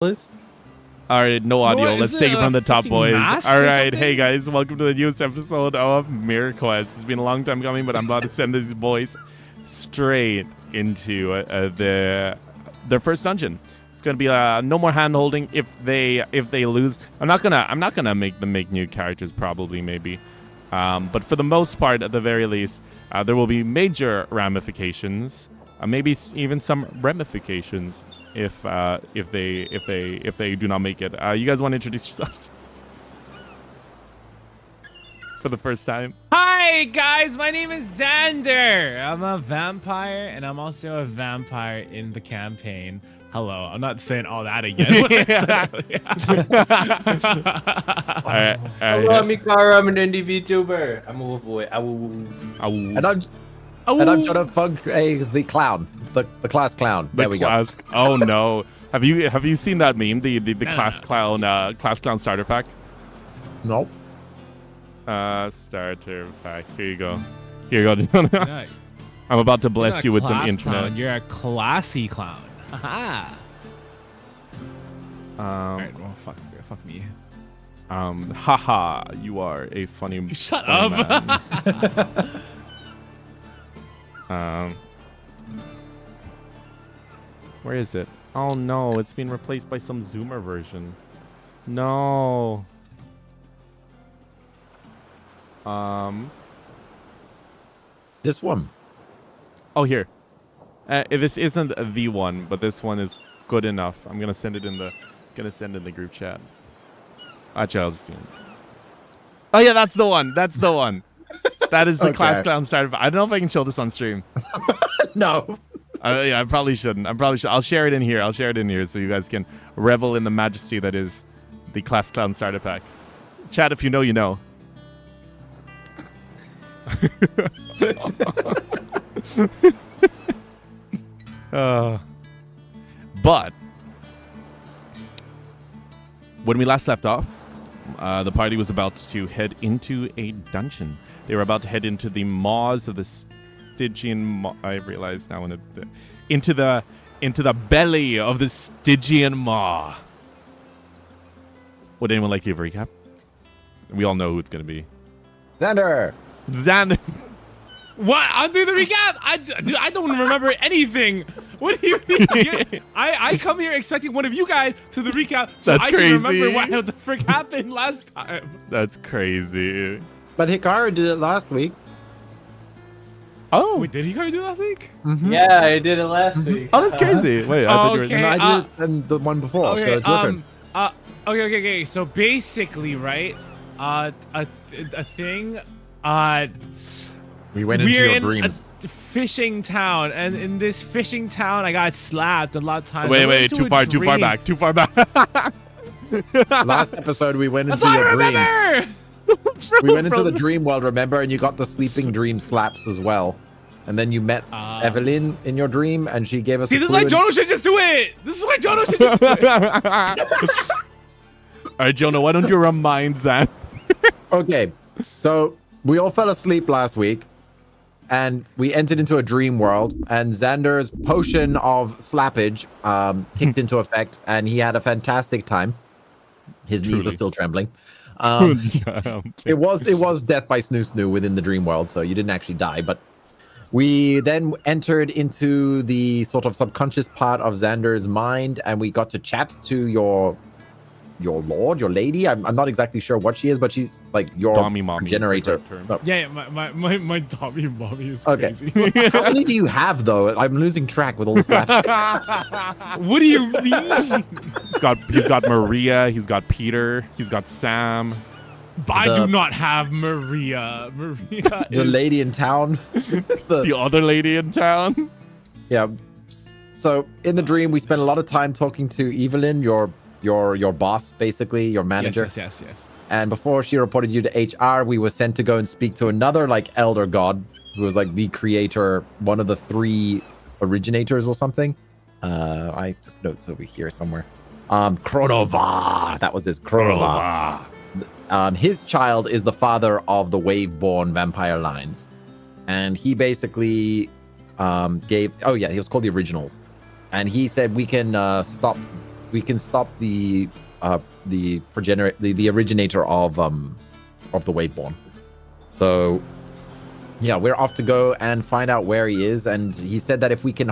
Please. All right, no audio. Let's take it from the top, boys. All right, hey guys, welcome to the newest episode of Mirror Quest. It's been a long time coming, but I'm about to send these boys straight into their first dungeon. It's gonna be no more hand holding if they lose. I'm not gonna make them make new characters, probably, maybe, but for the most part, at the very least, there will be major ramifications, maybe even some ramifications if they do not make it. You guys want to introduce yourselves for the first time? Hi guys, my name is Xander. I'm a vampire, and I'm also a vampire in the campaign. Hello, I'm not saying all that again. All right. Hello, I'm Mikara. I'm an indie VTuber. I'm a wolf boy. And I'm Jonah the clown, the class clown. There we go. Oh no! Have you seen that meme? The class clown starter pack. Nope. Starter pack. Here you go. Jonah. I'm about to bless you with some internet. Clown. You're a classy clown. Haha. Alright, well, fuck me. Haha, you are a funny. Shut funny up. Man. Where is it? Oh no, it's been replaced by some Zoomer version. No. This one. Oh, here. This isn't the one, but this one is good enough. I'm gonna send it in the group chat. Actually, I'll just do it. Oh yeah, that's the one. That is the class clown starter. I don't know if I can show this on stream. No. Yeah, I probably shouldn't. I'll share it in here. So you guys can revel in the majesty that is the class clown starter pack. Chat, if you know, you know. But when we last left off, the party was about to head into a dungeon. They were about to head into the maws of the Stygian maw. I realize now into the belly of the Stygian maw. Would anyone like to give a recap? We all know who it's going to be. Xander. What? I'll do the recap. I don't remember anything. What do you mean? I come here expecting one of you guys to the recap, so That's I crazy. can remember what the frick happened last time. That's crazy. But Hikaru did it last week. Oh, wait, did he do it last week? Mm-hmm. Yeah, I did it last week. Oh, that's crazy. Wait, I thought you were. No, I did it in the one before. Okay, so it's your turn. Okay. So basically, right? A thing. We went into we're your in dreams. a fishing town, and in this fishing town, I got slapped a lot of times. Wait, too far back. Last episode, we went That's into all I your dream. remember. We went into the dream world, remember? And you got the sleeping dream slaps as well. And then you met Evelyn in your dream, and she gave us See, a this is clue. why Jono should just do it. All right, Jonah, why don't you remind Zan? Okay, so we all fell asleep last week, and we entered into a dream world, and Xander's potion of slappage kicked into effect, and he had a fantastic time. His knees are still trembling. It was death by snoo within the dream world, so you didn't actually die, but we then entered into the sort of subconscious part of Xander's mind, and we got to chat to your lady. I'm not exactly sure what she is, but she's like your generator. Yeah, my Tommy mommy is okay. crazy. How many do you have though? I'm losing track with all the slaps. What do you mean? He's got Maria, he's got Peter, he's got Sam. I do not have Maria. Maria the lady in town. The other lady in town. Yeah. So in the dream, we spent a lot of time talking to Evelyn, your boss, basically, your manager. Yes. And before she reported you to HR, we were sent to go and speak to another elder god who was the creator, one of the 3 originators or something. I took notes over here somewhere. Chroma. That was his Chroma. His child is the father of the wave-born vampire lines, and he basically he was called the Originals, and he said we can stop we can stop the originator of the Waveborn. So yeah, we're off to go and find out where he is. And he said that if we can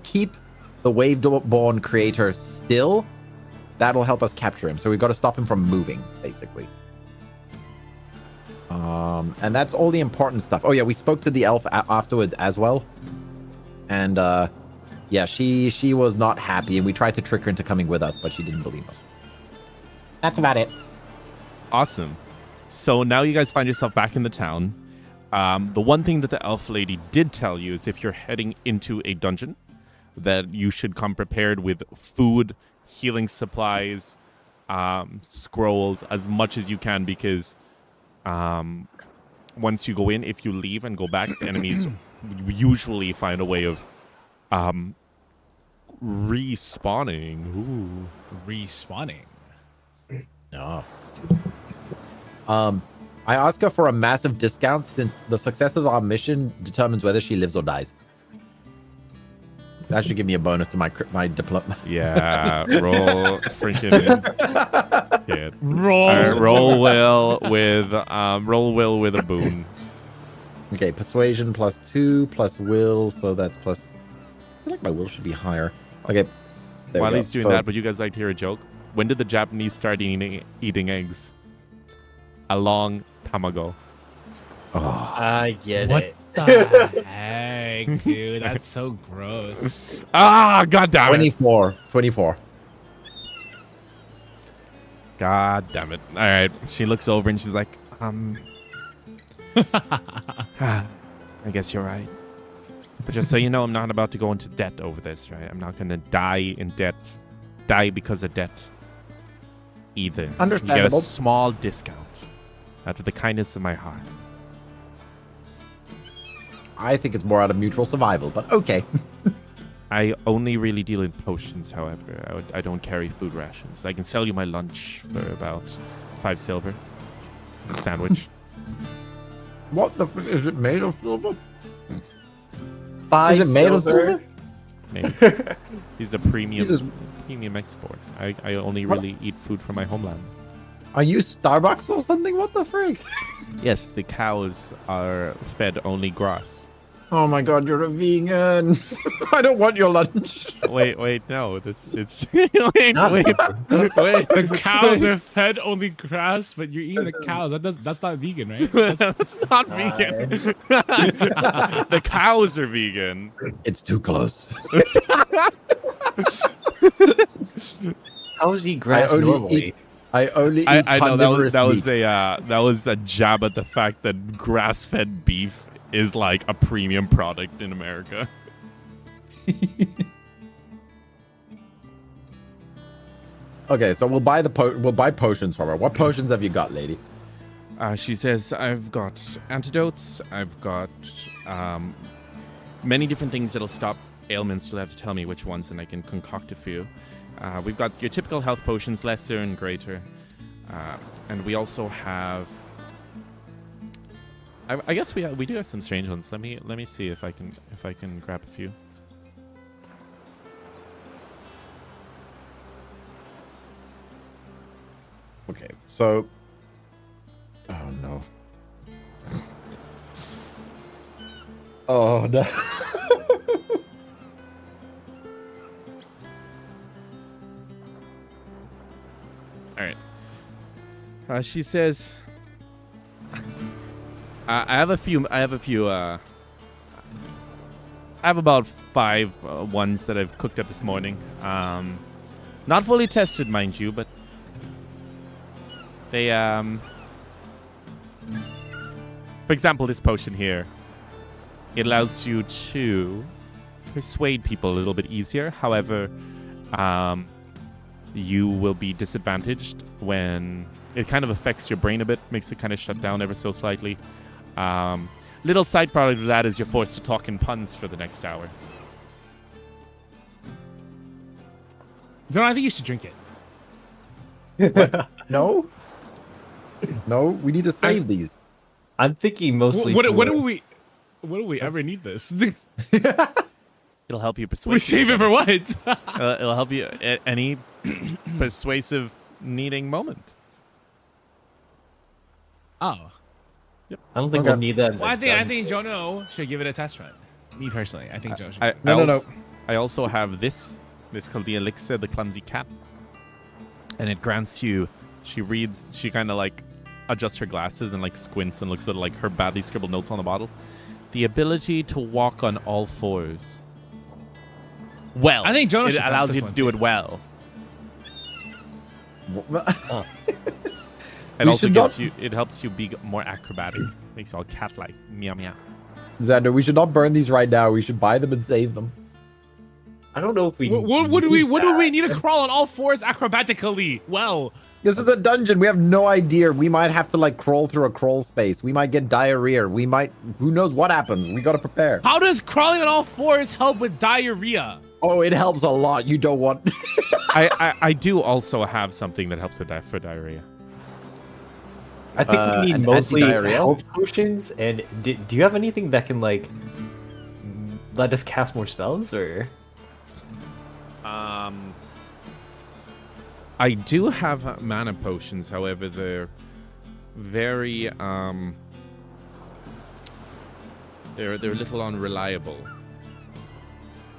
keep the Waveborn creator still, that'll help us capture him. So we've got to stop him from moving, basically. And that's all the important stuff. Oh yeah, we spoke to the elf afterwards as well. And yeah, she was not happy, and we tried to trick her into coming with us, but she didn't believe us. That's about it. Awesome. So now you guys find yourself back in the town. The one thing that the elf lady did tell you is if you're heading into a dungeon, that you should come prepared with food, healing supplies, scrolls, as much as you can, because once you go in, if you leave and go back, the enemies usually find a way of respawning. Ooh, respawning. Oh. I ask her for a massive discount since the success of our mission determines whether she lives or dies. That should give me a bonus to my diploma. Yeah, roll freaking kid. Roll. Roll well with a boon. Okay, persuasion +2 plus will, so that's plus. I feel like my will should be higher. Okay. While he's doing that, would you guys like to hear a joke? When did the Japanese start eating eggs? A long time ago. Oh. I get What it. the heck, dude? That's so gross. Ah, god damn it. 24. God damn it. All right. She looks over and she's like, I guess you're right. But just so you know, I'm not about to go into debt over this, right? I'm not going to die in debt. Die because of debt. Either. Understandable. You get a small discount out of the kindness of my heart. I think it's more out of mutual survival, but okay. I only really deal in potions, however. I don't carry food rations. I can sell you my lunch for about 5 silver. It's a sandwich. What the is it made of silver? 5 Is it made of silver? silver? Maybe. He's a premium export. I only really eat food from my homeland. Are you Starbucks or something? What the frick? Yes, the cows are fed only grass. Oh my god, you're a vegan. I don't want your lunch. Wait, no. It's wait. The cows are fed only grass, but you're eating the cows. That's not vegan, right? That's not vegan. The cows are vegan. It's too close. How is he grass normally? I only eat I know that was meat. that was a jab at the fact that grass-fed beef is like a premium product in America. Okay, so we'll buy potions from her. What potions have you got, lady? She says, I've got antidotes. I've got many different things that'll stop ailments. You'll have to tell me which ones, and I can concoct a few. We've got your typical health potions, lesser and greater. And we also have... I guess we do have some strange ones. Let me see if I can grab a few. Okay, so... Oh, no. Oh, no. All right. She says, I have about 5 ones that I've cooked up this morning. Not fully tested, mind you, but they, for example, this potion here, it allows you to persuade people a little bit easier. However, you will be disadvantaged when it kind of affects your brain a bit, makes it kind of shut down ever so slightly. Little side product of that is you're forced to talk in puns for the next hour. No, I think you should drink it. No? No, we need to save these. I'm thinking mostly. What do we ever need this? It'll help you persuade. We save it for what? It'll help you at any persuasive needing moment. Oh. I don't think we'll need that. Well, I think Jono should give it a test run. Me personally, I think Joe should. No. I also have this. This called the Elixir, the Clumsy Cat. And it grants you, she kind of like adjusts her glasses and like squints and looks at like her badly scribbled notes on the bottle. The ability to walk on all fours. Well, I think Jono it should test allows this you to one do too. it well. Oh. It We also should gives not- you, it helps you be more acrobatic. Makes you all cat-like. Meow meow. Xander, we should not burn these right now. We should buy them and save them. I don't know if we. What would we need to crawl on all fours acrobatically? Well, This is a dungeon. We have no idea. We might have to like crawl through a crawl space. We might get diarrhea. We might. Who knows what happens? We gotta prepare. how does crawling on all fours help with diarrhea? Oh, it helps a lot. You don't want. I do also have something that helps with for diarrhea. I think we need an mostly antidiarrheal? health potions. And do you have anything that can like let us cast more spells or? I do have mana potions, however, they're very they're a little unreliable.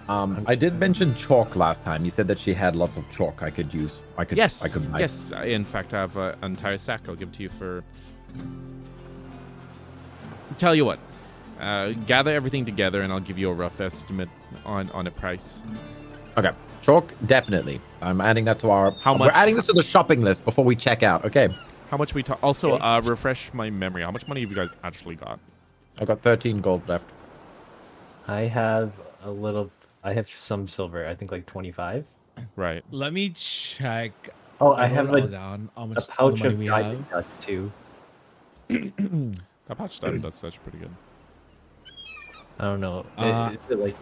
I did mention chalk last time. You said that she had lots of chalk I could use. I could. Yes, I could buy. yes. In fact, I have an entire sack. I'll give to you for. Tell you what, gather everything together, and I'll give you a rough estimate on a price. Okay. Chalk, definitely. I'm adding that to our. How We're much? adding this to the shopping list before we check out. Okay. How much we talk? Also, refresh my memory. How much money have you guys actually got? I've got 13 gold left. I have a little. I have some silver. I think like 25. Right. Let me check. Oh, I have wrote it all a down. How a much pouch money of we diamond have. dust too. That pouch stuff, that's pretty good. I don't know. Uh, Is it like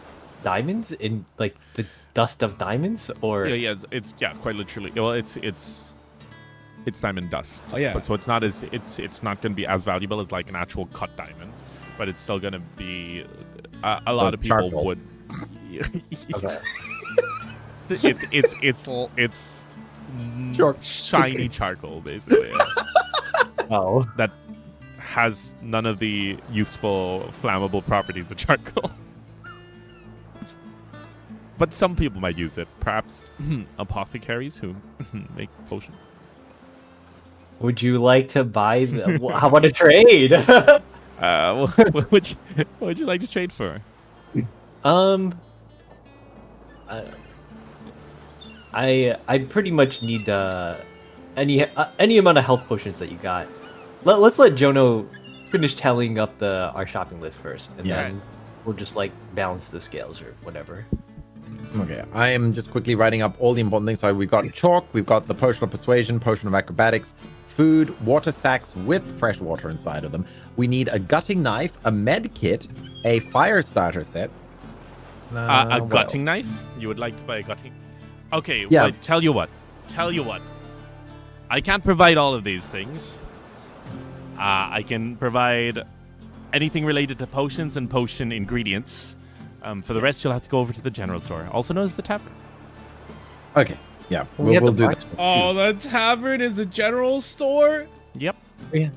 diamonds in like the dust of diamonds or? Yeah, it's quite literally. Well, it's diamond dust. Oh, yeah. But so it's not going to be as valuable as like an actual cut diamond, but it's still going to be a lot of people charcoal. would. Okay. It's shiny charcoal basically. Oh. That has none of the useful flammable properties of charcoal. But some people might use it. Perhaps apothecaries who make potions. Would you like to buy? How about a trade? What would you like to trade for? I pretty much need any amount of health potions that you got. Let's let Jono finish tallying up our shopping list first, and Yeah. then we'll just like balance the scales or whatever. Okay, I am just quickly writing up all the important things. So we've got chalk, we've got the potion of persuasion, potion of acrobatics, food, water sacks with fresh water inside of them. We need a gutting knife, a med kit, a fire starter set. A what gutting else? knife? You would like to buy a gutting? Okay, Yeah. well, tell you what. I can't provide all of these things. I can provide anything related to potions and potion ingredients. For the rest, you'll have to go over to the general store, also known as the tavern. Okay, yeah, We have we'll the do that. Oh, the tavern is a general store. Yep.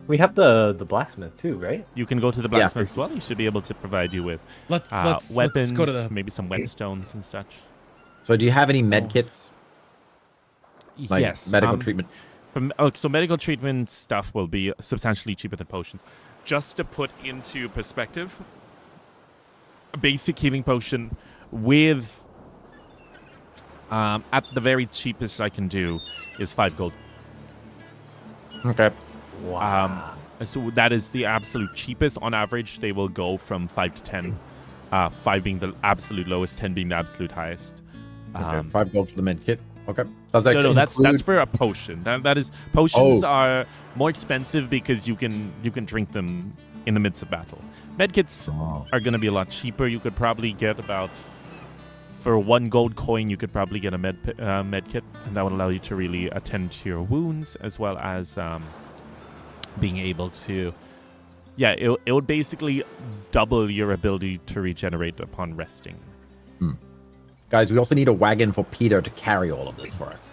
We have the blacksmith too, right? You can go to the blacksmith as well. He should be able to provide you with Let's weapons, go to the. maybe some whetstones and such. So do you have any med kits? Like yes. medical treatment? So medical treatment stuff will be substantially cheaper than potions. Just to put into perspective, a basic healing potion with at the very cheapest I can do is 5 gold. Okay. Wow. So that is the absolute cheapest. On average, they will go from 5 to 10. 5 being the absolute lowest, 10 being the absolute highest. Okay, 5 gold for the med kit. Okay. Does that No, that's include- for a potion. That is potions Oh. are more expensive because you can drink them in the midst of battle. Medkits Oh. are going to be a lot cheaper. You could probably get about for 1 gold coin. You could probably get a med kit, and that would allow you to really attend to your wounds as well as being able to. Yeah, it would basically double your ability to regenerate upon resting. Guys, we also need a wagon for Peter to carry all of this for us.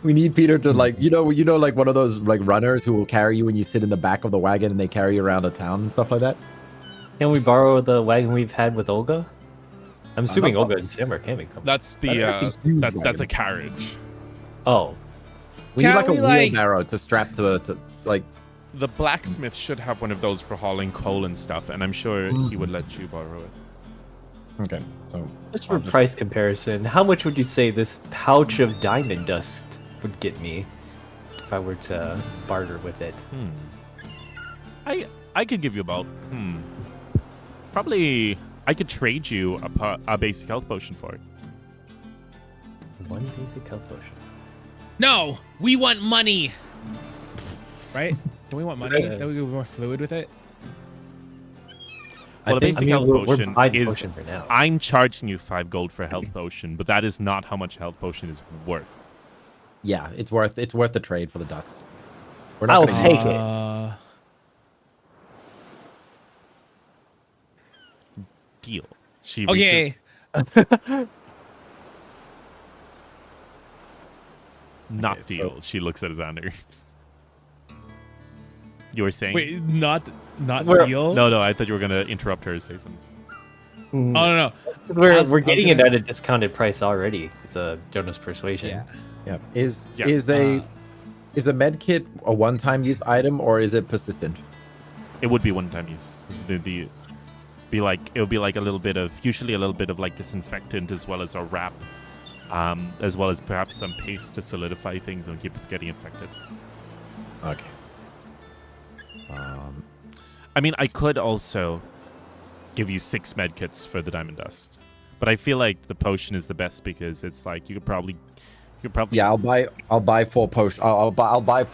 We need Peter to like, like one of those like runners who will carry you when you sit in the back of the wagon and they carry you around a town and stuff like that. Can we borrow the wagon we've had with Olga? I'm assuming not- Olga and Sam are camping. That's the That's a huge that's a wagon. carriage. Oh, We need like Can't a we, like- wheelbarrow to strap to like. The blacksmith should have one of those for hauling coal and stuff, and I'm sure he would let you borrow it. Okay, so just for price comparison, how much would you say this pouch of diamond dust would get me if I were to barter with it? I could give you about probably I could trade you a basic health potion for it. One basic health potion. No, we want money. Right? Do we want money? That we be more fluid with it. Well, the think- basic health we're potion buying is potion for now. I'm charging you 5 gold for a health potion, but that is not how much a health potion is worth. Yeah, it's worth the trade for the dust. We're not I'll gonna take use it. Deal. She reaches- Okay. not Okay, deal. so- She looks at Xander. You were saying? Wait, not We're- deal. No, I thought you were gonna interrupt her to say something. Oh no. We're I was getting it gonna at a discounted price already. It's a Jonas persuasion. Yeah. Yeah. Is Yeah. a med kit a one-time use item or is it persistent? It would be one-time use. It would be like usually a little bit of like disinfectant as well as a wrap, as well as perhaps some paste to solidify things and keep it getting infected. Okay. I mean, I could also give you 6 medkits for the diamond dust, but I feel like the potion is the best because it's like you could probably. Yeah, I'll buy 4 potion. I'll buy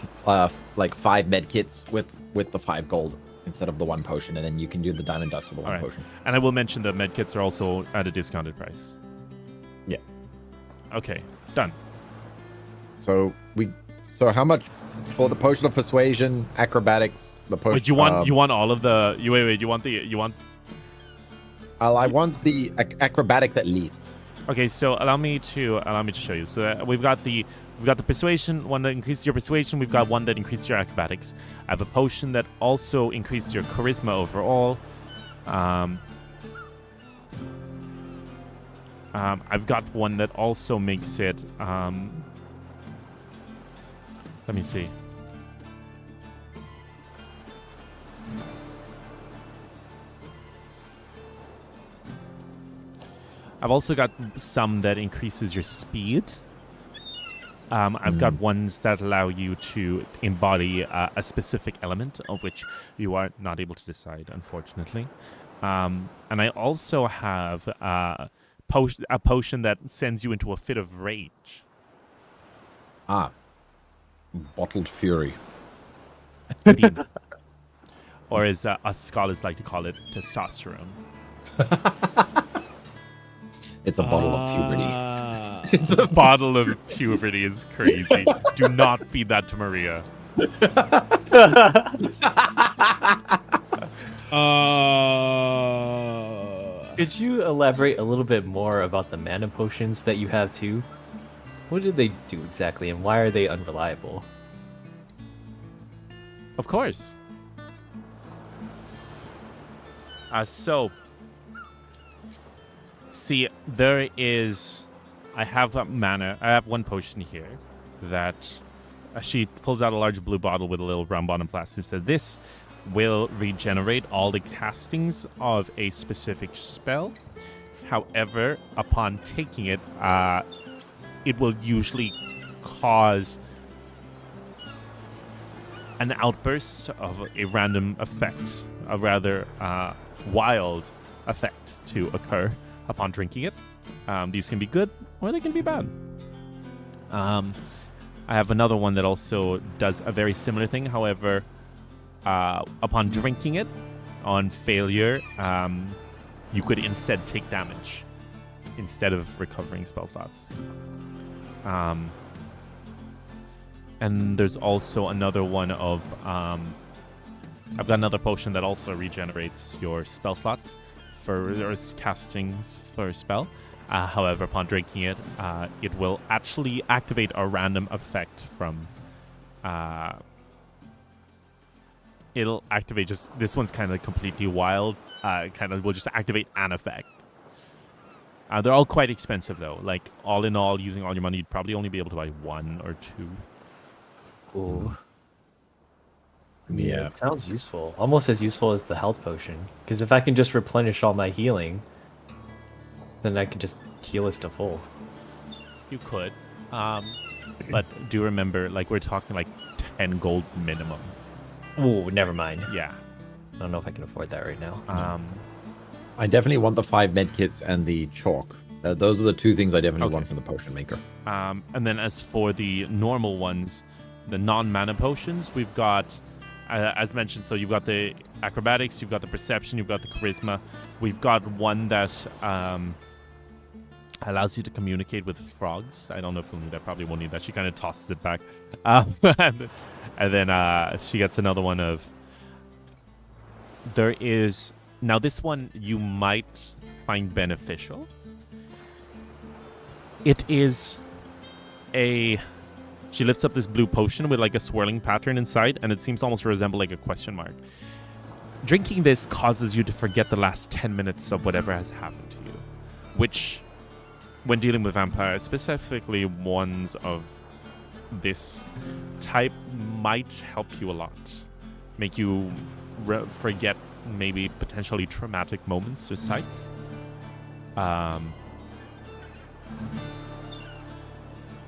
like 5 med kits with the 5 gold instead of the 1 potion, and then you can do the diamond dust for the 1 All right. potion. And I will mention the medkits are also at a discounted price. Yeah. Okay, done. So how much for the potion of persuasion, acrobatics, the potion? Wait, you want all of the? You want? I want the acrobatics at least. Okay, so allow me to show you. So we've got the persuasion one that increases your persuasion. We've got one that increases your acrobatics. I have a potion that also increases your charisma overall. I've got one that also makes it. Let me see. I've also got some that increases your speed. I've got ones that allow you to embody a specific element of which you are not able to decide, unfortunately. And I also have a potion that sends you into a fit of rage. Bottled fury. Indeed. Or as us scholars like to call it, testosterone. It's a bottle of puberty. It's a bottle of puberty is crazy. Do not feed that to Maria. Could you elaborate a little bit more about the mana potions that you have too? What do they do exactly, and why are they unreliable? Of course. See, there is. I have a mana. I have 1 potion here that she pulls out a large blue bottle with a little round bottom plastic. Says this will regenerate all the castings of a specific spell. However, upon taking it, it will usually cause an outburst of a random effect, a rather wild effect to occur upon drinking it. These can be good or they can be bad. I have another one that also does a very similar thing. However, upon drinking it, on failure, you could instead take damage instead of recovering spell slots. And there's also another one of I've got another potion that also regenerates your spell slots. for casting for a spell. However, upon drinking it, it will actually activate a random effect from. It'll activate just this one's kind of completely wild. Kind of will just activate an effect. They're all quite expensive though. Like all in all, using all your money, you'd probably only be able to buy 1 or 2. Ooh. Yeah. It sounds useful. Almost as useful as the health potion. Because if I can just replenish all my healing, then I can just heal us to full. You could, but do remember, like we're talking like 10 gold minimum. Ooh, never mind. Yeah. I don't know if I can afford that right now. I definitely want the 5 med kits and the chalk. Those are the 2 things I definitely want from the potion maker. And then as for the normal ones, the non-mana potions, we've got, as mentioned, so you've got the acrobatics, you've got the perception, you've got the charisma. We've got one that allows you to communicate with frogs. I don't know if we'll need that. Probably won't need that. She kind of tosses it back. And then she gets another one of... There is... Now, this one you might find beneficial. It is a... She lifts up this blue potion with like a swirling pattern inside, and it seems almost to resemble like a question mark. Drinking this causes you to forget the last 10 minutes of whatever has happened to you, which, when dealing with vampires, specifically ones of this type, might help you a lot. Make you forget maybe potentially traumatic moments or sights.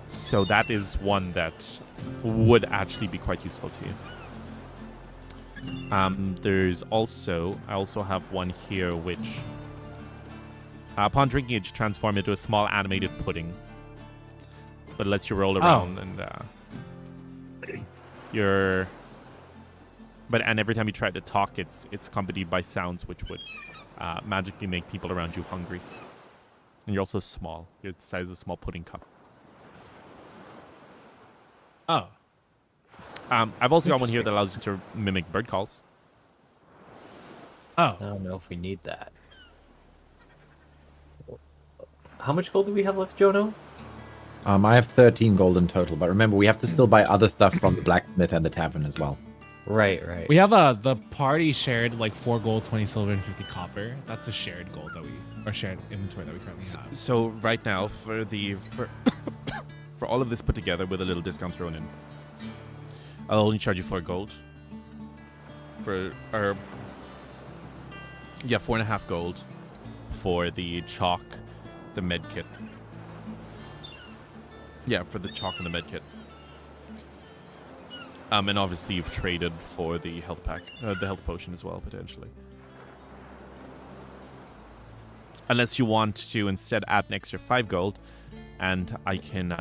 So that is one that would actually be quite useful to you. There's also, I also have one here which, upon drinking it, you transform into a small animated pudding. But it lets you roll around and and every time you try to talk, it's accompanied by sounds which would magically make people around you hungry. And you're also small. You're the size of a small pudding cup. Oh. I've also got one here that allows you to mimic bird calls. Oh. I don't know if we need that. How much gold do we have left, Jono? I have 13 gold in total, but remember, we have to still buy other stuff from the blacksmith and the tavern as well. Right, right. We have the party shared like 4 gold, 20 silver, and 50 copper. That's the shared gold that or shared inventory that we currently have. So right now, for for all of this put together with a little discount thrown in, I'll only charge you 4 gold. 4.5 gold for the chalk, the med kit. Yeah, for the chalk and the med kit. And obviously you've traded for the health pack, the health potion as well, potentially. Unless you want to instead add an extra 5 gold, and I can,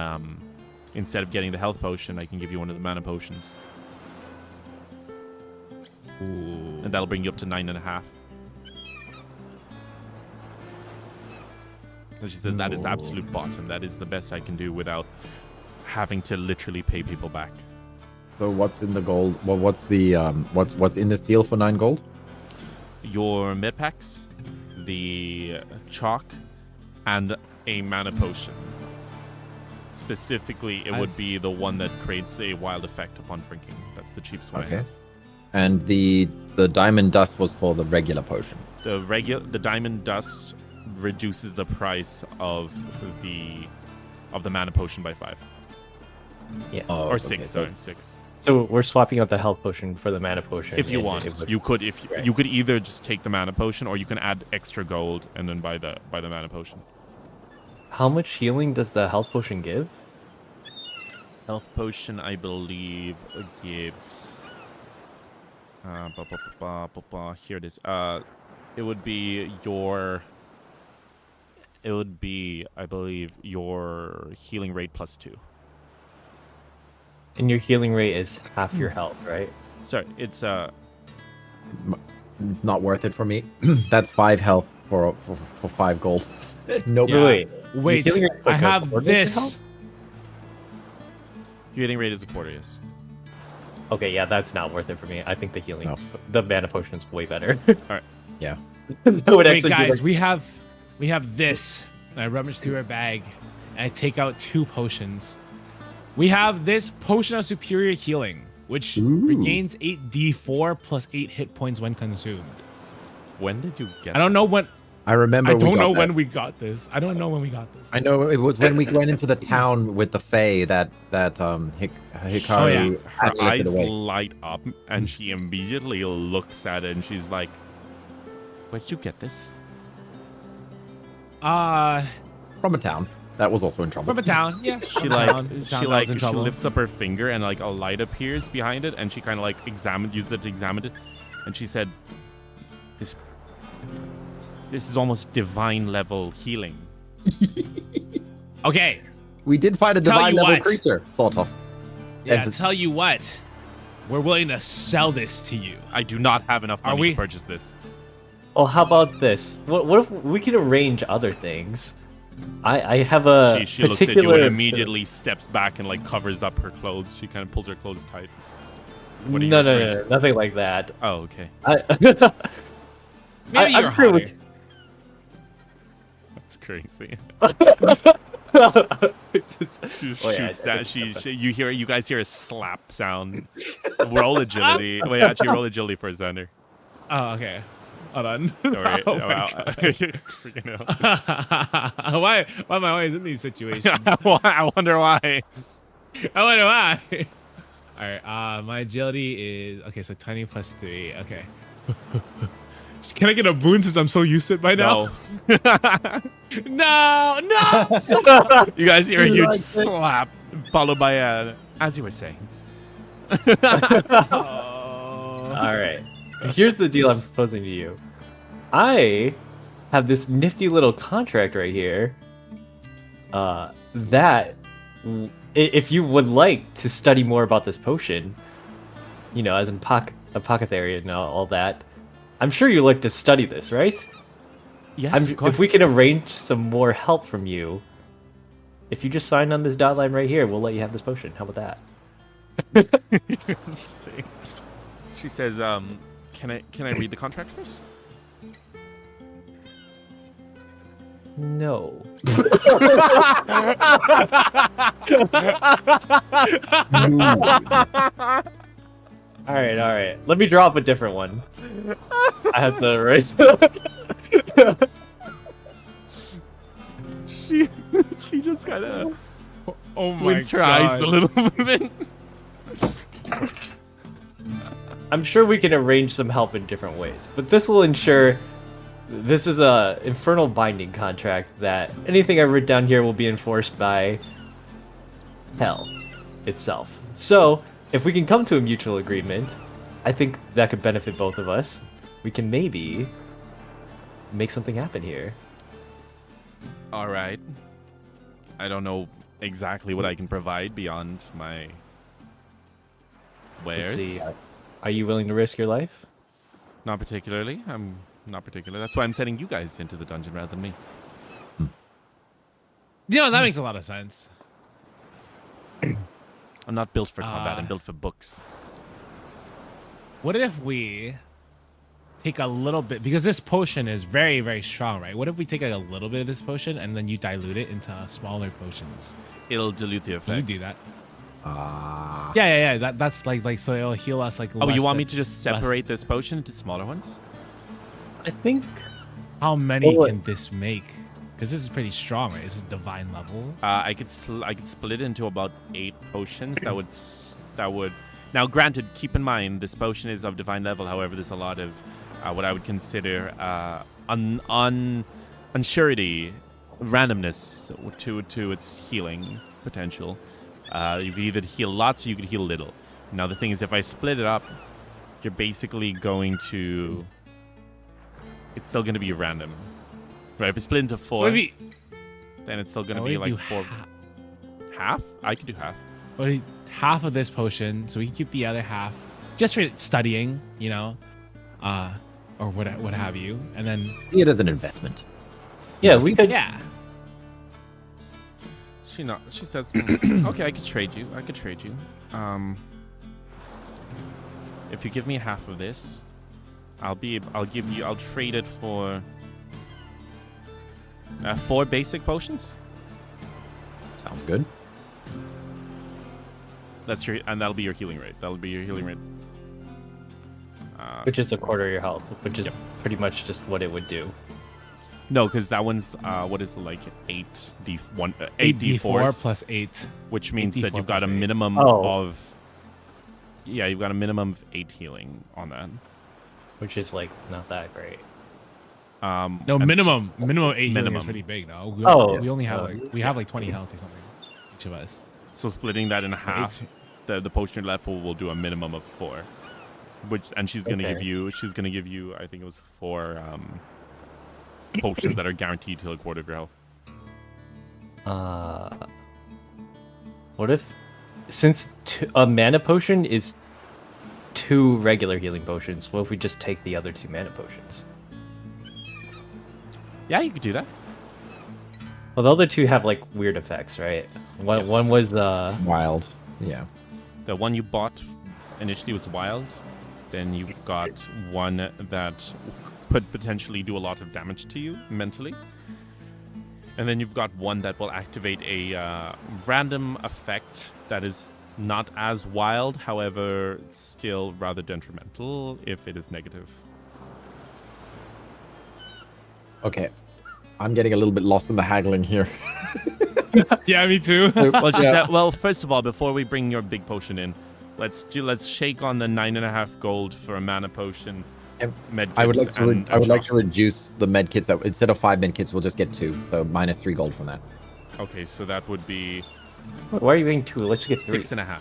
instead of getting the health potion, I can give you one of the mana potions. Ooh. And that'll bring you up to 9.5. And she says that is absolute bottom. That is the best I can do without having to literally pay people back. So what's in the gold? Well, what's the what's in this deal for 9 gold? Your med packs, the chalk, and a mana potion. Specifically, it would be the one that creates a wild effect upon drinking. That's the cheapest one. Okay. And the diamond dust was for the regular potion. The diamond dust reduces the price of the mana potion by 5. Yeah. Oh, Or 6, okay, sorry, 6. So we're swapping out the health potion for the mana potion. If you want, you could. Right. You could either just take the mana potion, or you can add extra gold and then buy the mana potion. How much healing does the health potion give? Health potion, I believe, gives. Here it is. It would be your. It would be, I believe, your healing rate plus 2. And your healing rate is half your health, right? Sorry, it's It's not worth it for me. That's 5 health for 5 gold. Nope. Yeah. Wait, Your healing rate's like I a have quarter of your this. health? your healing rate is a quarter, yes. Okay, yeah, that's not worth it for me. I think the healing, No. the mana potion is way better. All right. Yeah. That would Wait, actually be guys, like- we have this. And I rummage through our bag, and I take out 2 potions. We have this potion of superior healing, which regains 8d4 plus 8 hit points when consumed. When did you get? I don't know when. I remember. I don't we got know that. when we got this. I don't know when we got this. I know it was when we went into the town with the Fae that Hikaru Her amuleted eyes away. light up, and she immediately looks at it, and she's like, "Where'd you get this?" From a town that was also in trouble. From a town, yeah. She lifts up her finger, and like a light appears behind it, and she kind of like uses it to examine it, and she said, "This is almost divine level healing." Okay. We did find a Tell divine you level what. creature, sort of. Yeah, And- tell you what. We're willing to sell this to you. I do not have enough money we- to purchase this. Oh, how about this? What if we can arrange other things? I have a She looks at you particular. and immediately steps back and like covers up her clothes. She kind of pulls her clothes tight. What are you No, referring to? nothing like that. Oh, okay. Maybe I'm you're sure hotter. That's crazy. Oh, yeah, You guys hear a slap sound. Roll agility. Wait, actually roll agility for Xander. Oh, okay. Hold on. Don't worry. Oh my Freaking hell. why am I always in these situations? I wonder why. I wonder why. All right. My agility is okay. So 20 plus 3. Okay. Can I get a boon since I'm so used to it by now? No. No. You guys hear a You huge like it? slap followed by a, as you were saying. Oh. All right. Here's the deal I'm proposing to you. I have this nifty little contract right here. That if you would like to study more about this potion, you know, as in apothecary and all that, I'm sure you like to study this, right? Yes, of course. If we can arrange some more help from you, if you just sign on this dot line right here, we'll let you have this potion. How about that? She says, can I read the contract first? No. All right. Let me draw up a different one. I have to erase. She just kind of Oh my winks her eyes a God. little bit. I'm sure we can arrange some help in different ways, but this will ensure this is a infernal binding contract that anything I write down here will be enforced by hell itself. So, if we can come to a mutual agreement, I think that could benefit both of us. We can maybe make something happen here. All right. I don't know exactly what I can provide beyond my wares. Let's see. Are you willing to risk your life? Not particularly. I'm not particular. That's why I'm sending you guys into the dungeon rather than me. You know, that makes a lot of sense. I'm not built for combat. I'm built for books. What if we take a little bit, because this potion is very, very strong, right? What if we take a little bit of this potion and then you dilute it into smaller potions? It'll dilute the Can effect. you do that? Yeah. That's like so it'll heal us like. Oh, less you want than- me to just separate this potion into smaller ones? I think. How many Well, can this make? Because this is pretty strong, right? This is divine level. I could split it into about 8 potions. That would. Now, granted, keep in mind this potion is of divine level. However, there's a lot of what I would consider unsurety, randomness to its healing potential. You could either heal lots or you could heal little. Now, the thing is, if I split it up, you're basically going to. It's still going to be random, right? If it's split into 4, Maybe. then it's still going to What be if we like do 4. Half? I could do half. What if half of this potion, so we can keep the other half just for studying, you know, or what have you, and then See it as an investment. Yeah, we could. yeah. She says, okay, I could trade you. If you give me half of this, I'll trade it for 4 basic potions. Sounds good. And that'll be your healing rate. Which is a quarter of your health, which is Yep. pretty much just what it would do. No, because that one's what is it, like 8d4 plus 8. which means 8d4 that you've got plus a 8. minimum Oh. of you've got a minimum of 8 healing on that. Which is like not that great. No, and- minimum 8 healing Minimum. is pretty big, though. We only have we have like 20 health or something, each of us. So splitting that in half, the potion left will do a minimum of 4. And she's gonna Okay. give you I think it was 4 potions that are guaranteed to a quarter of your health. What if, since a mana potion is 2 regular healing potions, what if we just take the other 2 mana potions? Yeah, you could do that. Well, the other 2 have like weird effects, right? Yes. One was Wild. Yeah. The one you bought initially was wild. Then you've got one that could potentially do a lot of damage to you mentally. And then you've got one that will activate a random effect that is not as wild, however, still rather detrimental if it is negative. Okay. I'm getting a little bit lost in the haggling here. Yeah, me too. Well, first of all, before we bring your big potion in, let's shake on the 9.5 gold for a mana potion. Med I would like kits to and I would like chalk. to reduce the med kits. Instead of 5 med kits, we'll just get 2. So minus 3 gold from that. Okay, so that would be why are you getting 2? Let's get 3. 6.5.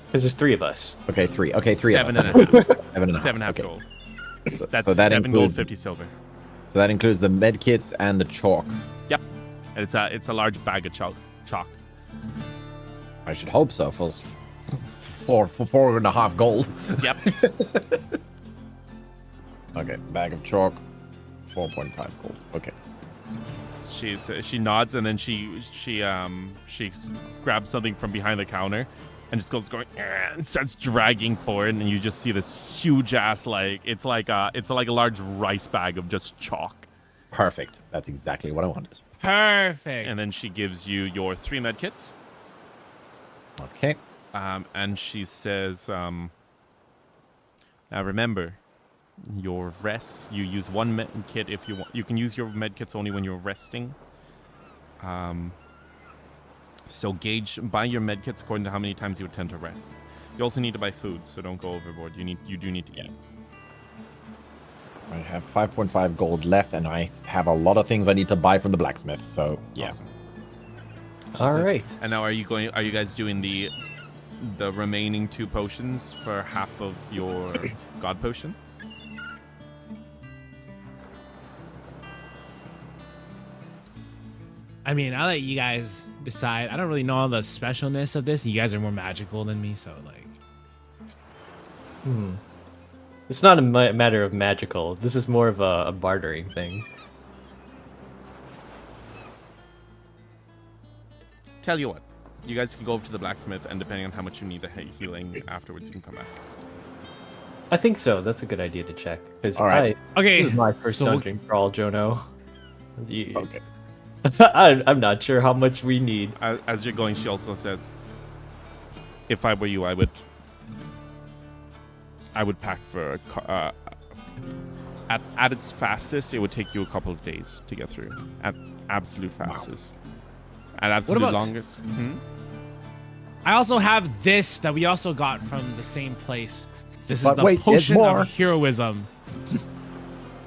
Because there's 3 of us. Okay, 3. Okay, 3. 7.5. 7.5. 7.5 Okay. gold. So, That's so that 7 gold, includes, 50 silver. So that includes the med kits and the chalk. Yep. And it's a large bag of chalk. I should hope so. For 4.5 gold. Yep. Okay, bag of chalk, 4.5 gold. Okay. She nods and then she grabs something from behind the counter and just goes going and starts dragging forward, and you just see this huge ass it's like a large rice bag of just chalk. Perfect. That's exactly what I wanted. Perfect. And then she gives you your 3 med kits. Okay. And she says, now remember, your rest, you use 1 med kit if you want. You can use your med kits only when you're resting. So buy your med kits according to how many times you would tend to rest. You also need to buy food, so don't go overboard. You do need to eat. I have 5.5 gold left, and I have a lot of things I need to buy from the blacksmith. So yeah. Awesome. All right. And now are you guys doing the remaining 2 potions for half of your god potion? I mean, I'll let you guys decide. I don't really know all the specialness of this. You guys are more magical than me, so like. It's not a matter of magical. This is more of a bartering thing. Tell you what, you guys can go over to the blacksmith, and depending on how much you need the healing afterwards, you can come back. I think so. That's a good idea to check. Because All right. Okay. this is my first so dungeon crawl, Jono. Okay. I'm not sure how much we need. As you're going, she also says, if I were you, I would pack for at its fastest, it would take you a couple of days to get through. At absolute fastest. At absolute about- longest. I also have this that we also got from the same place. This But is the wait, there's potion more. of heroism.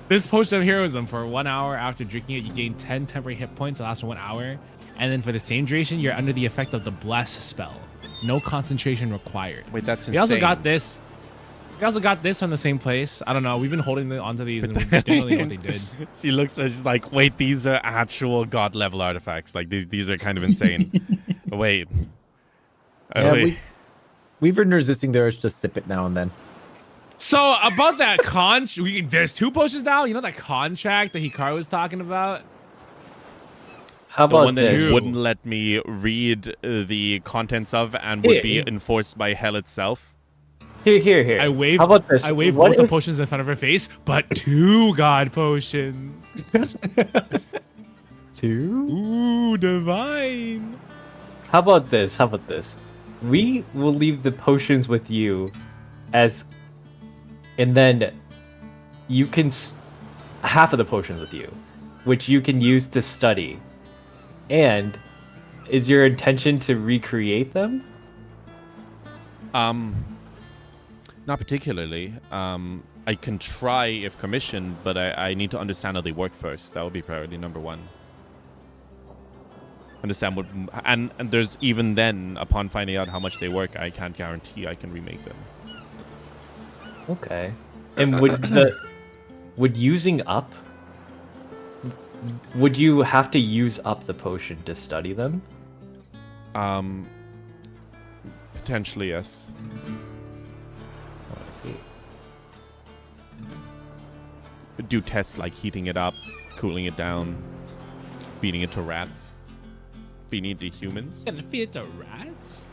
This potion of heroism, for 1 hour after drinking it, you gain 10 temporary hit points that last for 1 hour. And then for the same duration, you're under the effect of the bless spell. No concentration required. Wait, that's insane. We also got this. We also got this from the same place. I don't know. We've been holding onto these and we didn't really know what they did. She looks and she's like, wait, these are actual god level artifacts. Like these are kind of insane. Wait. Yeah, wait. we've been resisting the urge to sip it now and then. So about that there's 2 potions now. You know that contract that Hikaru was talking about? How The about one that this? you wouldn't let me read the contents of and would be Yeah. enforced by hell itself. Here. I wave. How about this? I wave What both the if- potions in front of her face, but 2 god potions. 2? Ooh, divine. How about this? We will leave the potions with you, and then you can half of the potions with you, which you can use to study. And is your intention to recreate them? Not particularly. I can try if commissioned, but I need to understand how they work first. That would be priority number 1. Understand what, and there's even then, upon finding out how much they work, I can't guarantee I can remake them. Okay. And would using up? Would you have to use up the potion to study them? Potentially, yes. Oh, I see. Do tests like heating it up, cooling it down, feeding it to rats, feeding it to humans, Gonna feed it to rats?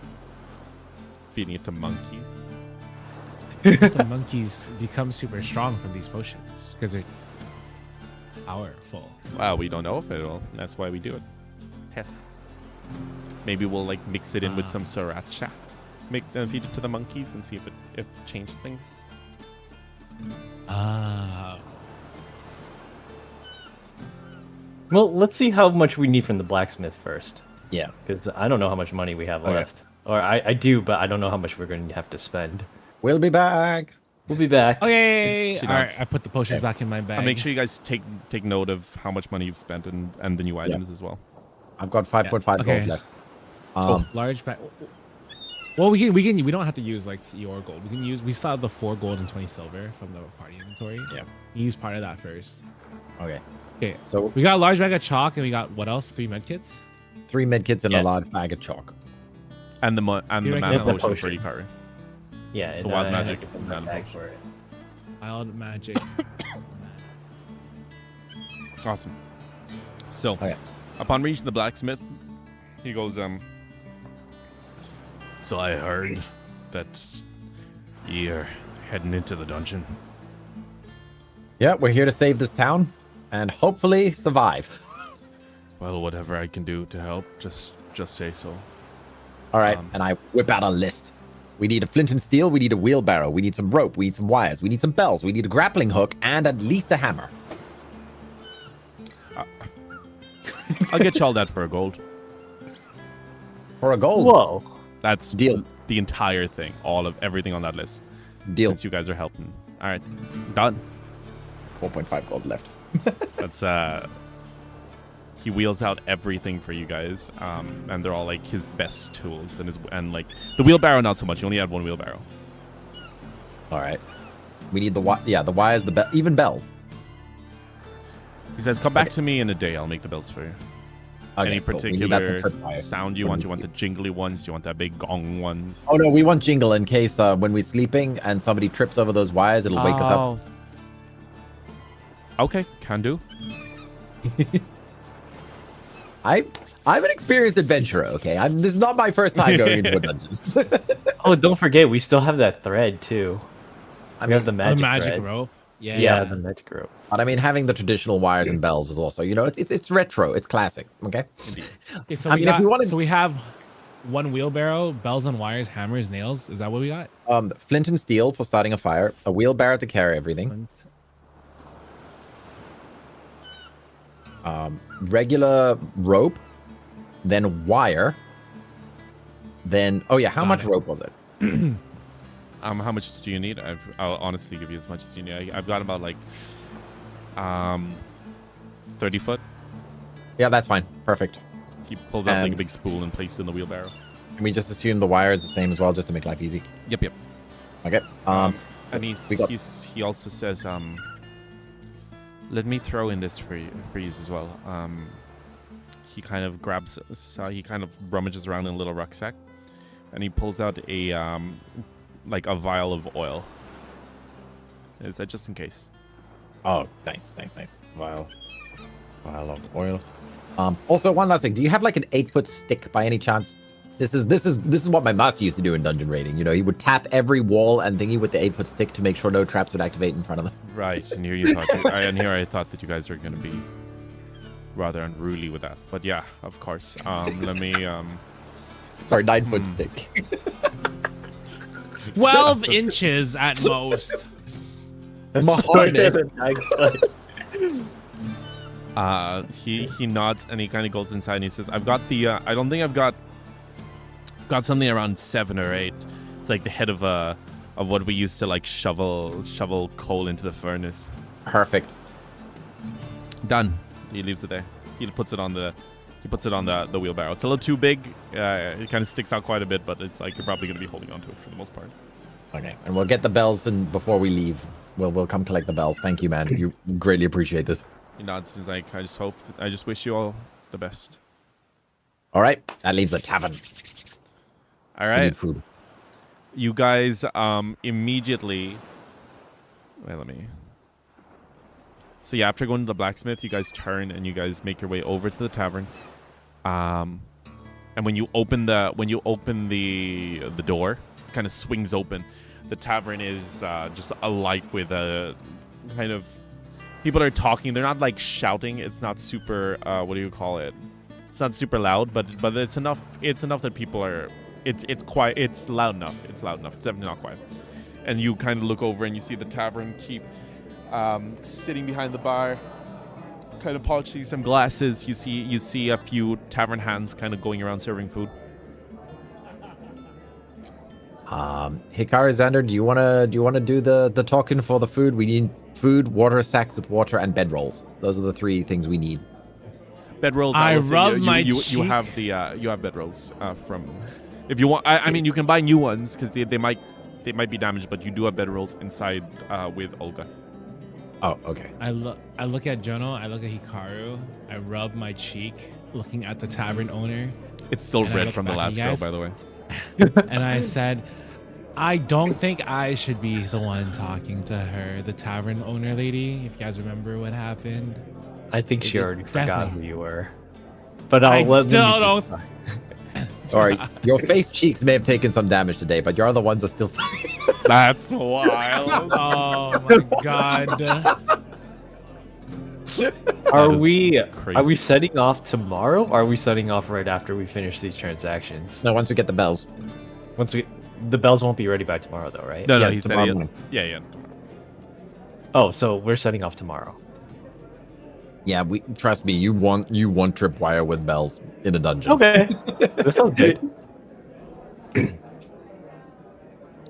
feeding it to monkeys. The monkeys become super strong from these potions because they're powerful. Well, we don't know if it'll. That's why we do it. Tests. Maybe we'll like mix it in with some sriracha. Feed it to the monkeys and see if it changes things. Well, let's see how much we need from the blacksmith first. Yeah. Because I don't know how much money we have Okay. left. Or I do, but I don't know how much we're going to have to spend. We'll be back. We'll be back. Okay. She All right. does. I put the potions back in my bag. I'll make sure you guys take note of how much money you've spent and the new items as well. I've got 5.5 Okay. gold left. Large bag. Well, we don't have to use like your gold. We still have the 4 gold and 20 silver from the party inventory. Yeah. We use part of that first. Okay. Okay. So We got a large bag of chalk and we got what else? 3 medkits. 3 medkits and Yeah. a large bag of chalk. And the You mana reckon the potion for potion. Ikari. Yeah, and The wild I magic have to put my mana bag potion. for it. Wild magic. Awesome. So, Okay. upon reaching the blacksmith, he goes, So I heard that you're heading into the dungeon. Yeah, we're here to save this town and hopefully survive. Well, whatever I can do to help, just say so. All right, and I whip out a list. We need a flint and steel, we need a wheelbarrow, we need some rope, we need some wires, we need some bells, we need a grappling hook, and at least a hammer. I'll get you all that for a gold. For a gold. Whoa. That's Deal. the entire thing, all of everything on that list. Deal. Since you guys are helping. All right, done. 4.5 gold left. That's he wheels out everything for you guys, and they're all like his best tools, and like the wheelbarrow not so much. You only had 1 wheelbarrow. All right. We need the wires, even bells. He says, "Come back to me in a day. I'll make the bells for you." Okay, Any cool. We need that particular for tripwire. sound you want? You want the jingly ones? Do you want that big gong ones? Oh no, we want jingle in case when we're sleeping and somebody trips over those wires, it'll wake us up. Okay, can do. I'm an experienced adventurer. Okay, this is not my first time going into a dungeon. Oh, don't forget, we still have that thread, too. We have the The magic, magic thread. rope. Yeah. Yeah, the magic rope. But I mean, having the traditional wires and bells is also, it's retro, it's classic. Okay. Okay, so I we mean, if got, we wanted- so we have 1 wheelbarrow, bells and wires, hammers, nails. Is that what we got? Flint and steel for starting a fire, a wheelbarrow to carry everything, regular rope, then wire, then how much rope was it? How much do you need? I'll honestly give you as much as you need. I've got about like 30 foot. Yeah, that's fine. Perfect. He pulls out like a And- big spool and places it in the wheelbarrow. Can we just assume the wire is the same as well, just to make life easy? Yep. Okay. And we got- he also says, let me throw in this for you as well. He kind of he kind of rummages around in a little rucksack, and he pulls out a like a vial of oil. Is that just in case? Oh, nice. Vial of oil. Also, one last thing. Do you have like an 8-foot stick by any chance? This is what my master used to do in dungeon raiding. You know, he would tap every wall and thingy with the 8-foot stick to make sure no traps would activate in front of them. Right, and here you thought, I thought that you guys were going to be rather unruly with that. But yeah, of course. Let me. Sorry, 9-foot stick. 12 inches at most. He nods and he kind of goes inside and he says, "I've got the. I don't think I've got something around 7 or 8. It's like the head of what we used to like shovel coal into the furnace." Perfect. Done. He leaves it there. He puts it on the wheelbarrow. It's a little too big. It kind of sticks out quite a bit, but it's like you're probably going to be holding onto it for the most part. Okay, and we'll get the bells, and before we leave, we'll come collect the bells. Thank you, man. You greatly appreciate this. He nods. He's like, I just wish you all the best. All right, that leaves the tavern. All We right. need food. You guys immediately. Wait, let me. So yeah, after going to the blacksmith, you guys turn and you guys make your way over to the tavern. And when you open the door, it kind of swings open. The tavern is just alight with a kind of people are talking. They're not like shouting. It's not super. What do you call it? It's not super loud, but it's enough. It's enough that people are. It's quiet. It's loud enough. It's loud enough. It's definitely not quiet. And you kind of look over and you see the tavern keep. Sitting behind the bar, kind of polishing some glasses. You see a few tavern hands kind of going around serving food. Hikari, Xander, do you wanna do the talking for the food? We need food, water, sacks with water, and bedrolls. Those are the 3 things we need. Bedrolls. I rub my you cheek. have the you have bedrolls from. If you want, I mean, you can buy new ones because they might be damaged, but you do have bedrolls inside with Olga. Oh, okay. I look at Jono, I look at Hikaru, I rub my cheek, looking at the tavern owner, It's still And I red look from the back last at you girl, guys. by the way. and I said, I don't think I should be the one talking to her, the tavern owner lady, if you guys remember what happened. I think she already forgot Definitely. who you were. But I'll I let still Mindy don't. decide. Sorry, your face cheeks may have taken some damage today, but your other ones are still. That's wild. Oh my god. Are is we crazy. setting off tomorrow? Or are we setting off right after we finish these transactions? No, once we get the bells. The bells won't be ready by tomorrow, though, right? No, Yeah, he said tomorrow it. morning. Yeah. Oh, so we're setting off tomorrow. Yeah, trust me. You want tripwire with bells in a dungeon. Okay, that sounds good.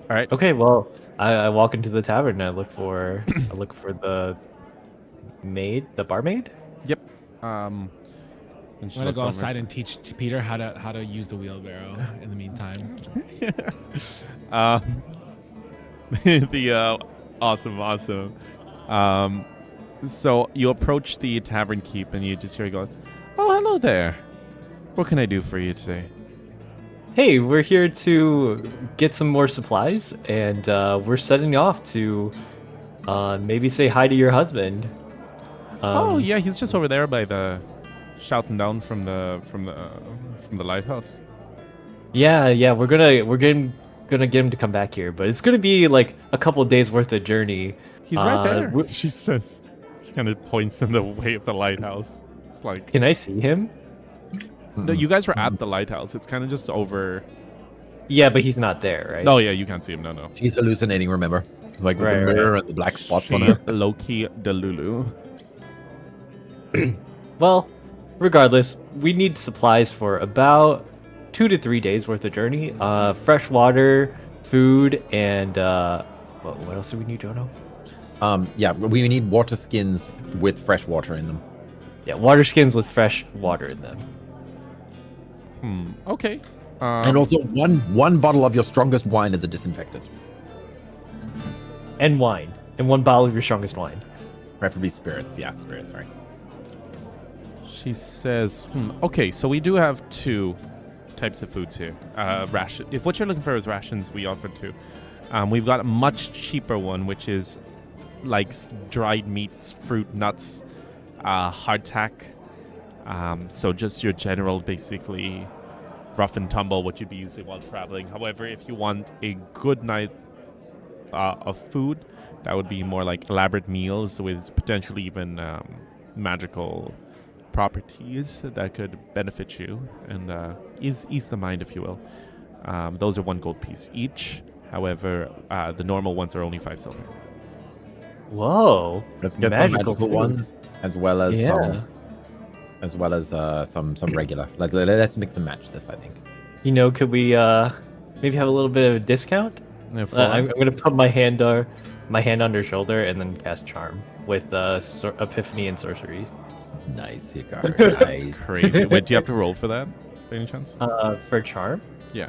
All right. Okay, well, I walk into the tavern and I look for the maid, the barmaid. Yep. And she I'm gonna looks go over outside and and teach Peter how to use the wheelbarrow in the meantime. Awesome. So you approach the tavern keep and you just hear he goes, "Oh, hello there. What can I do for you today?" Hey, we're here to get some more supplies, and we're setting off to maybe say hi to your husband. Oh yeah, he's just over there by the shouting down from the lighthouse. Yeah, we're gonna get him to come back here, but it's gonna be like a couple of days worth of journey. He's right there. w- She says. She kind of points in the way of the lighthouse. It's like, Can I see him? no, you guys were at the lighthouse. It's kind of just over. Yeah, but he's not there, right? Oh yeah, you can't see him. No. She's hallucinating. Remember, like with Right, the right. mirror and the black spots on She her. low-key Delulu. Well, regardless, we need supplies for about 2 to 3 days worth of journey. Fresh water, food, and what else do we need, Jono? Yeah, we need water skins with fresh water in them. Yeah, water skins with fresh water in them. Okay. And also one bottle of your strongest wine as a disinfectant. And wine. And 1 bottle of your strongest wine. Preferably spirits. Yeah, spirits, sorry. She says, okay, so we do have 2 types of foods here. Ration. If what you're looking for is rations, we offer 2. We've got a much cheaper one, which is like dried meats, fruit, nuts, hardtack. So just your general, basically, rough and tumble what you'd be using while traveling. However, if you want a good night of food, that would be more like elaborate meals with potentially even magical properties that could benefit you and ease the mind, if you will. Those are 1 gold piece each. However, the normal ones are only 5 silver. Whoa. Let's get some magical ones as well as some regular. Let's mix and match this, I think. Could we maybe have a little bit of a discount? I'm gonna put my hand on her shoulder and then cast Charm with Epiphany and Sorcery. Nice, you got it. Nice. Crazy. Wait, do you have to roll for that, by any chance? For Charm? Yeah.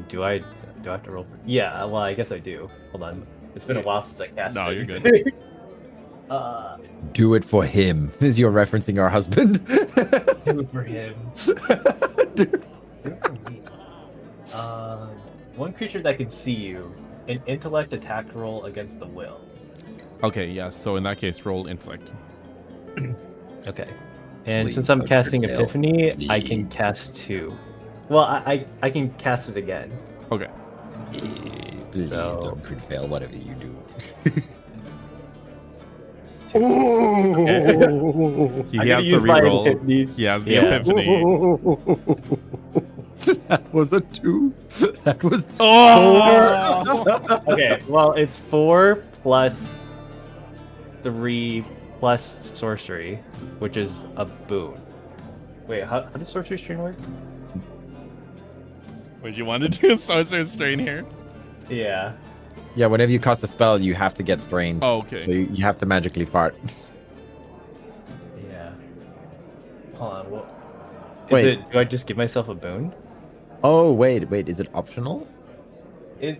Do I have to roll? Yeah, well, I guess I do. Hold on. It's been a while since I cast it. No, you're good. Do it for him. Is you're referencing our husband? Do it for him. Do it for me. One creature that can see you, an intellect attack roll against the will. Okay, yeah. So in that case, roll intellect. Okay. And Please since I'm don't casting fail. Epiphany, I can Please. cast 2. Well, I can cast it again. Okay. Please So- don't crit fail, whatever you do. He I'm has gonna the use my reroll. Epiphany. He has the Yeah. epiphany. That was a 2. That was Oh! Okay, well, it's 4 plus 3 plus sorcery, which is a boon. Wait, how does sorcery strain work? Would you want to do a sorcerer's strain here? Yeah. Yeah, whenever you cast a spell, you have to get strained. Oh, okay. So you have to magically fart. Yeah. Hold on. What? Wait. Do I just give myself a boon? Oh, wait. Is it optional? I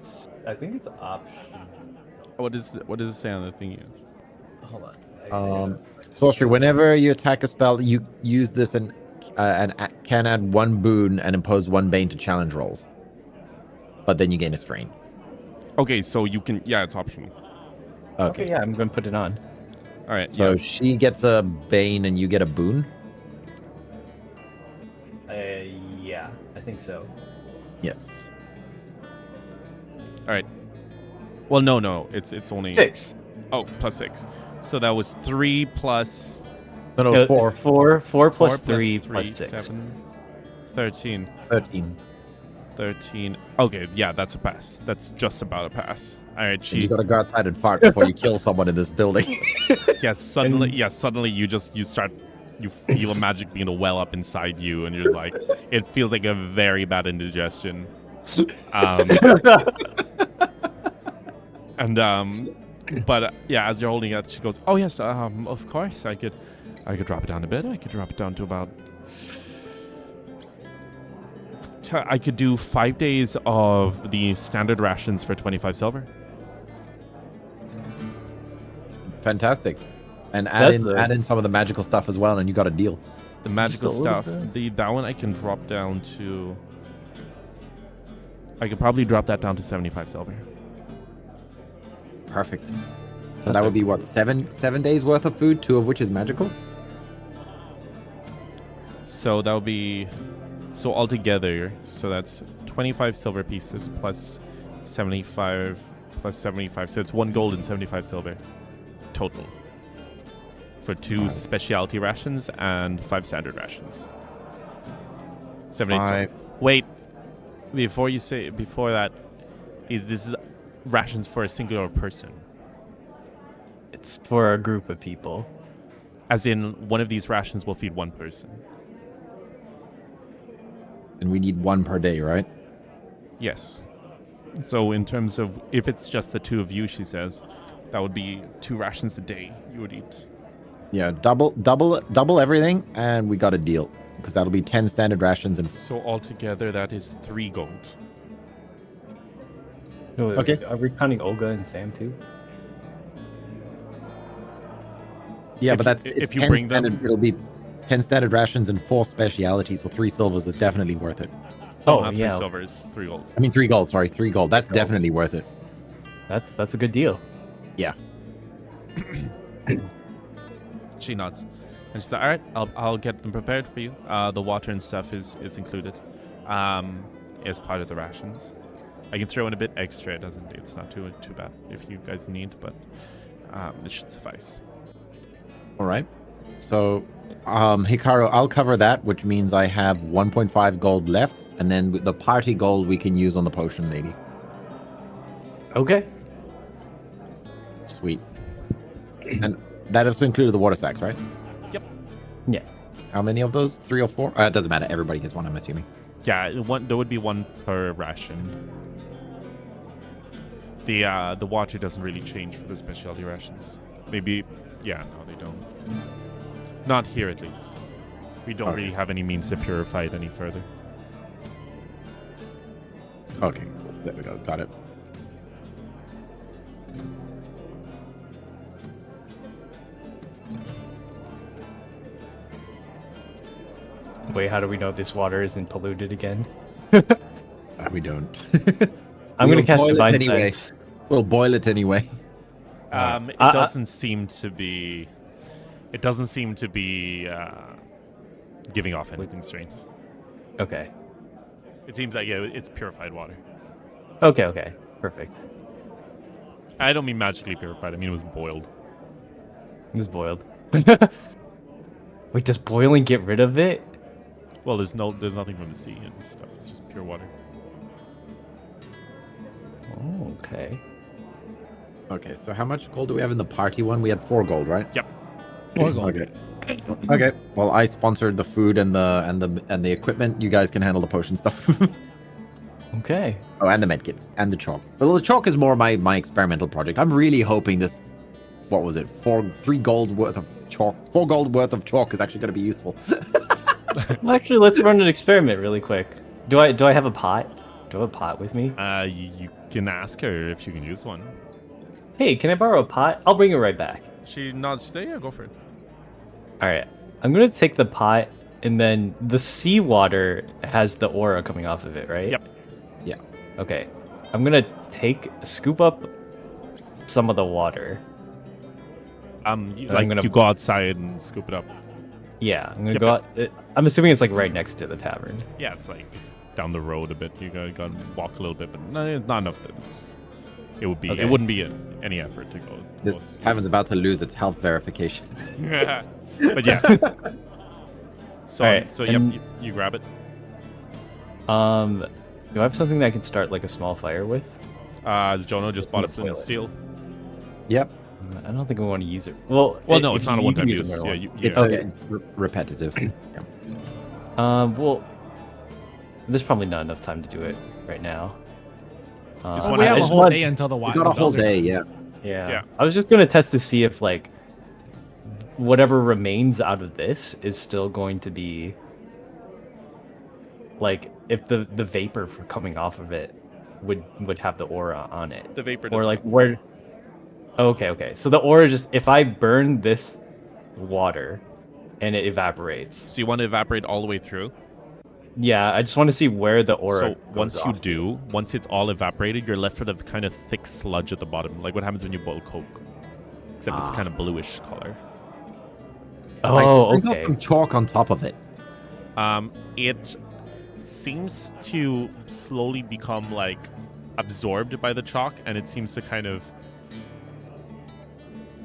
think it's optional. What does it say on the thing? Hold on. Sorcery, whenever you attack a spell, you use this and can add 1 boon and impose 1 bane to challenge rolls. But then you gain a strain. Okay, so you can. Yeah, it's optional. Okay. Okay, yeah, I'm gonna put it on. All right. So yeah. she gets a bane and you get a boon? Yeah, I think so. Yes. All right. Well, no. It's only 6. Oh, plus 6. So that was 3 plus No, 4. 4 plus 4 3 plus 6. 7, 13. 13. 13. Okay, yeah, that's a pass. That's just about a pass. All right, And you gotta go outside and fart before you kill someone in this building. suddenly you feel a magic being to well up inside you, and you're like, it feels like a very bad indigestion. But yeah, as you're holding it, she goes, "Oh yes, of course, I could drop it down a bit. I could drop it down to about. I could do 5 days of the standard rations for 25 silver. Fantastic. And That's add in some of the magical stuff as well, and you got a deal. The magical Just a little stuff, that one I can drop down to. I could probably drop that down to 75 silver. Perfect. So That's that would okay. be what, 7 days worth of food, 2 of which is magical? So that would be, so altogether, so that's 25 silver pieces plus 75 plus 75. So it's 1 gold and 75 silver total for 2 specialty rations and 5 standard rations. 70 5. Wait, before that, this is rations for a singular person. It's for a group of people. As in, one of these rations will feed 1 person. And we need 1 per day, right? Yes. So in terms of, if it's just the 2 of you, she says, that would be 2 rations a day you would eat. Yeah, double everything, and we got a deal. Because that'll be 10 standard rations and... So altogether, that is 3 gold. No, wait, Okay. Are we counting Olga and Sam too? Yeah, If but you- that's... if It's you 10 bring them- standard, it'll be 10 standard rations and 4 specialities, so 3 silvers is definitely worth it. Oh, Oh, not 3 yeah. silvers, 3 golds. I mean, 3 gold, sorry, 3 gold. That's Gold. definitely worth it. That's a good deal. Yeah. She nods. And she's like, all right, I'll get them prepared for you. The water and stuff is included as part of the rations. I can throw in a bit extra. It's not too bad if you guys need, but it should suffice. All right. So, Hikaru, I'll cover that, which means I have 1.5 gold left, and then the party gold we can use on the potion lady. Okay. Sweet. And that also included the water sacks, right? Yep. Yeah. How many of those? 3 or 4? It doesn't matter. Everybody gets one, I'm assuming. Yeah, there would be one per ration. The water doesn't really change for the specialty rations. Maybe, yeah, no, they don't. Not here, at least. We don't really have any means to purify it any further. Okay, cool. There we go. Got it. Wait, how do we know this water isn't polluted again? We don't. I'm We'll going to cast boil it Divine anyway. Sense. We'll boil it anyway. It doesn't seem to be. It doesn't seem to be giving off anything strange. Okay. It seems like it's purified water. Okay. Perfect. I don't mean magically purified. I mean it was boiled. It was boiled. Wait, does boiling get rid of it? Well, there's nothing from the sea and stuff. It's just pure water. Oh, okay. Okay, so how much gold do we have in the party one? We had 4 gold, right? Yep. 4 gold. Okay. Okay. Well, I sponsored the food and the equipment. You guys can handle the potion stuff. Okay. Oh, and the medkits and the chalk. Well, the chalk is more my experimental project. I'm really hoping this. What was it? 3 gold worth of chalk. 4 gold worth of chalk is actually going to be useful. Well, actually, let's run an experiment really quick. Do I have a pot? Do I have a pot with me? You can ask her if she can use one. Hey, can I borrow a pot? I'll bring it right back. She nods. She says, yeah, go for it. All right. I'm going to take the pot, and then the seawater has the aura coming off of it, right? Yep. Yeah. Okay. I'm going to scoop up some of the water. You go outside and scoop it up. Yeah, I'm going to Yep, go out. I'm assuming it's like right next to the tavern. Yeah, it's like down the road a bit. You gotta walk a little bit, but not enough that it would be. Okay. It wouldn't be any effort to go. This tavern's about to lose its health verification. But yeah. So Alright, so yep, you grab it. Do I have something that I can start like a small fire with? Jono just bought a flint and steel. Yep. I don't think we want to use it. Well, No, it's not a you one-time can use. it more Yeah, than It's, Okay. repetitive. Yeah. Well, there's probably not enough time to do it right now. Just Oh, wanna- we have I a just whole want- day until the We water. got a whole day, yeah. Yeah. Yeah. I was just gonna test to see if like whatever remains out of this is still going to be like if the vapor for coming off of it would have the aura on it. The vapor. Or doesn't- like where okay. So the aura just if I burn this water and it evaporates. So you want to evaporate all the way through. Yeah, I just want to see where the aura So goes once you off. do, once it's all evaporated, you're left with a kind of thick sludge at the bottom, like what happens when you boil Coke. Except it's kind of bluish color. Oh, Sprinkle okay. some chalk on top of it. It seems to slowly become like absorbed by the chalk, and it seems to kind of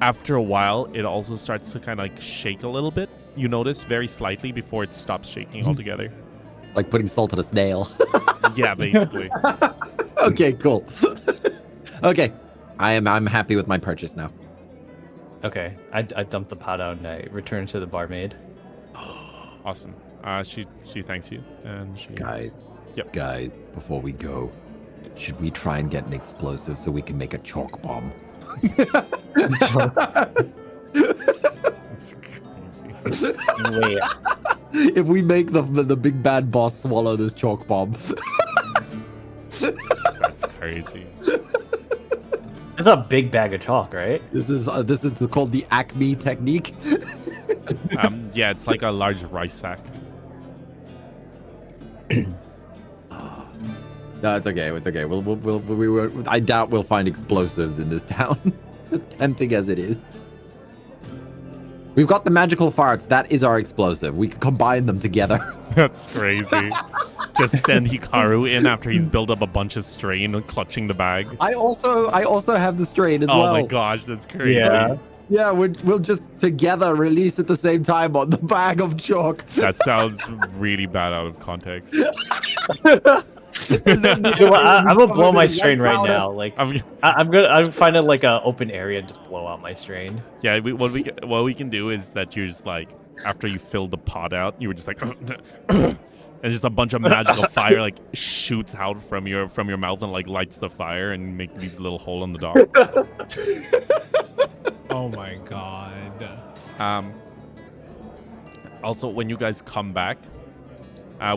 after a while it also starts to kind of like shake a little bit. You notice very slightly before it stops shaking altogether. Like putting salt on a snail. Yeah, basically. Okay, cool. Okay. I'm happy with my purchase now. Okay, I dumped the pot out and I returned to the barmaid. Awesome. She thanks you, and she Guys. Yep. Guys, before we go, should we try and get an explosive so we can make a chalk bomb? It's crazy. Wait, If we make the big bad boss swallow this chalk bomb. That's crazy. it's a big bag of chalk, right? This is called the Acme technique. Yeah, it's like a large rice sack. No, it's okay. It's okay. I doubt we'll find explosives in this town. As tempting as it is. We've got the magical farts. That is our explosive. We can combine them together. That's crazy. Just send Hikaru in after he's built up a bunch of strain and clutching the bag. I also have the strain as well. Oh my gosh, that's crazy. Yeah. Yeah, we'll just together release at the same time on the bag of chalk. That sounds really bad out of context. I'm gonna blow my strain right now. Like I'm finding like a open area and just blow out my strain. Yeah, what we can do is that you're just like after you fill the pot out, you were just like and just a bunch of magical fire like shoots out from your mouth and like lights the fire and leaves a little hole in the dock. Oh my god. Also, when you guys come back,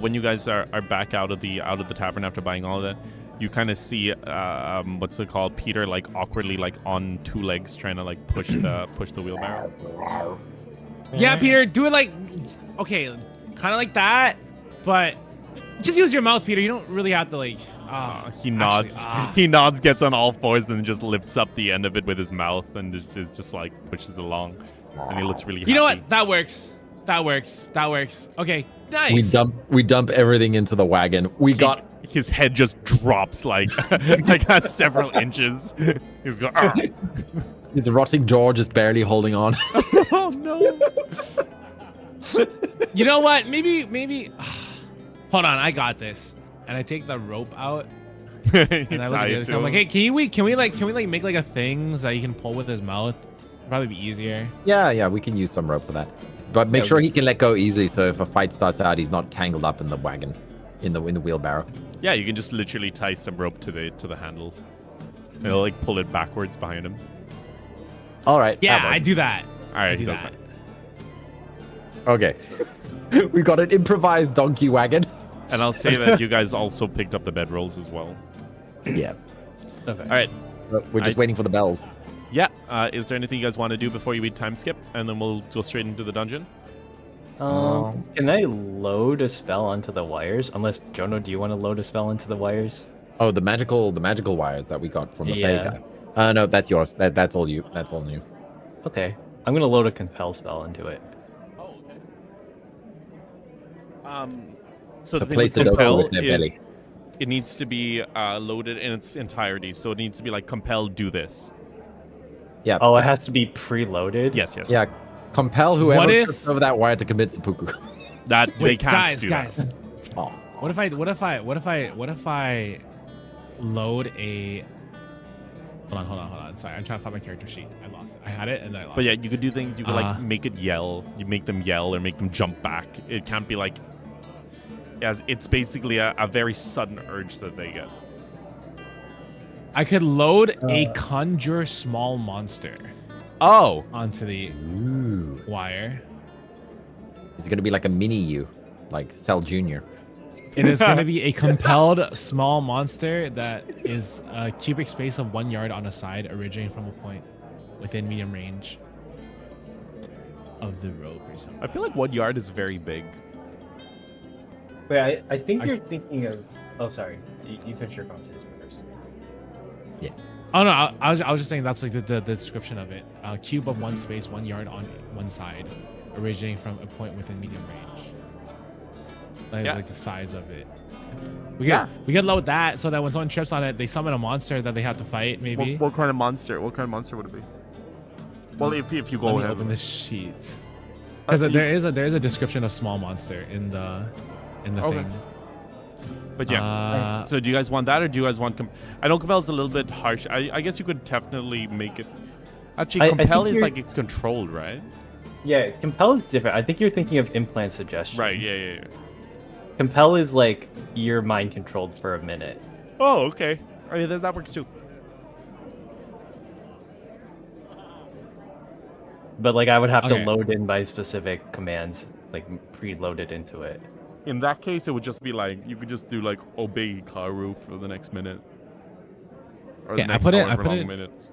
when you guys are back out of the tavern after buying all of that, you kind of see what's it called, Peter like awkwardly like on two legs trying to like push the wheelbarrow. Yeah, Peter, do it like okay, kind of like that, but just use your mouth, Peter. You don't really have to like. He nods. He nods, gets on all fours, and just lifts up the end of it with his mouth, and just like pushes along, and he looks really happy. You know what? That works. That works. That works. Okay, nice. We dump everything into the wagon. Got his head just drops like several inches. He's going. His rotting jaw just barely holding on. Oh no. You know what? Maybe. Hold on, I got this. And I take the rope out. And I look at the other side. I'm like, hey, can we make like a thing so that he can pull with his mouth? Probably be easier. Yeah, we can use some rope for that. But make sure he can let go easily, so if a fight starts out, he's not tangled up in the wagon, in the wheelbarrow. Yeah, you can just literally tie some rope to the handles. It'll like pull it backwards behind him. All right. Yeah, I do that. All right, he does that. Okay. We got an improvised donkey wagon. And I'll say that you guys also picked up the bedrolls as well. Yeah. Okay. All right. We're just waiting for the bells. Yeah. Is there anything you guys want to do before you read time skip, and then we'll go straight into the dungeon? Can I load a spell onto the wires? Unless Jono, do you want to load a spell into the wires? Oh, the magical wires that we got from the Fae guy. No, that's yours. That's all you. That's all new. Okay. I'm gonna load a compel spell into it. Oh, okay. So the place thing with to compel with their is belly. it needs to be loaded in its entirety. So it needs to be like compel, do this. Yeah. Oh, it has to be preloaded? Yes. Yeah. Compel whoever What if- trips over that wire to commit seppuku. That they Wait, can't do guys. that. Oh. What if I load a? Hold on. Sorry, I'm trying to find my character sheet. I lost it. I had it and then I lost But yeah, it. you could do things. You could like make it yell. You make them yell or make them jump back. It can't be like. As it's basically a very sudden urge that they get. I could load a conjure small monster Oh. onto the Ooh. wire. Is it gonna be like a mini you, like Cell Junior? It is going to be a compelled small monster that is a cubic space of 1 yard on a side, originating from a point within medium range of the rope or something. I feel like 1 yard is very big. Wait, I think you're thinking of... Oh, sorry. You finish your conversation first. Oh no, I was just saying that's like the description of it. A cube of 1 space, 1 yard on one side, originating from a point within medium range. That is like the size of it. We could load that so that when someone trips on it, they summon a monster that they have to fight. Maybe. What kind of monster? What kind of monster would it be? Well, if you go Let me ahead. open this sheet. Because there is a description of small monster in the thing. But yeah. So do you guys want that or do you guys want I know compel is a little bit harsh. I guess you could definitely make it. Actually, compel is like it's controlled, right? Yeah, compel is different. I think you're thinking of implant suggestion. Right. Yeah. Compel is like you're mind controlled for a minute. Oh, okay. Oh, yeah, that works too. But like I would have to load in by specific commands, like preloaded into it. In that case, it would just be like you could just do like obey Hikaru for the next minute. Or the next minutes.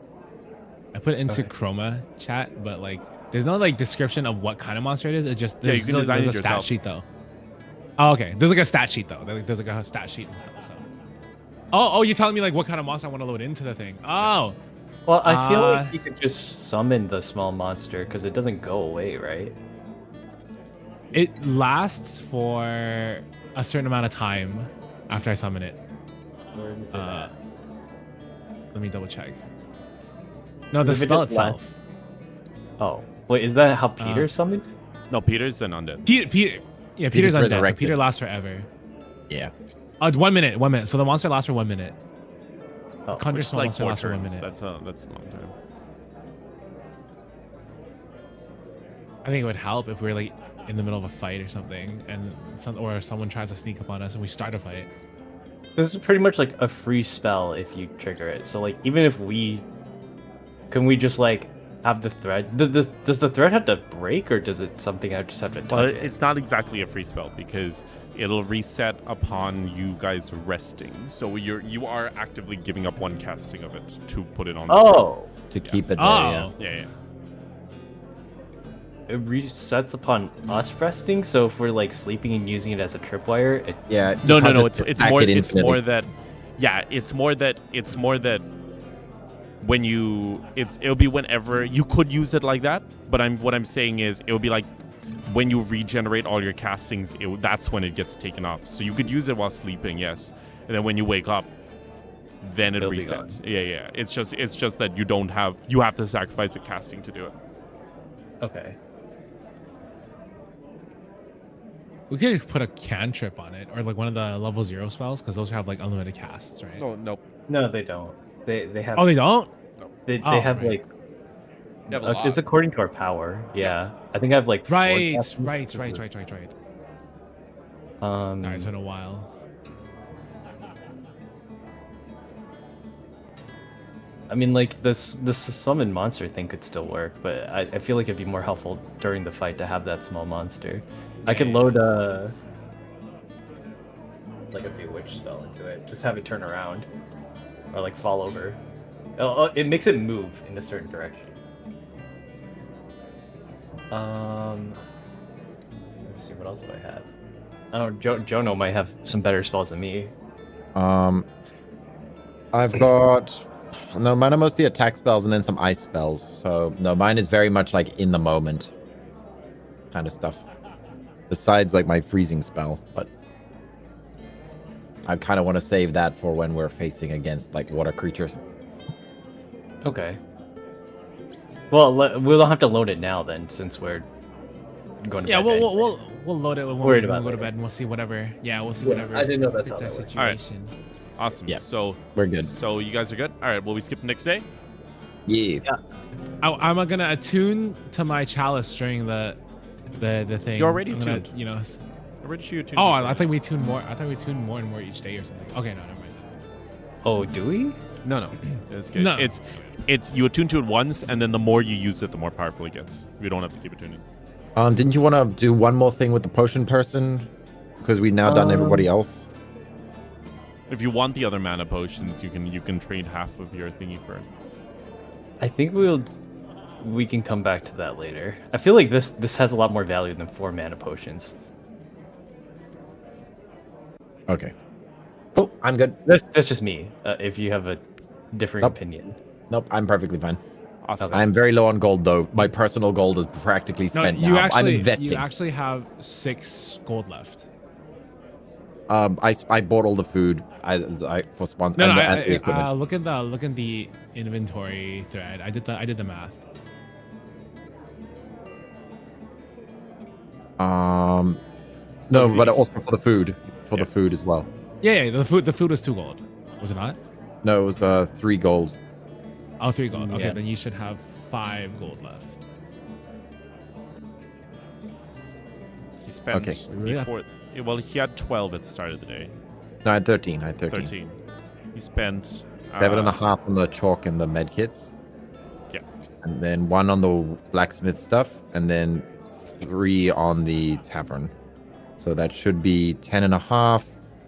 I put it into Chroma chat, but like there's no like description of what kind of monster it is. It just you can design there's it a stat yourself. sheet though. Oh, okay. There's like a stat sheet though. There's like a stat sheet and stuff. So. Oh, you're telling me like what kind of monster I want to load into the thing? Oh, Well, I feel like you could just summon the small monster because it doesn't go away, right? It lasts for a certain amount of time after I summon it. Where is it at? Let me double check. No, the If it spell just lasts- itself. Oh, wait, is that how Peter summoned? No, Peter's an undead. Peter's undead. So resurrected. Peter lasts forever. Yeah. 1 minute. 1 minute. So the monster lasts for 1 minute. Oh, Conjure Which is small like monster 4 lasts for 1 turns. minute. That's a long time. I think it would help if we were like in the middle of a fight or something, and someone tries to sneak up on us and we start a fight. this is pretty much like a free spell if you trigger it. So like, even if can we just like have the thread? Does the thread have to break, or does it something I just have to touch Well, it? it's not exactly a free spell because it'll reset upon you guys resting. So you are actively giving up 1 casting of it to put it on. Oh, To keep it there, Oh, Yeah. it resets upon us resting. So if we're like sleeping and using it as a tripwire, it yeah. you No. can't just It's stack more. it It's infinitely. more that. Yeah. It's more that. When it'll be whenever you could use it like that. But what I'm saying is it'll be like when you regenerate all your castings. That's when it gets taken off. So you could use it while sleeping, yes. And then when you wake up, then it It'll be resets. Yeah. It's just that you have to sacrifice the casting to do it. okay. we could put a cantrip on it, or like one of the level 0 spells, because those have like unlimited casts, right? Nope. No, they don't. They have. Oh, they don't. They Oh, have right. like. They have a lot. It's according to our power. Yeah, I think I have like. 4 Right. castings. Right. All right, it's been a while. I mean, like this summon monster thing could still work, but I feel like it'd be more helpful during the fight to have that small monster. I could load like a bewitch spell into it. Just have it turn around, or like fall over. It makes it move in a certain direction. Let me see, what else do I have? I don't know. Jono might have some better spells than me. I've got no, mine are mostly attack spells and then some ice spells. So no, mine is very much like in the moment kind of stuff. Besides like my freezing spell, but I kind of want to save that for when we're facing against like water creatures. Okay. Well, we'll have to load it now then, since we're going to Yeah, bed. we'll load it when Worried we about go to later. bed, and we'll see whatever. Yeah, we'll see Yeah, whatever. I didn't know that's fits how our that worked. Alright. situation. Awesome. Yeah. So We're good. So you guys are good. All right. Will we skip next day? Yeah. I'm gonna attune to my chalice during the thing. You're already I'm gonna, tuned. you know. Where did you tune? Oh, I think we tune more. I thought we tuned more and more each day or something. Okay, no, never mind. Oh, do we? No. It's good. No. It's you attune to it once, and then the more you use it, the more powerful it gets. You don't have to keep attuning. Didn't you want to do one more thing with the potion person? Because we've now done everybody else. If you want the other mana potions, you can trade half of your thingy for it. I think we can come back to that later. I feel like this has a lot more value than 4 mana potions. Okay. Cool. I'm good. That's just me. If you have a different Nope. opinion. Nope. I'm perfectly fine. Awesome. I'm very low on gold though. My personal gold is practically No, spent you now. I'm actually investing. you actually have 6 gold left. I bought all the food. I for sponsor. No, and the equipment. look at the inventory thread. I did the math. No, but also for the food. For the food as well. Yeah, the food was 2 gold. Was it not? No, it was 3 gold. Oh, 3 gold. Okay, Yeah. then you should have 5 gold left. He spent Okay. before. Well, he had 12 at the start of the day. No, I had 13. I had 13. 13. He spent 7.5 on the chalk and the med kits. Yeah. And then 1 on the blacksmith stuff, and then 3 on the tavern. So that should be 10.5,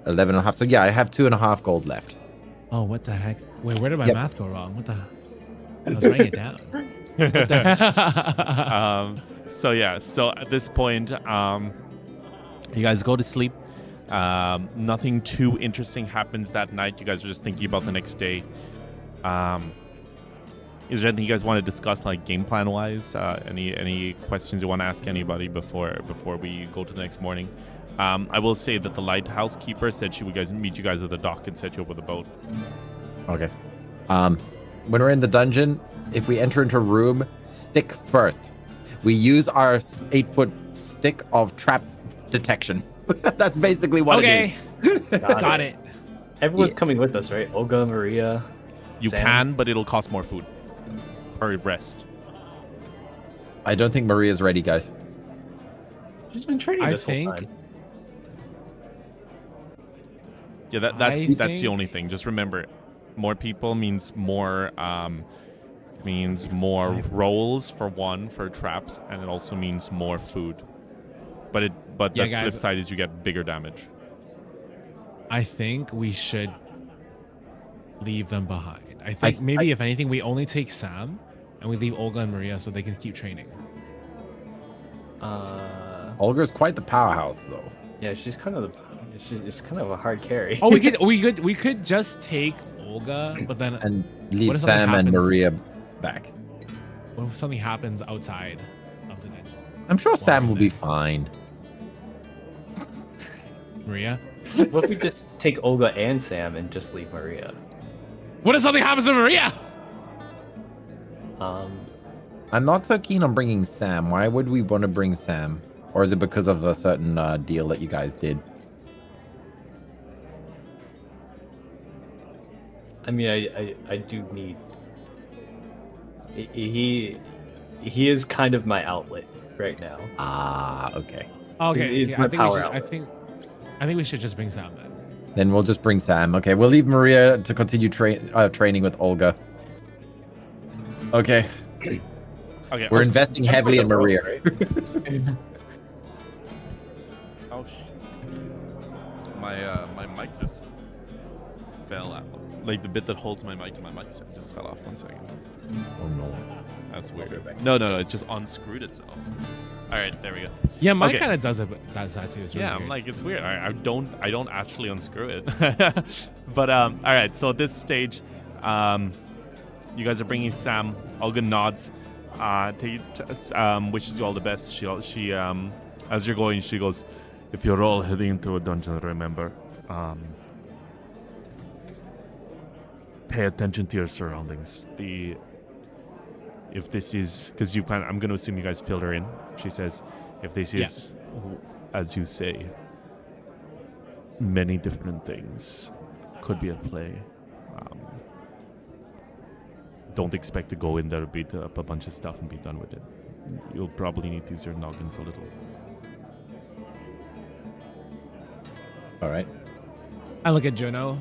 11.5. So yeah, I have 2.5 gold left. Oh, what the heck? Wait, where did my Yep. math go wrong? What the? I was writing it down. What the- So yeah. So at this point, you guys go to sleep. Nothing too interesting happens that night. You guys are just thinking about the next day. is there anything you guys want to discuss, like game plan wise? Any questions you want to ask anybody before we go to the next morning? I will say that the lighthouse keeper said she would meet you guys at the dock and set you up with a boat. Okay. When we're in the dungeon, if we enter into a room, stick first. We use our 8-foot stick of trap detection. That's basically what it is. Got it. Everyone's coming with us, right? Olga, Maria. You Sam? can, but it'll cost more food per rest. I don't think Maria's ready, guys. She's been training this whole time. Yeah, that's the only thing. Just remember, more people means more rolls for traps, and it also means more food. But the flip side is you get bigger damage. I think we should leave them behind. I think maybe if anything, we only take Sam and we leave Olga and Maria so they can keep training. Olga's quite the powerhouse, though. Yeah, she's kind of a hard carry. Oh, we could just take Olga, but then and leave Sam and Maria back. What if something happens outside of the dungeon? I'm sure Sam will be fine. Maria? What if we just take Olga and Sam and just leave Maria? What if something happens to Maria? I'm not so keen on bringing Sam. Why would we want to bring Sam? Or is it because of a certain deal that you guys did? I mean, I do need. He is kind of my outlet right now. Okay. Okay. He's my power outlet. I think we should just bring Sam then. Then we'll just bring Sam. Okay, we'll leave Maria to continue training with Olga. Okay. Okay. We're investing heavily in Maria. Oh my mic just fell out. Like the bit that holds my mic just fell off. 1 second. Oh no. That's weird. No, it just unscrewed itself. All right, there we go. Yeah, mine kind of does it. That's that too. It's really weird. I'm like, it's weird. I don't actually unscrew it. But all right. So at this stage, you guys are bringing Sam. Olga nods. Wishes you all the best. She as you're going, she goes, if you're all heading into a dungeon, remember, pay attention to your surroundings. If this is, because I'm going to assume you guys filled her in. She says, if this is, as you say, many different things could be at play. Don't expect to go in there, beat up a bunch of stuff, and be done with it. You'll probably need to use your noggins a little. All right. I look at Juno.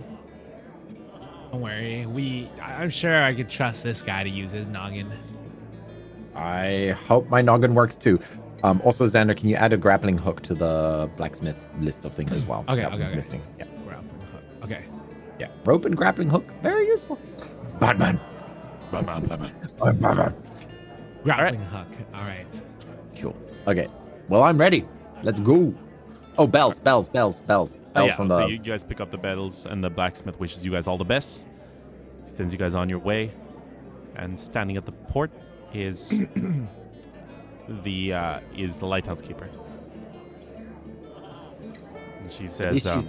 Don't worry. I'm sure I could trust this guy to use his noggin. I hope my noggin works too. Also, Xander, can you add a grappling hook to the blacksmith list of things as well? Okay. Missing. Yeah. Grappling hook. Okay. Yeah. Rope and grappling hook, very useful. Batman. Grappling hook. All right. Cool. Okay. Well, I'm ready. Let's go. Oh, bells. So From the... you guys pick up the bells, and the blacksmith wishes you guys all the best. Sends you guys on your way, and standing at the port is the lighthouse keeper. And she says, I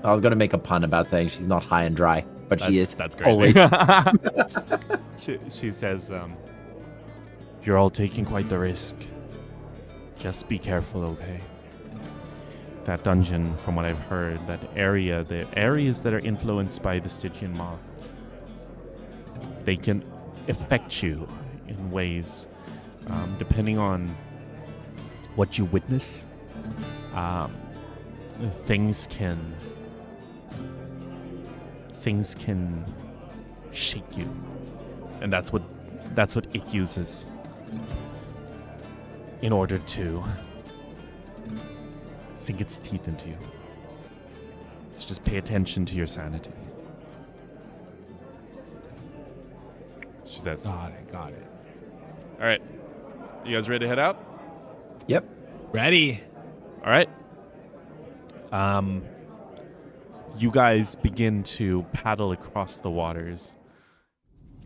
was gonna make a pun about saying she's not high and dry, but she is. That's crazy. Always. she says, you're all taking quite the risk. Just be careful, okay? That dungeon, from what I've heard, the areas that are influenced by the Stygian Maw, they can affect you in ways, depending on what you witness. Things can shake you, and that's what it uses in order to sink its teeth into you. So just pay attention to your sanity. She says. Got it. All right. You guys ready to head out? Yep. Ready. All right. You guys begin to paddle across the waters.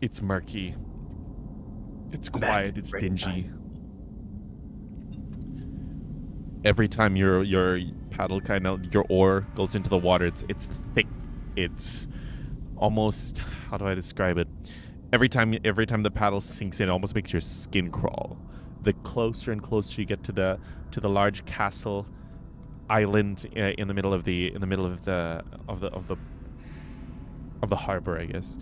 It's murky. It's quiet. It's dingy. Every time your paddle your oar goes into the water, it's thick. It's almost, how do I describe it? Every time the paddle sinks in, it almost makes your skin crawl. The closer and closer you get to the large castle island in the middle of the harbor, I guess.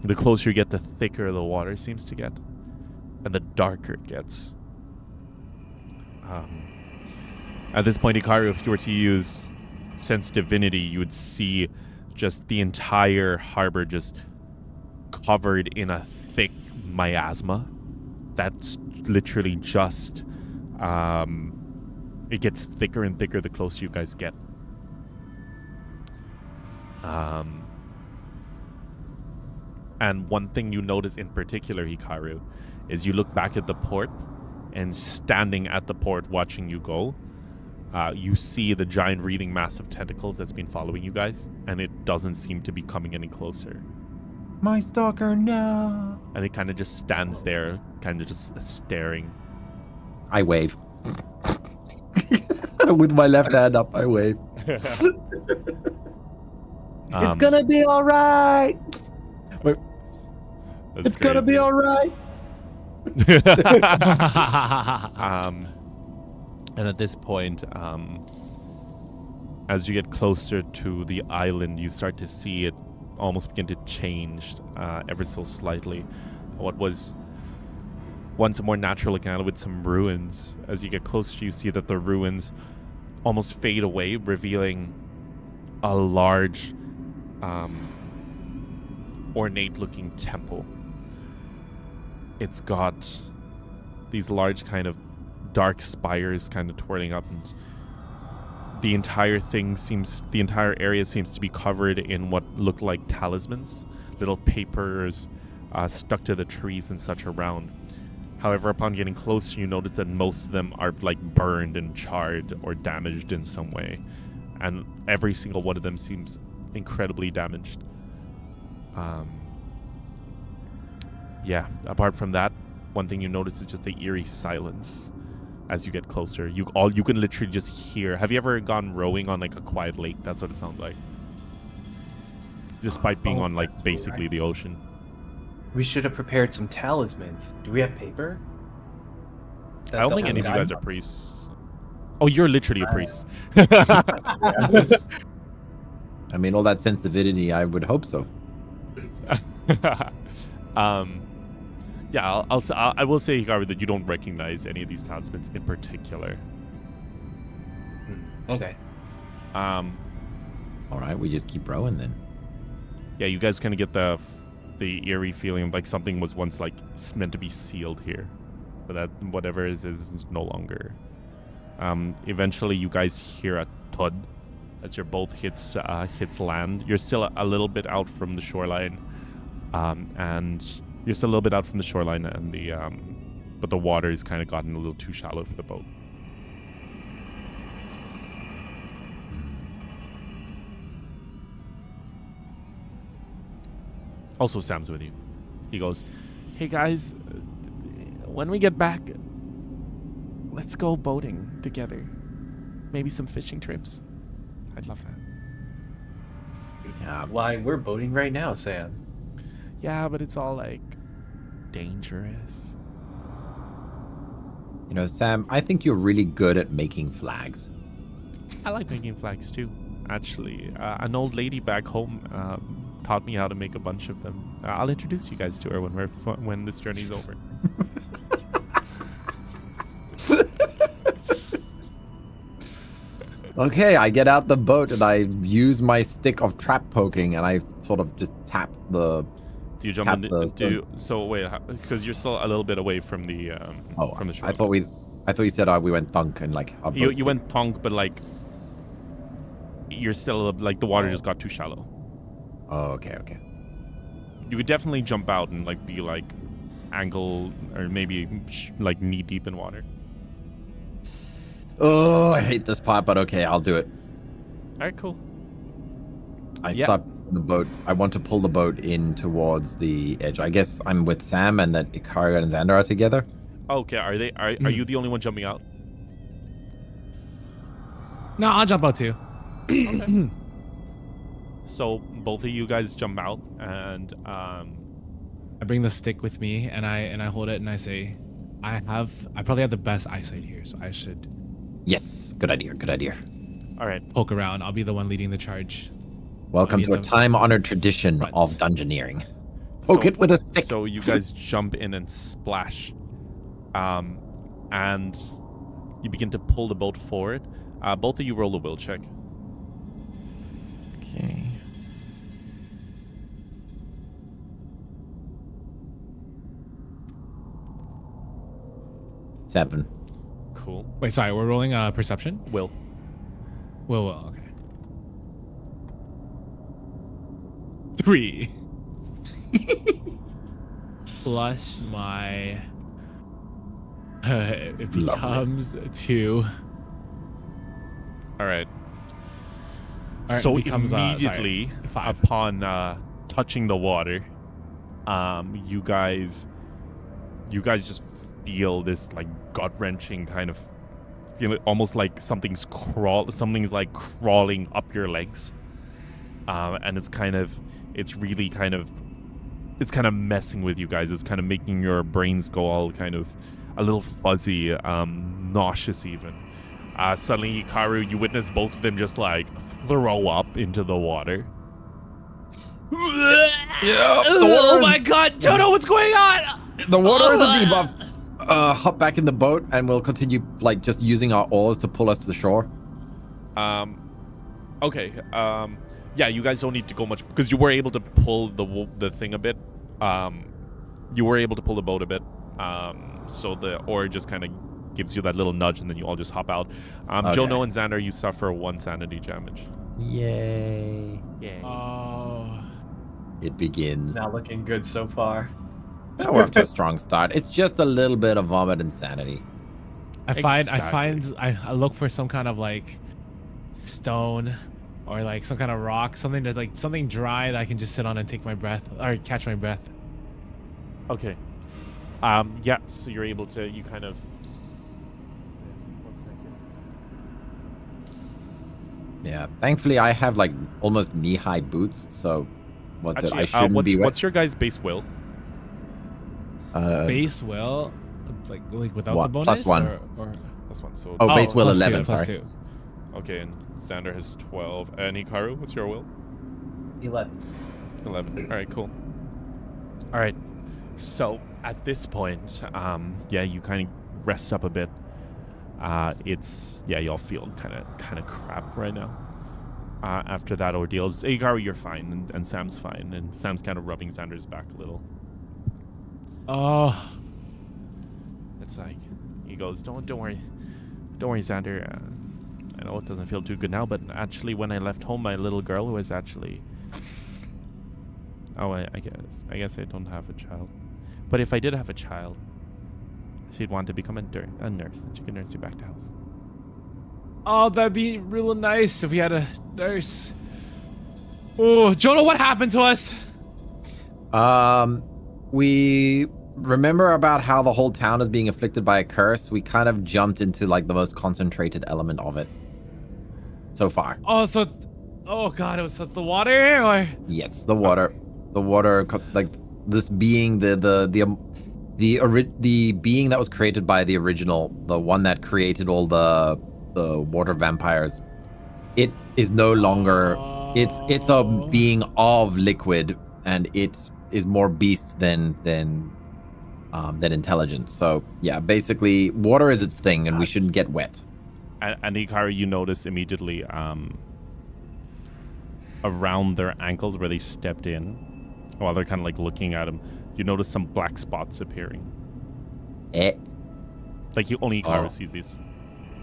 The closer you get, the thicker the water seems to get, and the darker it gets. At this point, Hikaru, if you were to use Sense Divinity, you would see just the entire harbor just covered in a thick miasma. That's literally just, it gets thicker and thicker the closer you guys get. And one thing you notice in particular, Hikaru, is you look back at the port, and standing at the port watching you go, you see the giant wreathing mass of tentacles that's been following you guys, and it doesn't seem to be coming any closer. My stalker, no. And it kind of just stands there, kind of just staring. I wave. With my left hand up, I wave. It's gonna be all right. Wait. It's gonna be all right. And at this point, as you get closer to the island, you start to see it almost begin to change ever so slightly. What was once a more natural looking island with some ruins, as you get closer, you see that the ruins almost fade away, revealing a large, ornate looking temple. It's got these large kind of dark spires kind of twirling up, and the entire area seems to be covered in what look like talismans, little papers stuck to the trees and such around. However, upon getting closer, you notice that most of them are like burned and charred or damaged in some way, and every single one of them seems incredibly damaged. Yeah, apart from that, one thing you notice is just the eerie silence as you get closer. You can literally just hear. Have you ever gone rowing on like a quiet lake? That's what it sounds like. Despite being on like basically the ocean. We should have prepared some talismans. Do we have paper? I don't think any of you guys are priests. Oh, you're literally a priest. I mean, all that sensitivity, I would hope so. Yeah, I will say, Hikaru, that you don't recognize any of these talismans in particular. Okay. All right, we just keep rowing then. Yeah, you guys kind of get the eerie feeling of like something was once like meant to be sealed here, but that whatever is no longer. Eventually, you guys hear a thud as your boat hits land. You're still a little bit out from the shoreline, and but the water has kind of gotten a little too shallow for the boat. Also, Sam's with you. He goes, "Hey guys, when we get back, let's go boating together. Maybe some fishing trips. I'd love that." Yeah, why? We're boating right now, Sam. Yeah, but it's all like dangerous. You know, Sam, I think you're really good at making flags. I like making flags too, actually. An old lady back home taught me how to make a bunch of them. I'll introduce you guys to her when this journey's over. Okay, I get out the boat and I use my stick of trap poking and I sort of just tap the. Do you jump into? So wait, because you're still a little bit away from the from the shore. I thought you said we went thunk and like. You went thunk, but like you're still like the water just got too shallow. Oh, okay. You could definitely jump out and like be like ankle or maybe like knee deep in water. Oh, I hate this part, but okay, I'll do it. All right, cool. I start the boat. I want to pull the boat in towards the edge. I guess I'm with Sam, and that Ikaru and Xander are together. Okay, are you the only one jumping out? No, I'll jump out too. So both of you guys jump out, and I bring the stick with me, and I hold it, and I say, I probably have the best eyesight here, so I should Yes, good idea. Good idea. all right. poke around. I'll be the one leading the charge. Welcome I to mean, a time-honored tradition front. of dungeoneering. Poke it with a stick. So you guys jump in and splash, and you begin to pull the boat forward. Both of you roll a will check. Okay. Seven. Cool. Wait, sorry, we're rolling perception? Will. Well, okay. 3. Plus my... it becomes 2. All right. All right, So it becomes, immediately 5. upon touching the water, you guys just feel this like gut-wrenching kind of feeling, almost like something's like crawling up your legs, and it's kind of messing with you guys. It's kind of making your brains go all kind of a little fuzzy, nauseous even. Suddenly, Hikaru, you witness both of them just like throw up into the water. Oh my god, Jono, what's going on? The water is a debuff. Hop back in the boat, and we'll continue like just using our oars to pull us to the shore. Okay. Yeah, you guys don't need to go much because you were able to pull the thing a bit. You were able to pull the boat a bit. So the oar just kind of gives you that little nudge, and then you all just hop out. Okay. Jono and Xander, you suffer 1 sanity damage. Yay! Yay. Oh. It begins. Not looking good so far. Now we're off to a strong start. It's just a little bit of vomit insanity. I look for some kind of like stone or like some kind of rock, something that like something dry that I can just sit on and take my breath or catch my breath. Okay. Yeah, so you're able to, you kind of... 1 second. Yeah. Thankfully, I have like almost knee-high boots, so I shouldn't be wet. What's your guys' base will? Base will, like without What? the bonus? +1. Or... +1, so... Oh, base will plus 11, 2, plus sorry. 2. Okay, and Xander has 12. And Hikaru, what's your will? 11. 11. All right, cool. All right. So at this point, yeah, you kind of rest up a bit. Y'all feel kind of crap right now. After that ordeal, Hikaru, you're fine, and Sam's fine, and Sam's kind of rubbing Xander's back a little. Oh. It's like he goes, don't worry, Xander. I know it doesn't feel too good now, but actually, when I left home, my little girl was actually. Oh, I guess I don't have a child. But if I did have a child, she'd want to become a nurse, and she could nurse you back to health. Oh, that'd be real nice if we had a nurse. Oh, Jono, what happened to us? We remember about how the whole town is being afflicted by a curse. We kind of jumped into like the most concentrated element of it so far. Oh, so, oh god, it's the water, or? Yes, the water, like this being the being that was created by the original, the one that created all the water vampires. It is no longer. It's a being of liquid, and it is more beast than intelligent. So yeah, basically, water is its thing, and we shouldn't get wet. And Hikaru, you notice immediately around their ankles where they stepped in, while they're kind of like looking at him, you notice some black spots appearing. Like only Hikaru sees these.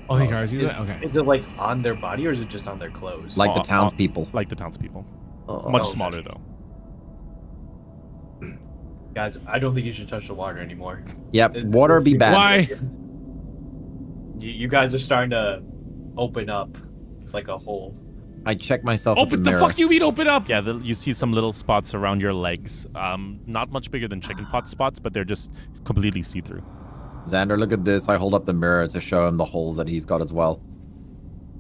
Oh, Hikaru sees it? Okay. Is it like on their body or is it just on their clothes? Like the townspeople. Like the townspeople. Oh. Much smaller though. Guys, I don't think you should touch the water anymore. Yep, water be bad. Why? You guys are starting to open up like a hole. I check myself at the Open the mirror. fuck you mean open up? Yeah, you see some little spots around your legs. Not much bigger than chicken pot spots, but they're just completely see-through. Xander, look at this. I hold up the mirror to show him the holes that he's got as well.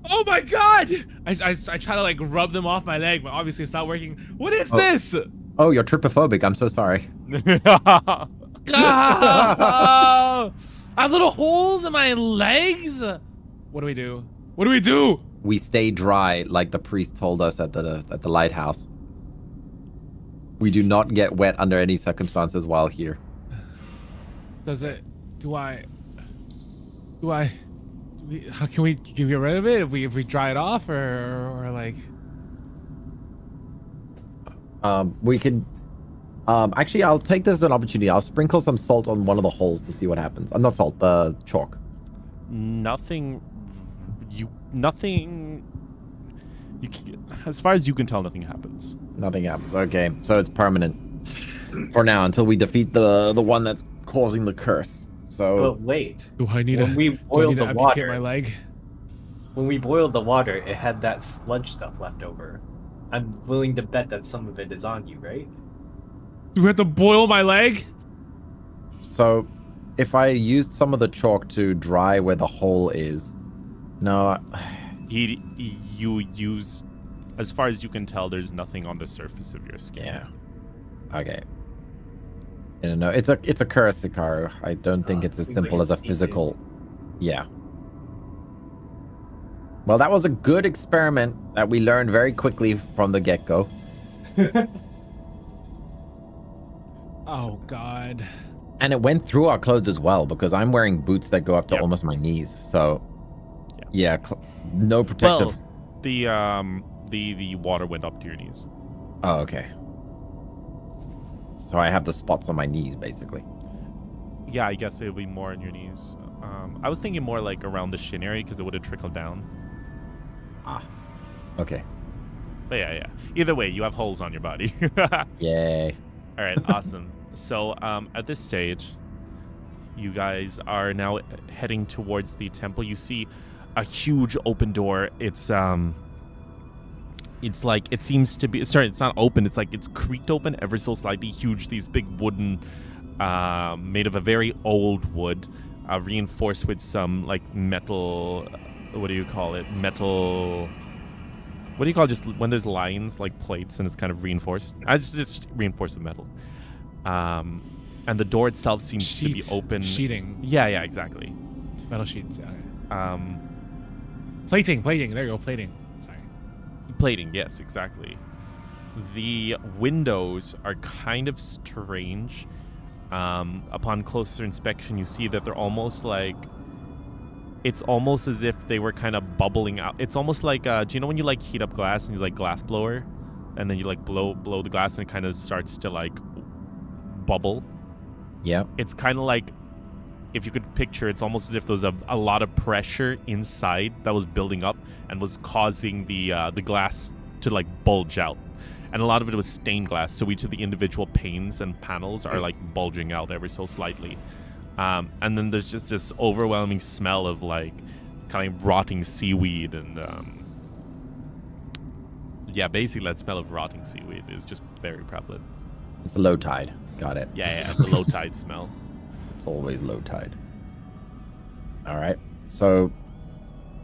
Oh my god! I try to like rub them off my leg, but obviously it's not working. What is this? Oh, you're trypophobic. I'm so sorry. Ah! I have little holes in my legs. What do we do? What do we do? We stay dry, like the priest told us at the lighthouse. We do not get wet under any circumstances while here. Does it? How can we get rid of it if we dry it off or like? We could. Actually, I'll take this as an opportunity. I'll sprinkle some salt on one of the holes to see what happens. Not salt, the chalk. Nothing. As far as you can tell, nothing happens. Nothing happens. Okay, so it's permanent for now until we defeat the one that's causing the curse. So. But wait. Do I need when we boiled the amputate water, my leg? when we boiled the water, it had that sludge stuff left over. I'm willing to bet that some of it is on you, right? Do we have to boil my leg? So, if I used some of the chalk to dry where the hole is, no. You use, as far as you can tell, there's nothing on the surface of your skin. Yeah. Okay. I don't know. It's a curse, Hikaru. I don't think it's as seems simple like as a it's easy. physical. Yeah. Well, that was a good experiment that we learned very quickly from the get-go. Oh god. And it went through our clothes as well because I'm wearing boots that go up to Yep. almost my knees. So, Yeah. no protective. Well, the water went up to your knees. Oh, okay. So I have the spots on my knees, basically. Yeah, I guess it would be more on your knees. I was thinking more like around the shin area because it would have trickled down. Ah. Okay. But yeah. Either way, you have holes on your body. Yay. All right, awesome. So at this stage, you guys are now heading towards the temple. You see a huge open door. It's like, it seems to be, sorry, it's not open. It's like it's creaked open ever so slightly. Huge, these big wooden, made of a very old wood, reinforced with some like metal, what do you call it? Metal, what do you call it? Just when there's lines, like plates, and it's kind of reinforced. It's just reinforced with metal. And the door itself seems to be open. Sheeting. Yeah, exactly. Metal sheets. Okay. Plating. There you go. Plating. Sorry. Plating, yes, exactly. The windows are kind of strange. Upon closer inspection, you see that they're almost like, it's almost as if they were kind of bubbling out. It's almost like, do you know when you like heat up glass and you like glass blower, and then you like blow the glass and it kind of starts to like bubble? Yeah. It's kind of like, if you could picture, it's almost as if there was a lot of pressure inside that was building up and was causing the glass to like bulge out. And a lot of it was stained glass, so each of the individual panes and panels are like bulging out ever so slightly. And then there's just this overwhelming smell of like kind of rotting seaweed and basically that smell of rotting seaweed is just very prevalent. It's a low tide. Got it. Yeah, it's a low tide smell. It's always low tide. All right. So,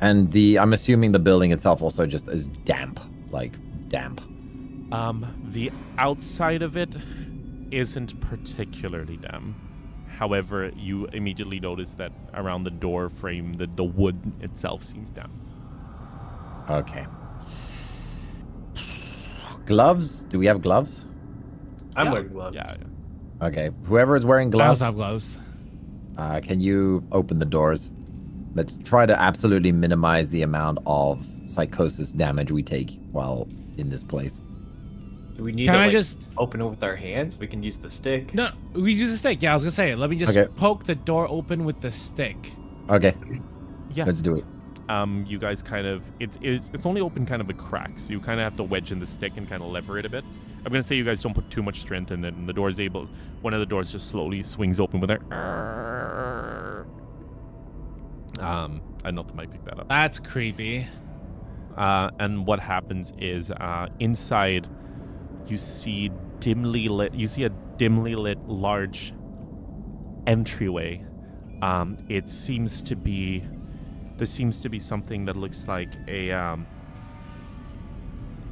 and I'm assuming the building itself also just is damp, like damp. The outside of it isn't particularly damp. However, you immediately notice that around the door frame, the wood itself seems damp. Okay. Gloves? Do we have gloves? I'm wearing gloves. Yeah. Okay. Whoever is wearing I gloves, also have gloves. can you open the doors? Let's try to absolutely minimize the amount of psychosis damage we take while in this place. Do we need Can to I like, just open it with our hands? We can use the stick. No, we use a stick. Yeah, I was gonna say. Let me just Okay. poke the door open with the stick. Okay. Yeah. Let's do it. You guys kind of, it's only open kind of a crack, so you kind of have to wedge in the stick and kind of lever it a bit. I'm gonna say you guys don't put too much strength in it, and the door's one of the doors just slowly swings open with a. I don't know if the mic picked that up. That's creepy. and what happens is inside you see a dimly lit large entryway. There seems to be something that looks like a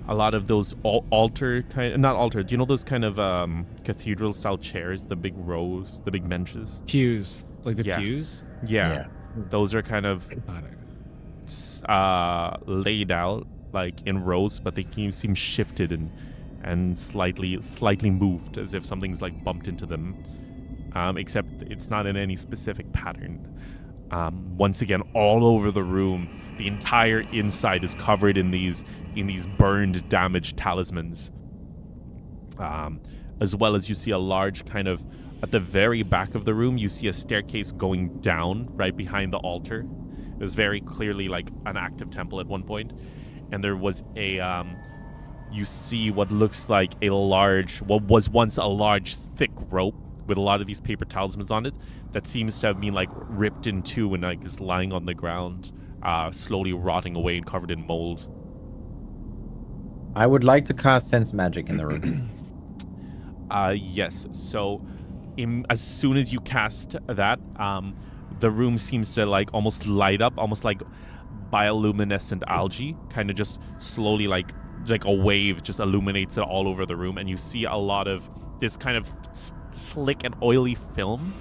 lot of those altar kind, not altar, do you know those kind of cathedral style chairs, the big rows, the big benches? Pews, like the pews? Yeah. Those are kind of laid out like in rows, but they seem shifted and slightly moved, as if something's like bumped into them. Except it's not in any specific pattern. Once again, all over the room, the entire inside is covered in these burned, damaged talismans. As well as you see a large kind of, at the very back of the room, you see a staircase going down right behind the altar. It was very clearly like an active temple at one point. And there was you see what looks like what was once a large, thick rope with a lot of these paper talismans on it that seems to have been like ripped in two and like is lying on the ground, slowly rotting away and covered in mold. I would like to cast sense magic in the room. Yes. So as soon as you cast that, the room seems to like almost light up, almost like bioluminescent algae, kind of just slowly like a wave just illuminates it all over the room, and you see a lot of this kind of slick and oily film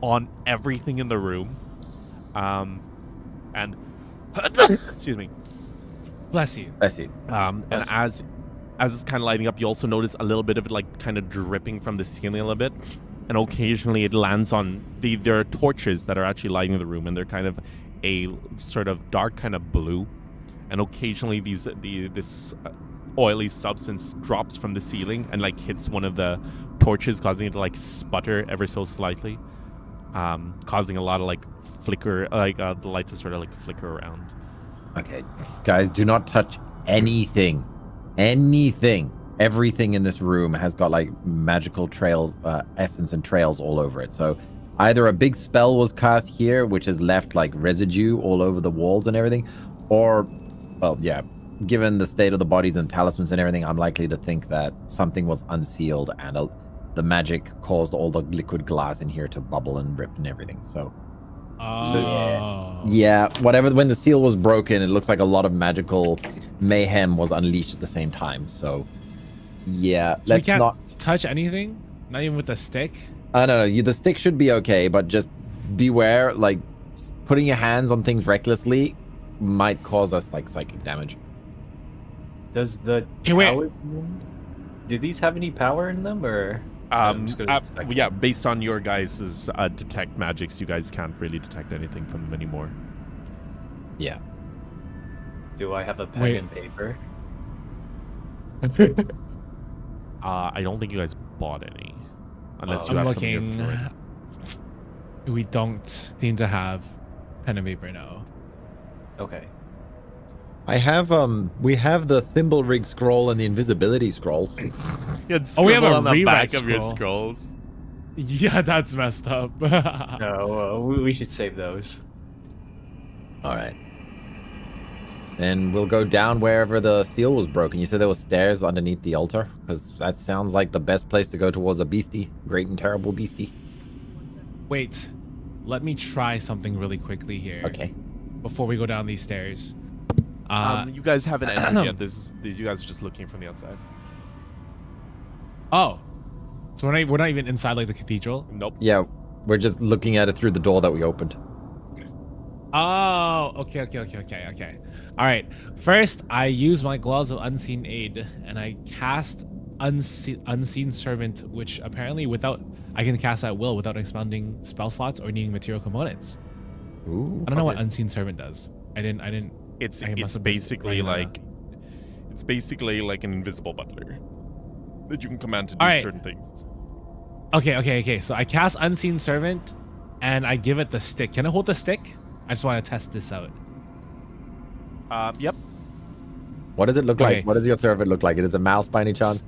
on everything in the room. And excuse me. Bless you. And as it's kind of lighting up, you also notice a little bit of it like kind of dripping from the ceiling a little bit, and occasionally it lands on there are torches that are actually lighting the room, and they're kind of a sort of dark kind of blue, and occasionally this oily substance drops from the ceiling and like hits one of the torches, causing it to like sputter ever so slightly, causing a lot of like flicker, like the light to sort of like flicker around. Okay, guys, do not touch anything. Everything in this room has got like magical trails, essence and trails all over it. So either a big spell was cast here, which has left like residue all over the walls and everything, or, well, yeah, given the state of the bodies and talismans and everything, I'm likely to think that something was unsealed and the magic caused all the liquid glass in here to bubble and rip and everything. So yeah, whatever. When the seal was broken, it looks like a lot of magical mayhem was unleashed at the same time. So yeah, so let's we can't not touch anything, not even with a stick. No, the stick should be okay, but just beware. Like putting your hands on things recklessly might cause us like psychic damage. Does the do these have any power in them, or? Yeah, based on your guys' detect magics, you guys can't really detect anything from them anymore. Yeah. Do I have a pen and paper? I don't think you guys bought any, unless you I'm have some looking. in your drawer. We don't seem to have pen and paper now. Okay. I have we have the thimble rig scroll and the invisibility scrolls. We have on the back of your scrolls. Yeah, that's messed up. No, we should save those. All right. Then we'll go down wherever the seal was broken. You said there were stairs underneath the altar, because that sounds like the best place to go towards a beastie, great and terrible beastie. Wait, let me try something really quickly here. Okay. Before we go down these stairs. You guys haven't entered yet. You guys are just looking from the outside. Oh, so we're not even inside like the cathedral. Nope. Yeah, we're just looking at it through the door that we opened. Oh, okay. All right. First, I use my gloves of unseen aid, and I cast unseen servant, which apparently I can cast at will without expounding spell slots or needing material components. Ooh. I don't know what unseen servant does. I didn't. It's basically like an invisible butler that you can command to do certain things. Okay. So I cast unseen servant, and I give it the stick. Can I hold the stick? I just want to test this out. Yep. What does it look like? What does your servant look like? It is a mouse by any chance?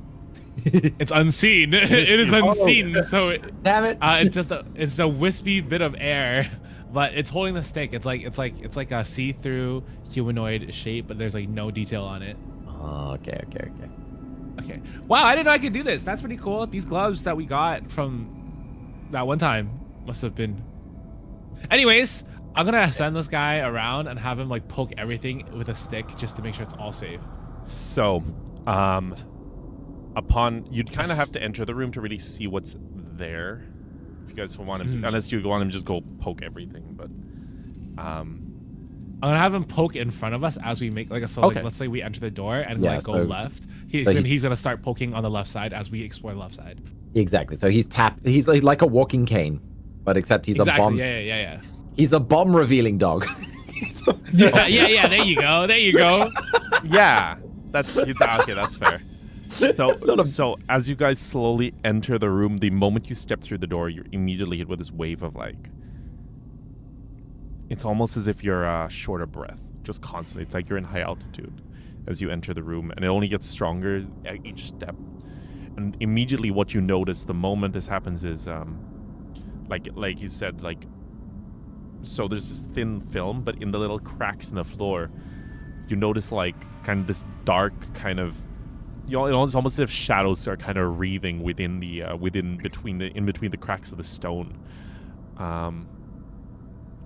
It's unseen. It is unseen. So damn it! It's a wispy bit of air but it's holding the stick. It's like a see-through humanoid shape, but there's like no detail on it. Oh, okay. Okay. Wow, I didn't know I could do this. That's pretty cool. These gloves that we got from that one time must have been. Anyways, I'm gonna send this guy around and have him like poke everything with a stick just to make sure it's all safe. So, you'd kind of have to enter the room to really see what's there. If you guys want him, unless you want him to just go poke everything, but I'm gonna have him poke in front of us as we make like a like, let's say we enter the door and go left. He's gonna start poking on the left side as we explore the left side. Exactly. So he's like a walking cane, but except he's a bomb. Yeah. He's a bomb revealing dog. yeah. There you go. Yeah, that's okay. That's fair. So as you guys slowly enter the room, the moment you step through the door, you're immediately hit with this wave of like. It's almost as if you're short of breath, just constantly. It's like you're in high altitude as you enter the room, and it only gets stronger at each step. And immediately, what you notice the moment this happens is, like you said, like. So there's this thin film, but in the little cracks in the floor, you notice like kind of this dark kind of. It's almost as if shadows are kind of wreathing within between the cracks of the stone.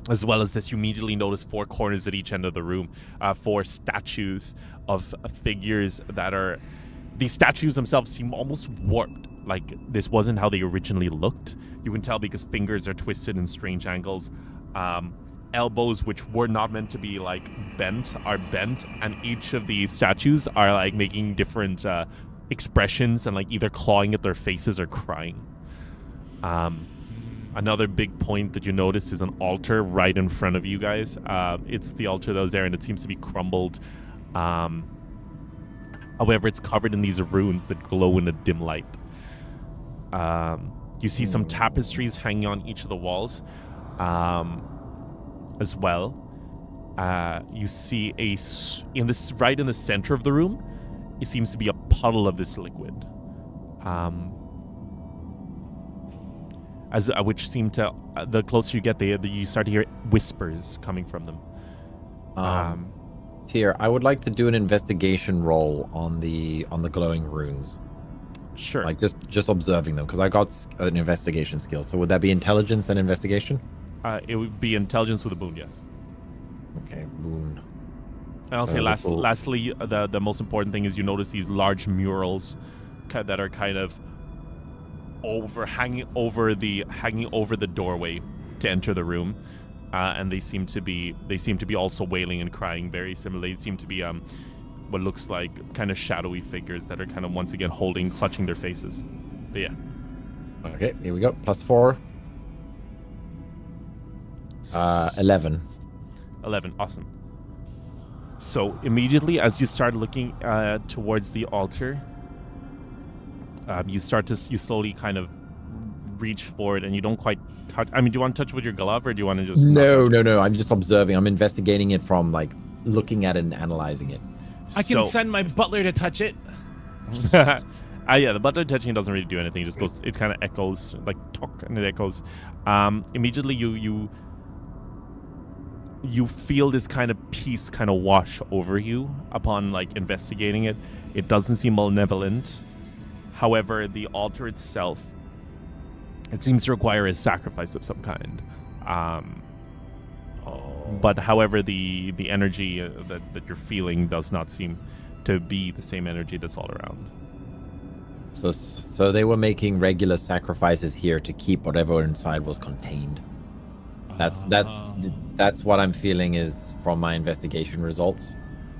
As well as this, you immediately notice 4 corners at each end of the room, 4 statues of figures that are. These statues themselves seem almost warped. Like this wasn't how they originally looked. You can tell because fingers are twisted in strange angles. Elbows, which were not meant to be like bent, are bent, and each of these statues are like making different expressions and like either clawing at their faces or crying. Another big point that you notice is an altar right in front of you guys. It's the altar that was there, and it seems to be crumbled. However, it's covered in these runes that glow in a dim light. You see some tapestries hanging on each of the walls. As well, you see right in the center of the room, it seems to be a puddle of this liquid, which seem to the closer you get, you start to hear whispers coming from them. Tier, I would like to do an investigation roll on the glowing runes. Sure. Like just observing them, because I got an investigation skill. So would that be intelligence and investigation? It would be intelligence with a boon, yes. Okay, boon. And I'll say lastly, the most important thing is you notice these large murals that are kind of hanging over the doorway to enter the room, and they seem to be also wailing and crying very similarly. They seem to be what looks like kind of shadowy figures that are kind of once again clutching their faces. But yeah. Okay, here we go. +4. 11. 11, awesome. So immediately as you start looking towards the altar, you slowly kind of reach forward, and you don't quite touch. I mean, do you want to touch with your glove, or do you want to just? No. I'm just observing. I'm investigating it from like looking at it and analyzing it. I can send my butler to touch it. Yeah, the butler touching it doesn't really do anything. It just goes. It kind of echoes like talk, and it echoes. Immediately you feel this kind of peace kind of wash over you upon like investigating it. It doesn't seem malevolent. However, the altar itself, it seems to require a sacrifice of some kind. But however, the energy that you're feeling does not seem to be the same energy that's all around. So they were making regular sacrifices here to keep whatever inside was contained. That's what I'm feeling is from my investigation results.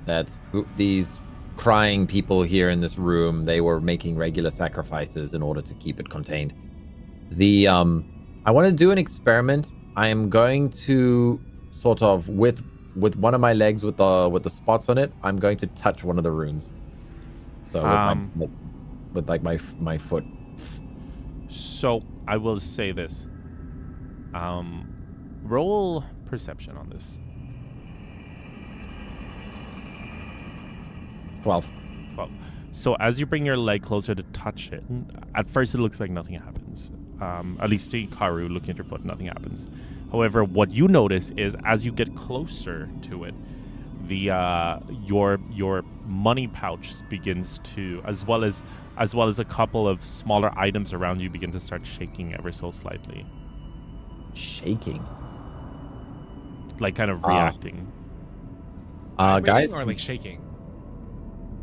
That these crying people here in this room, they were making regular sacrifices in order to keep it contained. I want to do an experiment. I am going to sort of with one of my legs with the spots on it, I'm going to touch one of the runes. So with my foot. So I will say this. Roll perception on this. 12. So as you bring your leg closer to touch it, at first it looks like nothing happens. At least to Hikaru, looking at your foot, nothing happens. However, what you notice is as you get closer to it, your money pouch begins to, as well as a couple of smaller items around you, begin to start shaking ever so slightly. Shaking. Like kind of reacting. Guys, or like shaking.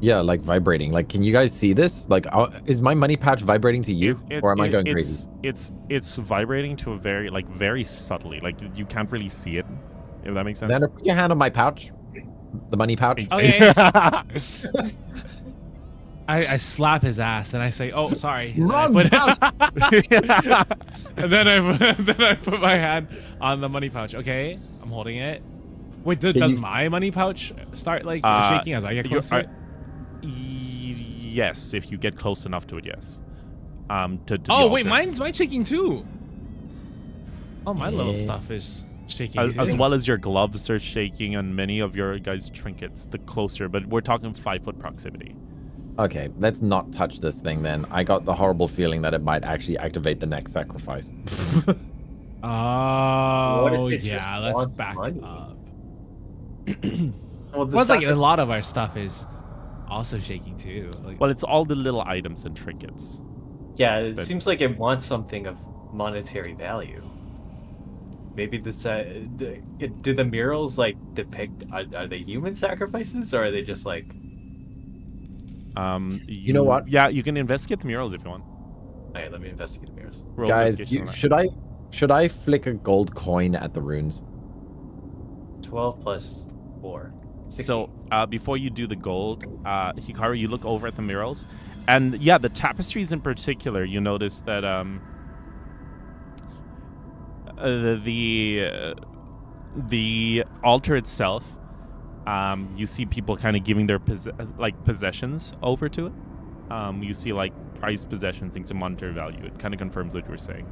Yeah, like vibrating. Like, can you guys see this? Like, is my money pouch vibrating to you, or am I going crazy? It's vibrating to a very subtly. Like you can't really see it. If that makes sense. Xander, put your hand on my pouch. The money pouch. Okay. I slap his ass, then I say, "Oh, sorry." Wrong pouch. And then I put my hand on the money pouch. Okay, I'm holding it. Wait, does my money pouch start like shaking as I get close to it? Yes, if you get close enough to it, yes. Oh wait, mine's shaking too. Oh, my little stuff is shaking as well as your gloves are shaking and many of your guys' trinkets. The closer, but we're talking 5-foot proximity. Okay, let's not touch this thing then. I got the horrible feeling that it might actually activate the next sacrifice. Oh yeah, let's back up. Well, it's like a lot of our stuff is also shaking too. Like, well, it's all the little items and trinkets. Yeah, it seems like it wants something of monetary value. Maybe this. Do the murals like depict? Are they human sacrifices, or are they just like? You know what? Yeah, you can investigate the murals if you want. All right, let me investigate the murals. Roll Guys, investigation should I flick a gold coin at the runes? 12 plus 4. 16. So before you do the gold, Hikaru, you look over at the murals, and yeah, the tapestries in particular. You notice that the altar itself, you see people kind of giving their possessions over to it. You see like prized possessions, things of monetary value. It kind of confirms what you were saying.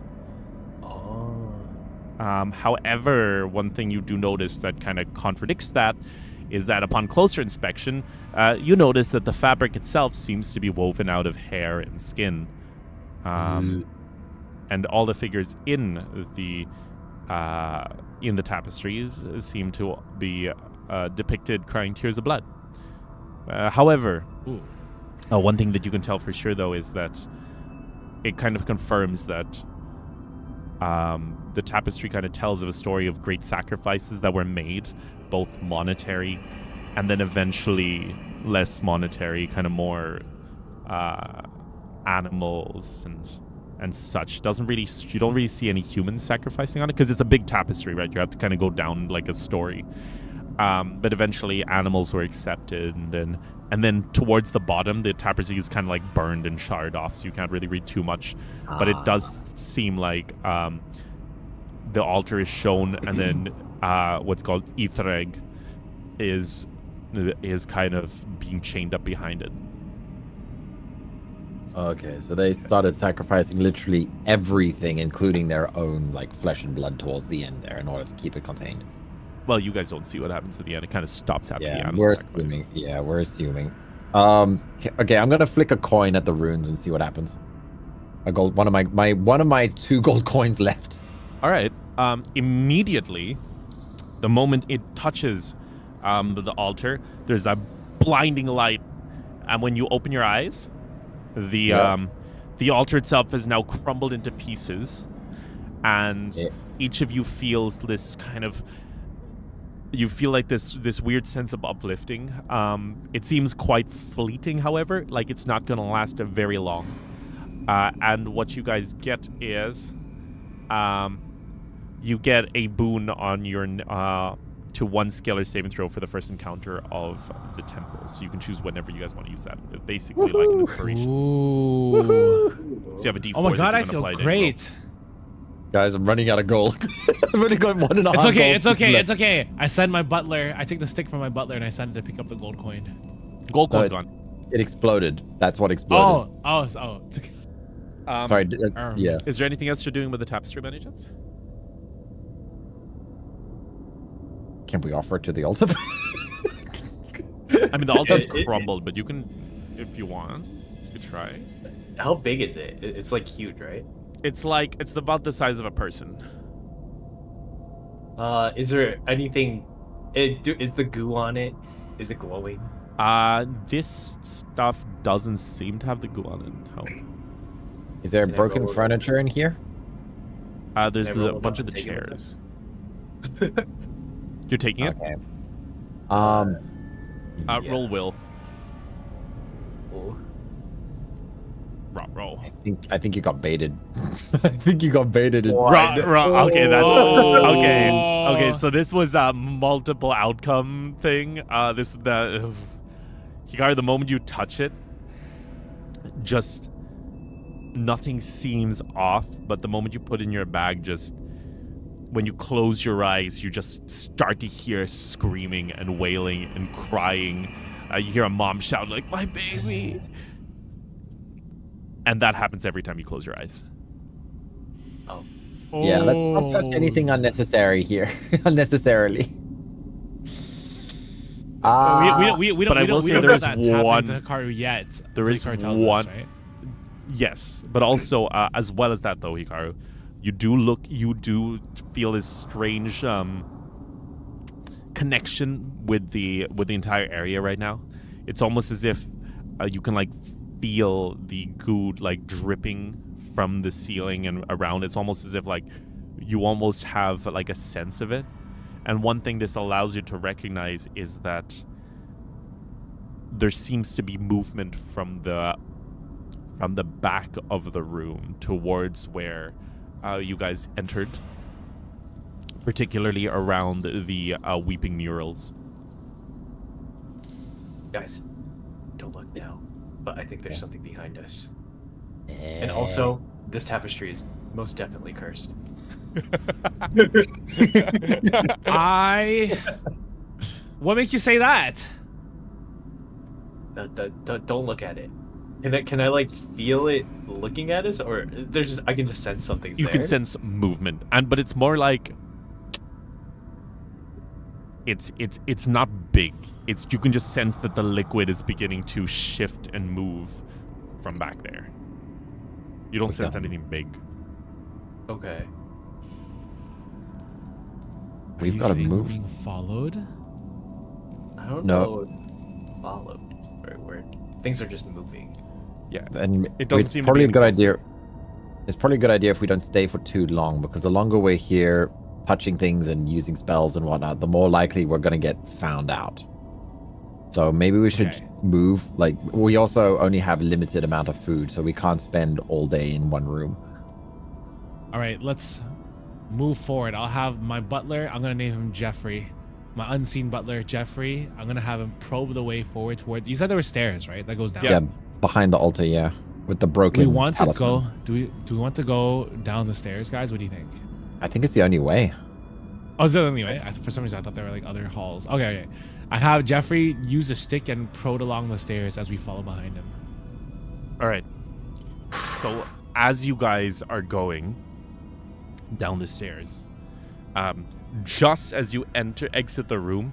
However, one thing you do notice that kind of contradicts that is that upon closer inspection, you notice that the fabric itself seems to be woven out of hair and skin. And all the figures in the tapestries seem to be depicted crying tears of blood. However, one thing that you can tell for sure, though, is that it kind of confirms that the tapestry kind of tells of a story of great sacrifices that were made, both monetary and then eventually less monetary, kind of more animals and such. You don't really see any humans sacrificing on it because it's a big tapestry, right? You have to kind of go down like a story. But eventually animals were accepted, and then towards the bottom, the tapestry is kind of like burned and charred off, so you can't really read too much. But it does seem like the altar is shown, and then what's called Ithreg is kind of being chained up behind it. Okay, so they started sacrificing literally everything, including their own like flesh and blood towards the end there, in order to keep it contained. Well, you guys don't see what happens at the end. It kind of stops after the end. We're assuming. Yeah, we're assuming. Okay, I'm gonna flick a coin at the runes and see what happens. A gold. One of my 2 gold coins left. All right. Immediately, the moment it touches the altar, there's a blinding light, and when you open your eyes, the altar itself is now crumbled into pieces, and each of you feels this kind of. You feel like this weird sense of uplifting. It seems quite fleeting, however, like it's not going to last very long. And what you guys get is, you get a boon on your to 1 scalar saving throw for the first encounter of the temple. So you can choose whenever you guys want to use that. Basically, like an inspiration. Ooh. So you have a D4. Oh my god, I that you feel can apply great. Guys, I'm running out of gold. I've only got 1.5 It's okay, gold it's okay, left. it's okay. I send my butler. I take the stick from my butler and I send it to pick up the gold coin. Gold coin's gone. It exploded. That's what exploded. Oh. Sorry. Yeah. Is there anything else you're doing with the tapestry by any chance? Can we offer it to the altar? I mean, the altar's crumbled, but you can, if you want, you could try. How big is it? It's like huge, right? It's about the size of a person. Is there anything? Is the goo on it? Is it glowing? This stuff doesn't seem to have the goo on it. No. Is there Can I broken roll- furniture in here? There's Can I roll a it bunch up of the and take it with chairs. You're taking it? Okay. Yeah. Roll will. Oh. Roll. I think you got baited. I think you got baited. What? Okay, that's Oh. okay. So this was a multiple outcome thing. This is the Hikaru. The moment you touch it, just nothing seems off. But the moment you put it in your bag, just when you close your eyes, you just start to hear screaming and wailing and crying. You hear a mom shout like, "My baby!" And that happens every time you close your eyes. Oh. Yeah, let's not touch anything unnecessary here. Unnecessarily. We But I will don't say know there's that's happening one- to Hikaru yet. there until is Hikaru tells one- us, right? Yes, but also as well as that though, Hikaru, you do feel this strange connection with the entire area right now. It's almost as if you can like feel the goo like dripping from the ceiling and around. It's almost as if like you almost have like a sense of it. And one thing this allows you to recognize is that there seems to be movement from the back of the room towards where you guys entered, particularly around the weeping murals. Guys, don't look now. But I think there's something behind us. And And also, this tapestry is most definitely cursed. What makes you say that? Don't look at it. Can I like feel it looking at us, or I can just sense something's You there? can sense movement, but it's more like it's not big. You can just sense that the liquid is beginning to shift and move from back there. You don't sense anything big. Okay. We've Are you got to saying move. we're being followed? I don't No. know. Followed is the right word. Things are just moving. Yeah. And It doesn't it's seem to probably be a good any idea. It's probably a good idea if we don't stay for too long, because the longer we're here touching things and using spells and whatnot, the more likely we're going to get found out. So maybe we should Okay. move. Like, we also only have a limited amount of food, so we can't spend all day in one room. All right, let's move forward. I'll have my butler. I'm gonna name him Jeffrey. My unseen butler, Jeffrey. I'm gonna have him probe the way forward toward. You said there were stairs, right? That goes down. Yeah, behind the altar, yeah, with the broken. Do we want to go? talismans. Do we want to go down the stairs, guys? What do you think? I think it's the only way. Oh, is that anyway? For some reason, I thought there were like other halls. Okay. I have Jeffrey use a stick and prod along the stairs as we follow behind him. All right. So as you guys are going down the stairs, just as you exit the room,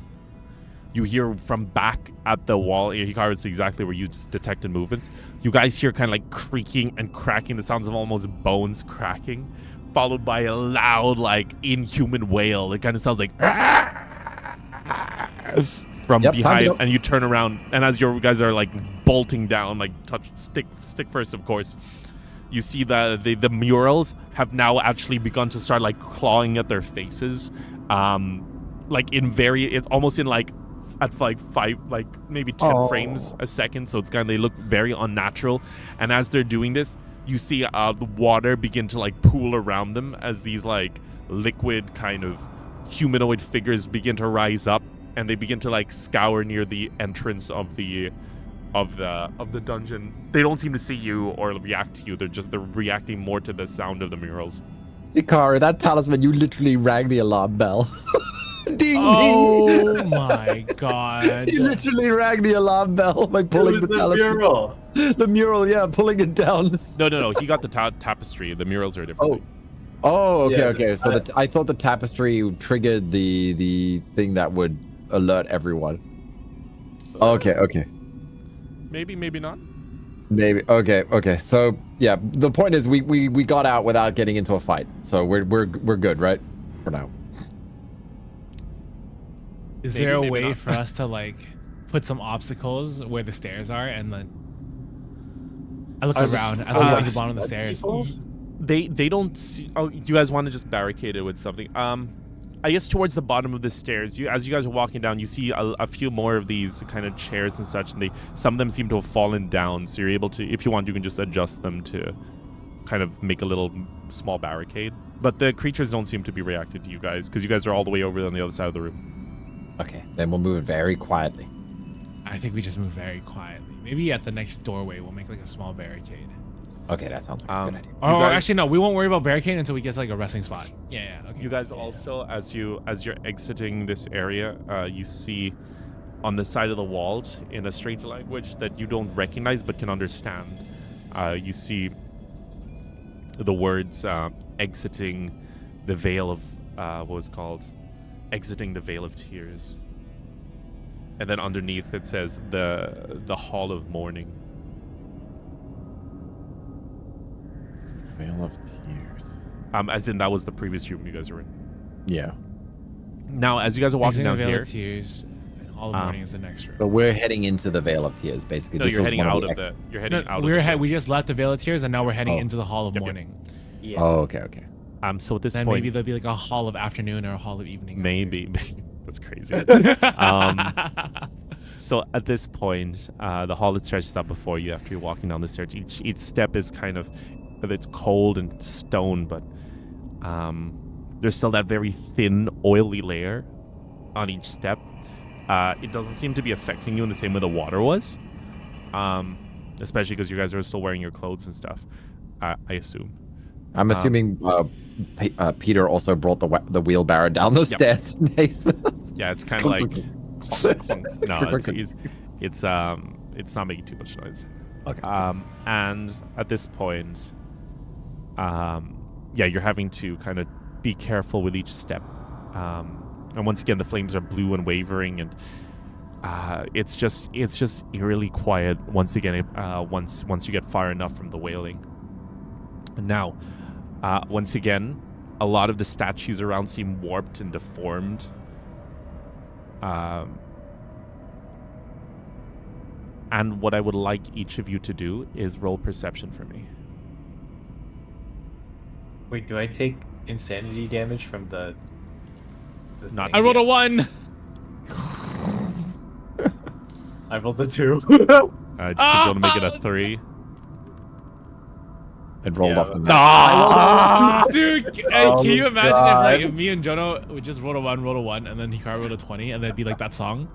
you hear from back at the wall. Hikaru, it's exactly where you just detected movements. You guys hear kind of like creaking and cracking, the sounds of almost bones cracking, followed by a loud, like inhuman wail. It kind of sounds like from Yep, time to behind, go. and you turn around, and as your guys are like bolting down, like stick first, of course. You see that the murals have now actually begun to start like clawing at their faces, like it's almost in like at like 5, like maybe 10 frames a second. So it's they look very unnatural. And as they're doing this, you see the water begin to like pool around them as these like liquid kind of humanoid figures begin to rise up, and they begin to like scour near the entrance of the dungeon. They don't seem to see you or react to you. They're reacting more to the sound of the murals. Hikaru, that talisman, you literally rang the alarm bell. Ding, Oh ding. my god. You literally rang the alarm bell by pulling It was the the talisman. mural. The mural, yeah, pulling it down. No. He got the tapestry. The murals are different. Oh, okay, Yeah, okay. So I thought the tapestry triggered the thing that would alert everyone. Okay. Maybe not. Maybe. Okay. So Yeah, the point is we got out without getting into a fight, so we're good, right? For now. Is Maybe, there a maybe way not. for us to like put some obstacles where the stairs are, and then I look around as we get to the bottom of the stairs. They don't see. Oh, you guys want to just barricade it with something? I guess towards the bottom of the stairs, as you guys are walking down, you see a few more of these kind of chairs and such, and some of them seem to have fallen down. So you're able to, if you want, you can just adjust them to kind of make a little small barricade. But the creatures don't seem to be reacting to you guys because you guys are all the way over on the other side of the room. Okay, then we'll move very quietly. I think we just move very quietly. Maybe at the next doorway, we'll make like a small barricade. Okay, that sounds like a good idea. Oh, actually, no. We won't worry about barricading until we get to like a resting spot. Yeah. Okay. You guys also, as you're exiting this area, you see on the side of the walls in a strange language that you don't recognize but can understand. You see the words exiting the veil of what was called exiting the veil of tears, and then underneath it says the hall of mourning. Veil of Tears. As in that was the previous room you guys were in. Yeah. Now, as you guys are walking down Veil here, of Tears, and Hall of Morning is the next room. So we're heading into the Veil of Tears, basically. no, This you're was heading one out the of the. You're heading out. We just left the Veil of Tears, and now we're heading Oh. into the Hall of Yep. Morning. Yeah. Oh, okay. So at this Then point, maybe there'll be like a Hall of Afternoon or a Hall of Evening. maybe that's crazy. So at this point, the hall that stretches out before you after you're walking down the stairs, each step is kind of, it's cold and it's stone, but there's still that very thin, oily layer on each step. It doesn't seem to be affecting you in the same way the water was, especially because you guys are still wearing your clothes and stuff, I assume. I'm assuming Peter also brought the wheelbarrow down the stairs. Yeah, it's kind of like clunk, clunk. No, it's not making too much noise. Okay. And at this point, you're having to kind of be careful with each step. And once again, the flames are blue and wavering, and it's just eerily quiet once again. Once you get far enough from the wailing. And now, once again, a lot of the statues around seem warped and deformed. And what I would like each of you to do is roll perception for me. Wait, do I take insanity damage from the Not- thing? I rolled a 1. I rolled a 2. Did you want to make it a 3? It rolled Yeah. off the map. Dude, can you imagine if me and Jono would just roll a 1, and then Hikaru rolled a 20, and then be like that song?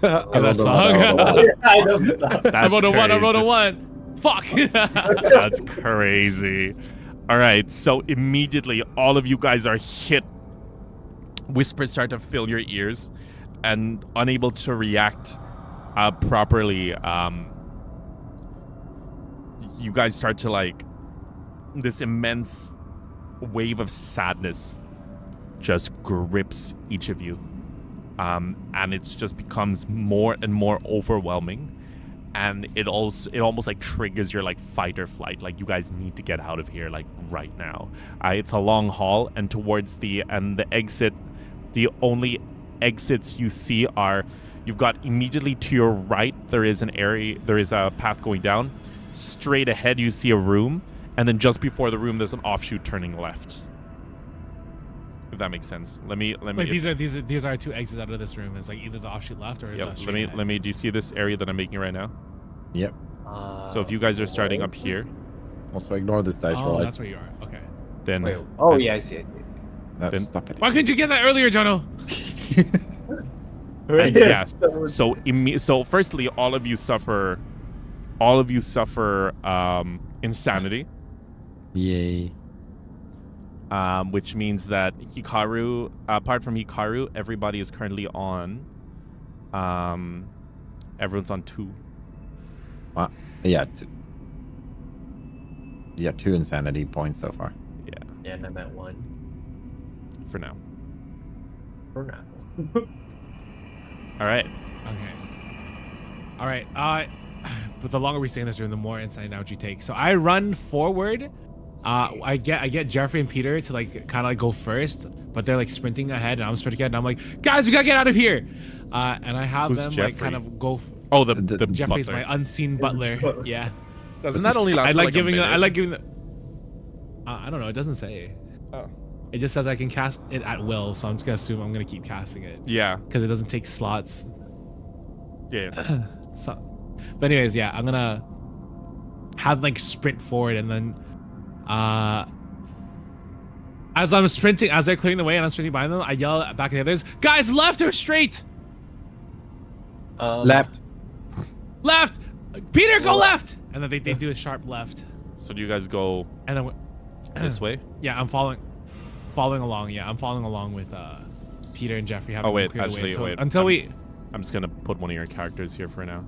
I rolled a song. one, I rolled a one. I know that. I rolled a 1. I rolled a crazy. 1. Fuck. That's crazy. All right, so immediately all of you guys are hit. Whispers start to fill your ears, and unable to react properly. You guys start to like this immense wave of sadness just grips each of you, and it just becomes more and more overwhelming. And it almost like triggers your like fight or flight. Like you guys need to get out of here like right now. It's a long hall, and towards the exit, the only exits you see are, you've got immediately to your right there is a path going down. Straight ahead you see a room, and then just before the room there's an offshoot turning left. If that makes sense. Let me. Like these are our 2 exits out of this room. It's like either the offshoot left or the straight ahead. Let me. Do you see this area that I'm making right now? Yep. So if you guys are starting up here, Also ignore this dice roll. that's where you are. Okay. then Wait, oh yeah, I see. That's, stop it. Why couldn't you get that earlier, Jono? and yeah. So firstly, all of you suffer insanity. Yay. Which means that Hikaru, apart from Hikaru, everybody is currently on. Everyone's on 2. Wow. Yeah. 2 insanity points so far. Yeah, and I'm at 1 For now. for now. All right. Okay. All right. but the longer we stay in this room, the more inside knowledge you take. So I run forward. I get Jeffrey and Peter to like kind of like go first, but they're like sprinting ahead, and I'm sprinting ahead, and I'm like, guys, we gotta get out of here. And I have Who's them Jeffrey? like kind of go. Oh, the Jeffrey's butler. my unseen butler. Yeah. Doesn't that only last I for like like giving. a minute? I like giving. I don't know. It doesn't say. Oh. It just says I can cast it at will, so I'm just gonna assume I'm gonna keep casting it. Yeah. Because it doesn't take slots. Yeah. So, but anyways, yeah, I'm gonna have like sprint forward, and then as I'm sprinting, as they're clearing the way and I'm sprinting behind them, I yell back at the others, guys, left or straight? Left. Left. Peter, go left. And then they do a sharp left. So do you guys go And then this way? yeah, I'm following along. Yeah, I'm following along with Peter and Jeffrey. Oh wait, clear the way actually, until, wait. until we. I'm just gonna put one of your characters here for now.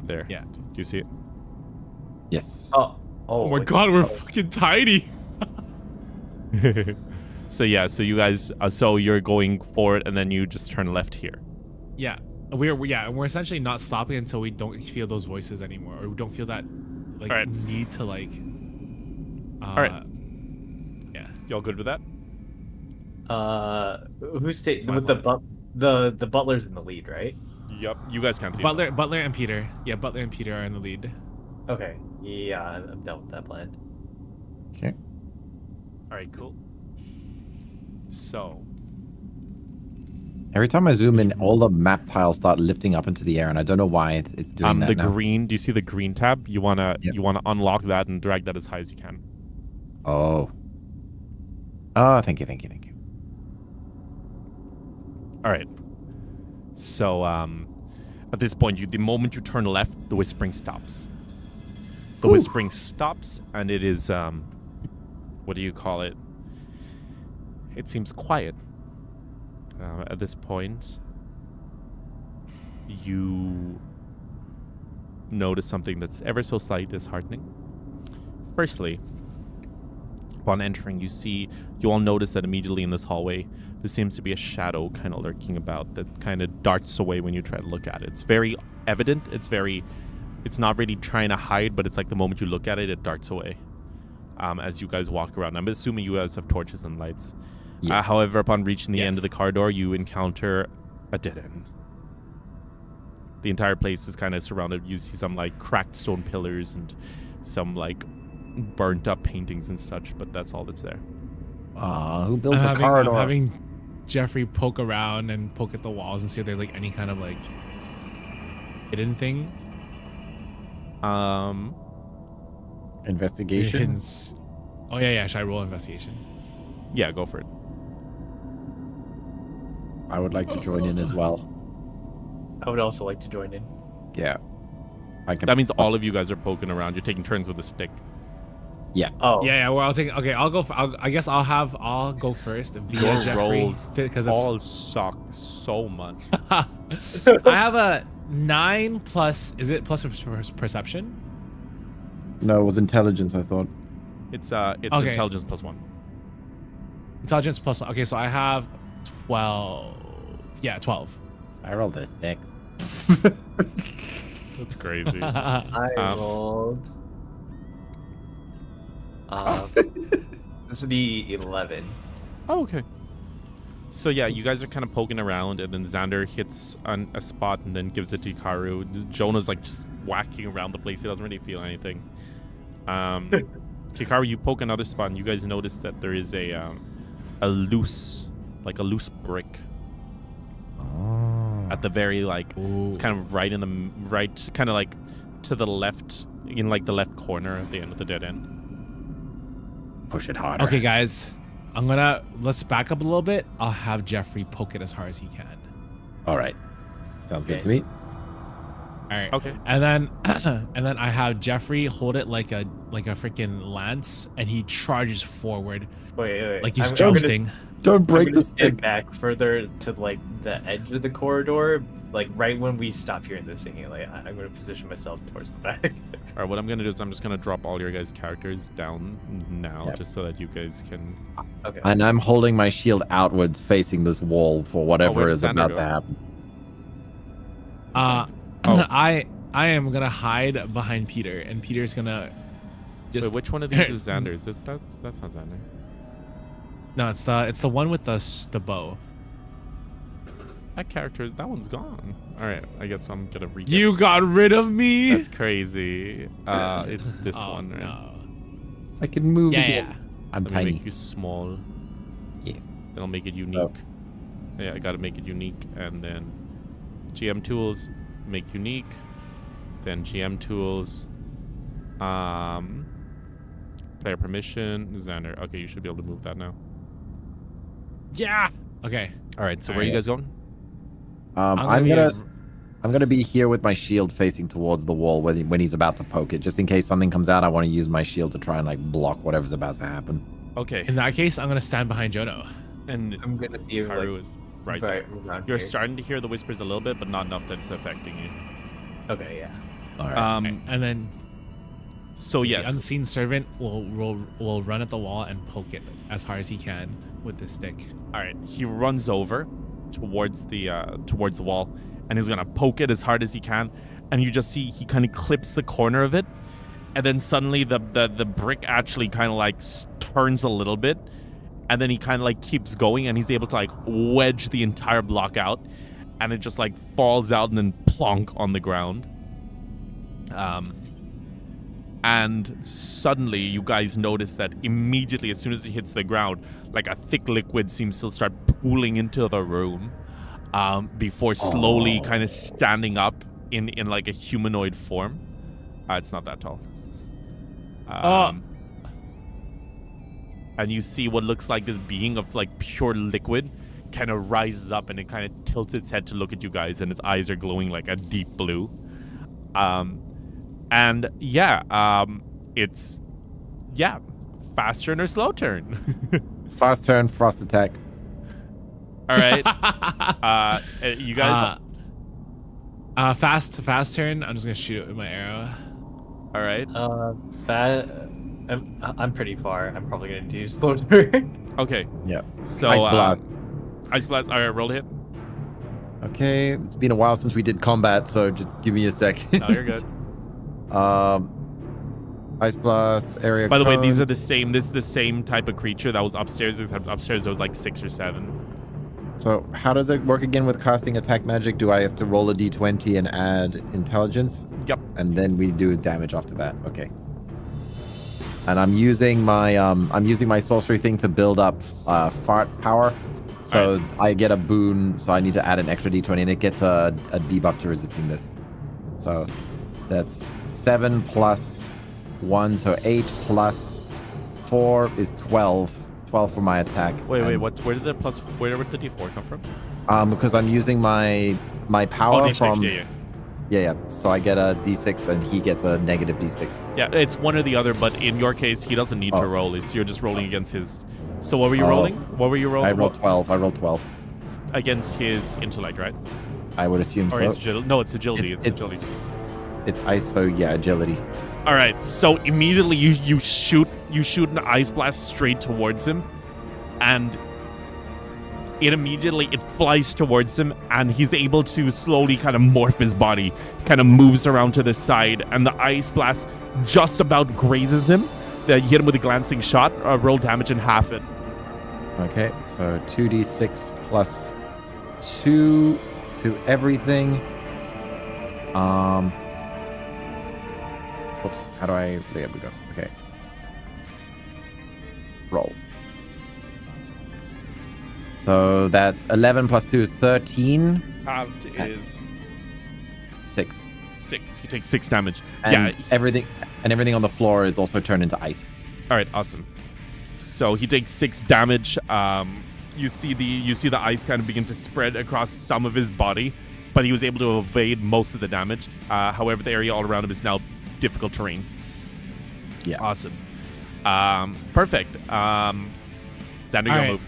There. Yeah. Do you see it? Yes. Oh my God, we're fucking tiny. So yeah, so you guys, so you're going forward, and then you just turn left here. Yeah, we're essentially not stopping until we don't feel those voices anymore, or we don't feel that like Alright. need to like. All right. Yeah. Y'all good with that? Who stayed my with the butler's in the lead, right? Yep. You guys can't see. Butler and Peter. Yeah, Butler and Peter are in the lead. Okay. Yeah, I'm done with that plan. Okay. All right. Cool. So. Every time I zoom in, all the map tiles start lifting up into the air, and I don't know why it's doing that The now. green. Do you see the green tab? You wanna Yep. you wanna unlock that and drag that as high as you can. Oh. Oh, thank you. All right. So at this point, the moment you turn left, the whispering stops. The whispering stops, and it is what do you call it? It seems quiet. At this point, you notice something that's ever so slightly disheartening. Firstly, upon entering, you all notice that immediately in this hallway, there seems to be a shadow kind of lurking about that kind of darts away when you try to look at it. It's very evident. It's not really trying to hide, but it's like the moment you look at it, it darts away as you guys walk around. I'm assuming you guys have torches and lights. Yes. However, upon reaching the end of the corridor, you encounter a dead end. The entire place is kind of surrounded. You see some like cracked stone pillars and some like burnt up paintings and such, but that's all that's there. Who builds a corridor? I'm having Jeffrey poke around and poke at the walls and see if there's like any kind of like hidden thing. Investigation. Oh yeah. Should I roll investigation? Yeah, go for it. I would like to join in as well. I would also like to join in. Yeah. I can. That means all of you guys are poking around. You're taking turns with a stick. Yeah. Oh. Yeah. Well, I'll take. Okay, I'll go. I guess I'll go first via Your Jeffrey rolls because all suck so much. I have a 9 plus. Is it plus perception? No, it was intelligence, I thought. It's Okay. intelligence +1. Intelligence plus 1. Okay, so I have 12. Yeah, 12. I rolled a 6. That's crazy. I rolled. This would be 11. Oh, okay. So yeah, you guys are kind of poking around, and then Xander hits on a spot and then gives it to Hikaru. Jonah's like just whacking around the place. He doesn't really feel anything. Hikaru, you poke another spot, and you guys notice that there is a loose brick at the very it's kind of right in the kind of like to the left, in like the left corner at the end of the dead end. Push it harder. Okay, guys. Let's back up a little bit. I'll have Jeffrey poke it as hard as he can. All right. Sounds good Okay. to me. All right. Okay. And then I have Jeffrey hold it like a freaking lance, and he charges forward Wait. like he's I'm gonna- jousting. Don't I'm break gonna the stand stick. back further to like the edge of the corridor, like right when we stop hearing the singing. Like I'm gonna position myself towards the back. All right, what I'm gonna do is I'm just gonna drop all your guys' characters down now, Yep. just so that you guys can. Okay. And I'm holding my shield outwards, facing this wall for whatever where is did Xander about go? to happen. Uh, Oh. I am gonna hide behind Peter, and Peter's gonna just. Wait, which one of these is Xander? Is this that? That's not Xander. No, it's the one with the bow. That one's gone. All right, I guess I'm gonna read. You got rid of me. That's crazy. It's this one, right? No. I can move Yeah, again. yeah. I'm Let me tiny. make you small. Yeah. Then I'll make it unique. Yeah, I gotta make it unique, and then GM tools, make unique. Then GM tools, player permission, Xander. Okay, you should be able to move that now. Yeah. Okay. All right, so where are you guys going? I'm gonna be here with my shield facing towards the wall when he's about to poke it, just in case something comes out. I want to use my shield to try and like block whatever's about to happen. Okay. In that case, I'm gonna stand behind Jono. And I'm gonna be Karu like, is right there. around You're here. starting to hear the whispers a little bit, but not enough that it's affecting you. Okay, yeah. All right. And then So the yes. unseen servant will run at the wall and poke it as hard as he can with the stick. All right. He runs over towards the wall, and he's gonna poke it as hard as he can. And you just see he kind of clips the corner of it, and then suddenly the brick actually kind of like turns a little bit, and then he kind of like keeps going, and he's able to like wedge the entire block out, and it just like falls out and then plonk on the ground. And suddenly you guys notice that immediately, as soon as it hits the ground, like a thick liquid seems to start pooling into the room, before slowly kind of standing up in like a humanoid form. It's not that tall. And you see what looks like this being of like pure liquid kind of rises up, and it kind of tilts its head to look at you guys, and its eyes are glowing like a deep blue. And yeah, it's fast turn or slow turn. Fast turn, frost attack. All right, you guys. Fast turn. I'm just gonna shoot it with my arrow. All right. I'm pretty far. I'm probably gonna do slow turn. Okay. Yeah. So Ice blast. Ice blast. All right, roll to hit. Okay, it's been a while since we did combat, so just give me a second. No, you're good. Ice blast area. By the way, code. these are the same. This is the same type of creature that was upstairs. Except upstairs there was like 6 or 7. So how does it work again with casting attack magic? Do I have to roll a d20 and add intelligence? Yep. And then we do damage after that. Okay. And I'm using my sorcery thing to build up fart power. So Right. I get a boon, so I need to add an extra d20, and it gets a debuff to resisting this. So that's 7 plus 1, so 8 plus 4 is 12. 12 for my attack. Wait. And, Where did the d4 come from? because I'm using my power D6, from yeah. yeah. So I get a d6 and he gets a negative d6. Yeah, it's one or the other, but in your case, he doesn't need to roll. You're just rolling against his. So what were you rolling? What were you rolling? I rolled 12. I rolled 12. Against his intellect, right? I would assume Or so. his agility? No, it's agility. It's agility. It's ice, so yeah, agility. All right. So immediately you shoot an ice blast straight towards him, and it flies towards him, and he's able to slowly kind of morph his body, kind of moves around to the side, and the ice blast just about grazes him. You hit him with a glancing shot. Roll damage and half it. Okay, so 2d6 plus 2 to everything. Oops, how do I... There we go. Okay. Roll. So that's 11 plus 2 is 13. Halved is 6. 6. You take 6 damage. And Yeah. everything on the floor is also turned into ice. All right. Awesome. So he takes 6 damage. You see the ice kind of begin to spread across some of his body, but he was able to evade most of the damage. However, the area all around him is now difficult terrain. Yeah. Awesome. Perfect. Xander, your right. move.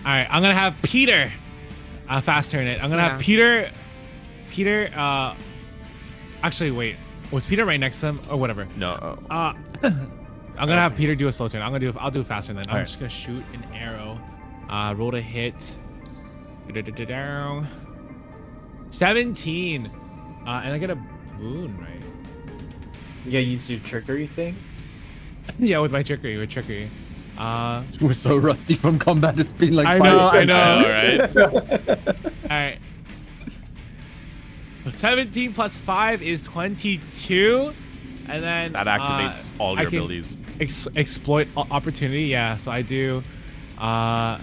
All right, I'm gonna have Peter fast turn it. I'm gonna have Peter. Actually, wait. Was Peter right next to him or whatever? No. I'm gonna have Peter do a slow turn. I'll do a fast turn then. I'm Alright. just gonna shoot an arrow. Roll to hit. 17. And I get a boon, right? You gotta use your trickery thing. Yeah, with my trickery, We're so rusty from combat. It's been like I 5 know, I minutes. know. All right. All right. 17 plus 5 is 22, and then That activates all I your can abilities. Exploit opportunity. Yeah, so I do. No,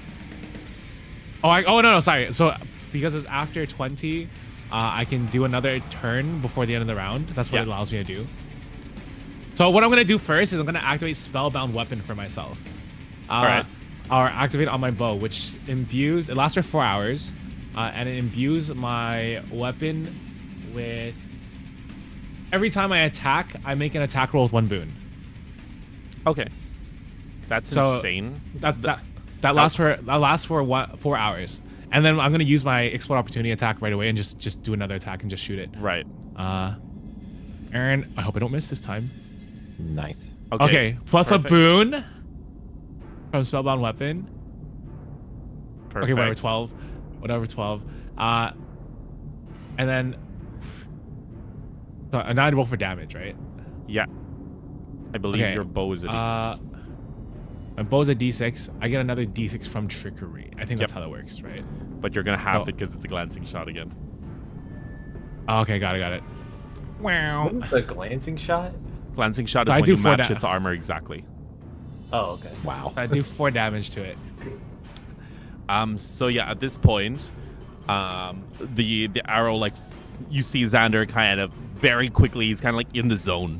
sorry. So because it's after 20, I can do another turn before the end of the round. That's what it allows me to do. So what I'm gonna do first is I'm gonna activate Spellbound Weapon for myself. All right. Or activate on my bow, which imbues. It lasts for 4 hours, and it imbues my weapon with. Every time I attack, I make an attack roll with 1 boon. Okay. That's So insane. that lasts for 4 hours, and then I'm gonna use my exploit opportunity attack right away and just do another attack and just shoot it. Right. Aaron, I hope I don't miss this time. Nice. Okay, plus Perfect. a boon from Spellbound Weapon. Perfect. Okay, whatever 12. And then so now I roll for damage, right? Yeah. I believe Okay, your bow is a D6. My bow's a D6. I get another D6 from trickery. I think that's how that works, right? But you're gonna have it because it's a glancing shot again. Oh, okay, got it. Wow. What is the glancing shot? Glancing shot is I when do you 4 match da- its armor exactly. Oh, okay. Wow. I do 4 damage to it. So yeah, at this point, the arrow, like, you see Xander kind of very quickly, he's kind of like in the zone.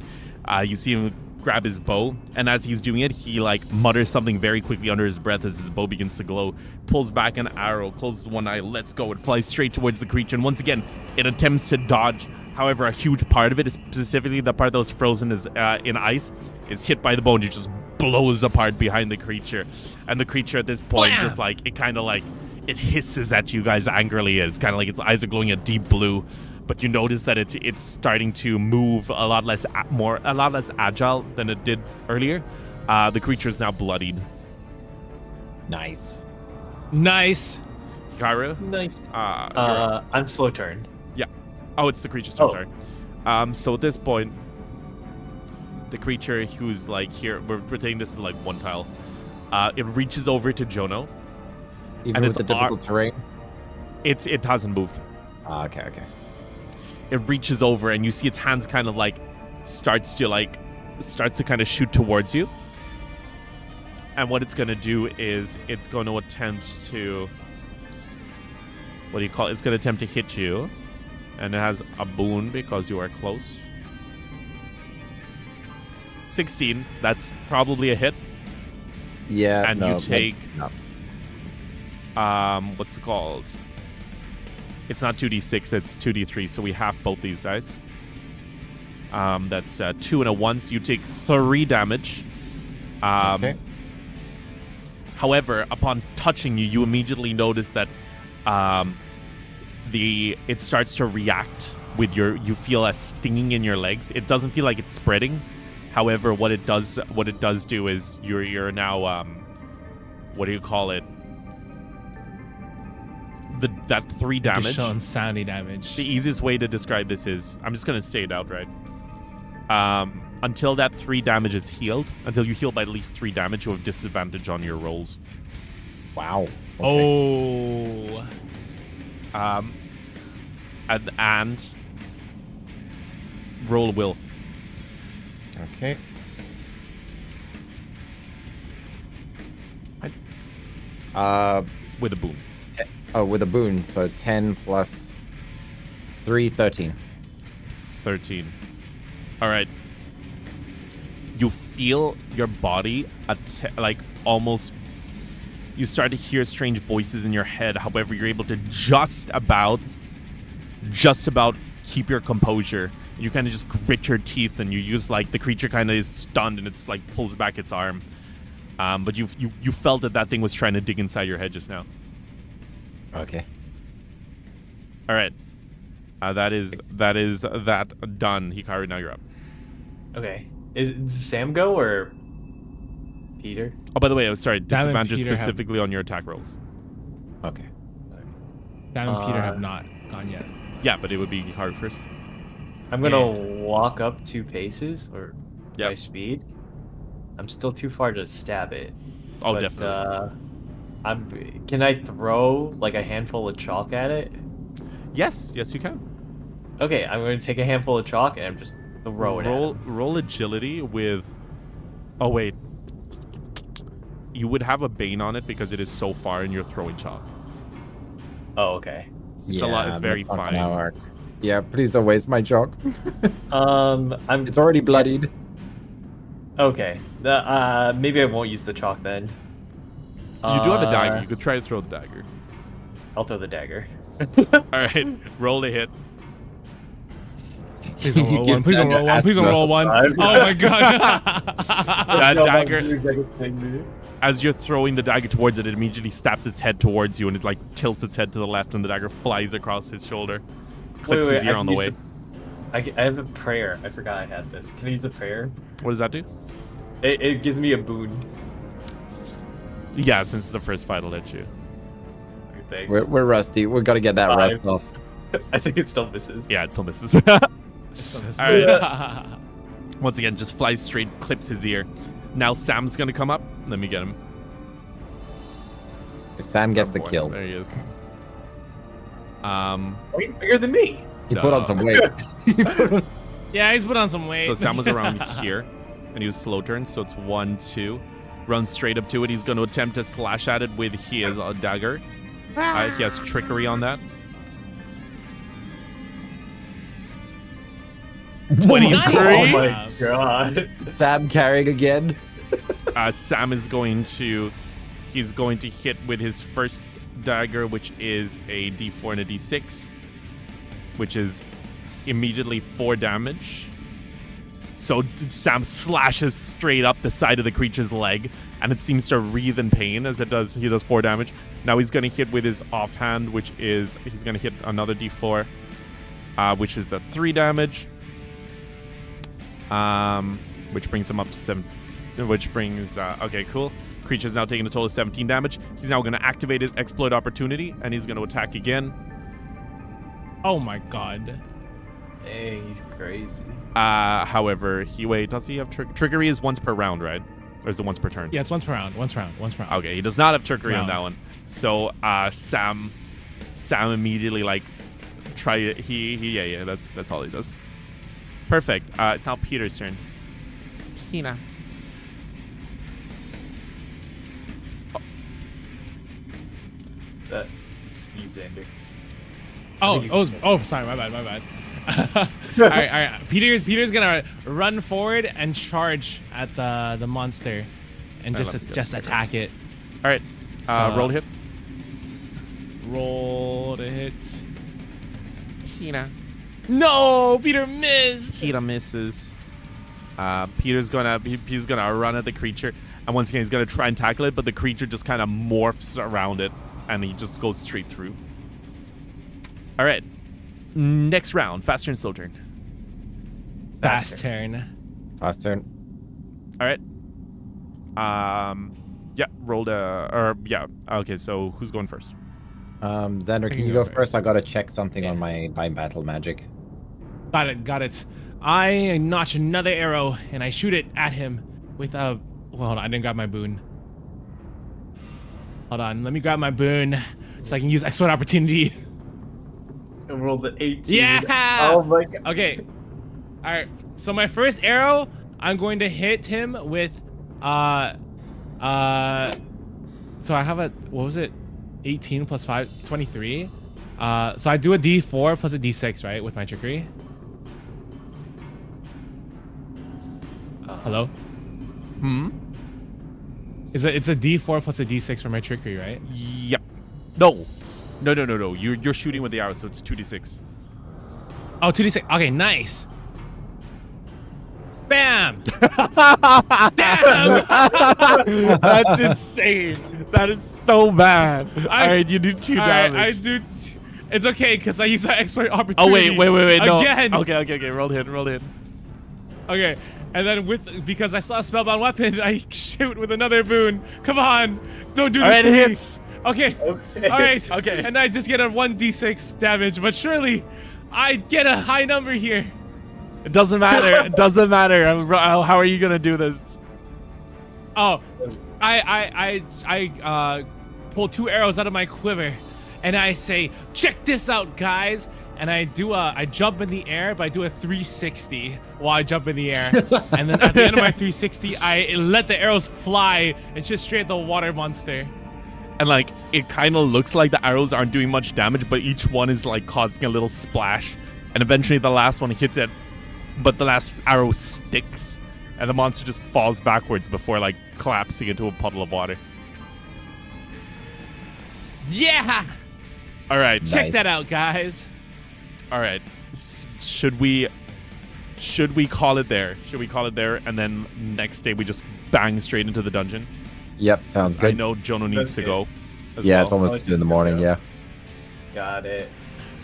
You see him grab his bow, and as he's doing it, he like mutters something very quickly under his breath as his bow begins to glow, pulls back an arrow, closes one eye, lets go, it flies straight towards the creature, and once again, it attempts to dodge. However, a huge part of it, specifically the part that was frozen is in ice, is hit by the bow and it just blows apart behind the creature. And the creature at this point just like, it kind of like, it hisses at you guys angrily. It's kind of like its eyes are glowing a deep blue. But you notice that it's starting to move a lot less agile than it did earlier. The creature is now bloodied. Nice. Hikaru? Nice. You're up. I'm slow turn. Yeah. Oh, it's the creature's turn, Oh. sorry. So at this point, the creature who's like here, we're taking this as like one tile. It reaches over to Jono. Even And with it's the difficult terrain? It hasn't moved. Okay. It reaches over and you see its hands kind of like starts to kind of shoot towards you. And what it's going to do is it's going to attempt to, what do you call it? It's going to attempt to hit you. And it has a boon because you are close. 16. That's probably a hit. Yeah. And no, you take, no. what's it called? It's not 2d6, it's 2d3, so we half both these dice. That's 2 and a 1, so you take 3 damage. Okay. However, upon touching you, you immediately notice that it starts to react with you feel a stinging in your legs. It doesn't feel like it's spreading. However, what it does do is you're now what do you call it? That 3 damage. Additional insanity damage. The easiest way to describe this is, I'm just gonna say it outright. Until that 3 damage is healed, until you heal by at least 3 damage, you have disadvantage on your rolls. Wow. Okay. Oh. And roll will. Okay. With a boon. With a boon. So 10 plus 3, 13. 13. All right. You feel your body like almost. You start to hear strange voices in your head. However, you're able to just about keep your composure. You kind of just grit your teeth, and you use like the creature kind of is stunned, and it's like pulls back its arm. But you felt that thing was trying to dig inside your head just now. Okay. All right. That is that done. Hikaru, now you're up. Okay. Does Sam go or Peter? Oh, by the way, I was sorry. Sam and Disadvantage Peter specifically on your attack rolls. Okay. Sam and Peter have not gone yet. Yeah, but it would be Hikaru first. I'm gonna walk up 2 paces or Yep. by speed. I'm still too far to stab it. Oh, but, definitely. Can I throw like a handful of chalk at it? Yes, you can. Okay, I'm gonna take a handful of chalk and I'm just throw it at him. Roll agility with. Oh wait. You would have a bane on it because it is so far and you're throwing chalk. Oh, okay. It's a lot. It's very fine. Yeah, please don't waste my chalk. It's already bloodied. Okay. Maybe I won't use the chalk then. You do have a dagger. You could try to throw the dagger. I'll throw the dagger. All right, roll to hit. Please don't roll one. Please don't roll one. Please don't roll one. Oh my god. That dagger. As you're throwing the dagger towards it, it immediately snaps its head towards you, and it like tilts its head to the left, and the dagger flies across his shoulder, clips his ear on the way. I have a prayer. I forgot I had this. Can I use a prayer? What does that do? It gives me a boon. Yeah, since it's the first fight, I'll let you. Thanks. We're rusty. We've got to get that rust off. I think it still misses. Yeah, it still misses. All right. Once again, just flies straight, clips his ear. Now Sam's gonna come up. Let me get him. Sam gets the kill. There he is. Way bigger than me. He put on some weight. Yeah, he's put on some weight. So Sam was around here, and he was slow turn. So it's 1, 2. Runs straight up to it. He's going to attempt to slash at it with his dagger. He has trickery on that. 23. Oh my god. Sam carrying again. Sam is going to... He's going to hit with his first dagger, which is a D4 and a D6, which is immediately 4 damage. So Sam slashes straight up the side of the creature's leg, and it seems to writhe in pain as it does. He does 4 damage. Now he's going to hit with his offhand, which is he's going to hit another D4, which is the 3 damage, which brings him up to 7. Which brings okay, cool. Creature's now taking a total of 17 damage. He's now going to activate his exploit opportunity, and he's going to attack again. Oh my god. Dang, he's crazy. However, does he have trickery? Is once per round, right? Or is it once per turn? Yeah, it's once per round. Once per round. Okay, he does not have trickery on that one. So Sam immediately like yeah, that's all he does. Perfect. It's now Peter's turn. Hina. It's you, Xander. Sorry, my bad. all right. Peter's gonna run forward and charge at the monster, and just attack it. All right, roll to hit. Roll to hit. Hina. No, Peter missed. Hina misses. Peter's gonna run at the creature, and once again he's gonna try and tackle it, but the creature just kind of morphs around it, and he just goes straight through. All right. Next round, fast turn, slow turn. Fast turn. Fast turn. All right. Yeah, okay, so who's going first? Xander, can you go first? I gotta check something on my battle magic. Got it. I notch another arrow and I shoot it at him with a... Well, I didn't grab my boon. Hold on, let me grab my boon so I can use exploit opportunity. I rolled an 18. Yeah! Oh my god. Okay. All right. So my first arrow, I'm going to hit him with, so I have a, what was it? 18 plus 5, 23. So I do a D4 plus a D6, right? With my trickery. Hello? It's a D4 plus a D6 for my trickery, right? Yep. No. You're shooting with the arrow, so it's 2d6. Oh, 2d6. Okay, nice. Bam! Damn! That's insane. That is so bad. All right, you do 2 damage. I do. It's okay because I use that exploit opportunity. Oh wait, no. Again. Okay. Roll hit. Okay, and then because I still have spellbound weapon, I shoot with another boon. Come on, don't do this to me. Hits. Okay. All right. Okay. And I just get a 1d6 damage, but surely I get a high number here. It doesn't matter. It doesn't matter. How are you gonna do this? Oh, I pull 2 arrows out of my quiver, and I say, "Check this out, guys!" And I jump in the air, but I do a 360 while I jump in the air. And then at the end of my 360, I let the arrows fly and just straight at the water monster. And like, it kind of looks like the arrows aren't doing much damage, but each one is like causing a little splash. And eventually the last one hits it, but the last arrow sticks. And the monster just falls backwards before like collapsing into a puddle of water. Yeah! All right. Check that out, guys. All right. Should we call it there? Should we call it there? And then next day we just bang straight into the dungeon? Yep, sounds good. I know Jono needs to go. Yeah, it's almost 2 in the morning. Yeah. Got it.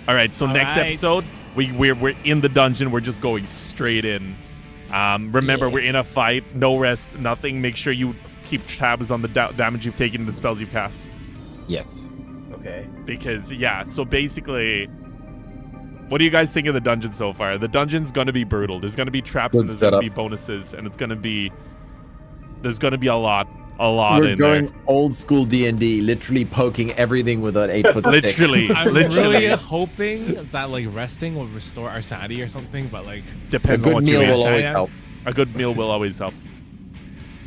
All right. So next right. episode, we're in the dungeon. We're just going straight in. Remember, we're in a fight. No rest. Nothing. Make sure you keep tabs on the damage you've taken and the spells you've cast. Yes. Okay. Because so basically, what do you guys think of the dungeon so far? The dungeon's gonna be brutal. There's gonna be traps and there's gonna be bonuses, and there's gonna be a lot We're in going there. old school D&D, literally poking everything with an 8-foot stick. Literally, I'm literally. really hoping that like resting will restore our sanity or something, but like A Depends on good what you meal eat. will always help. A good meal will always help,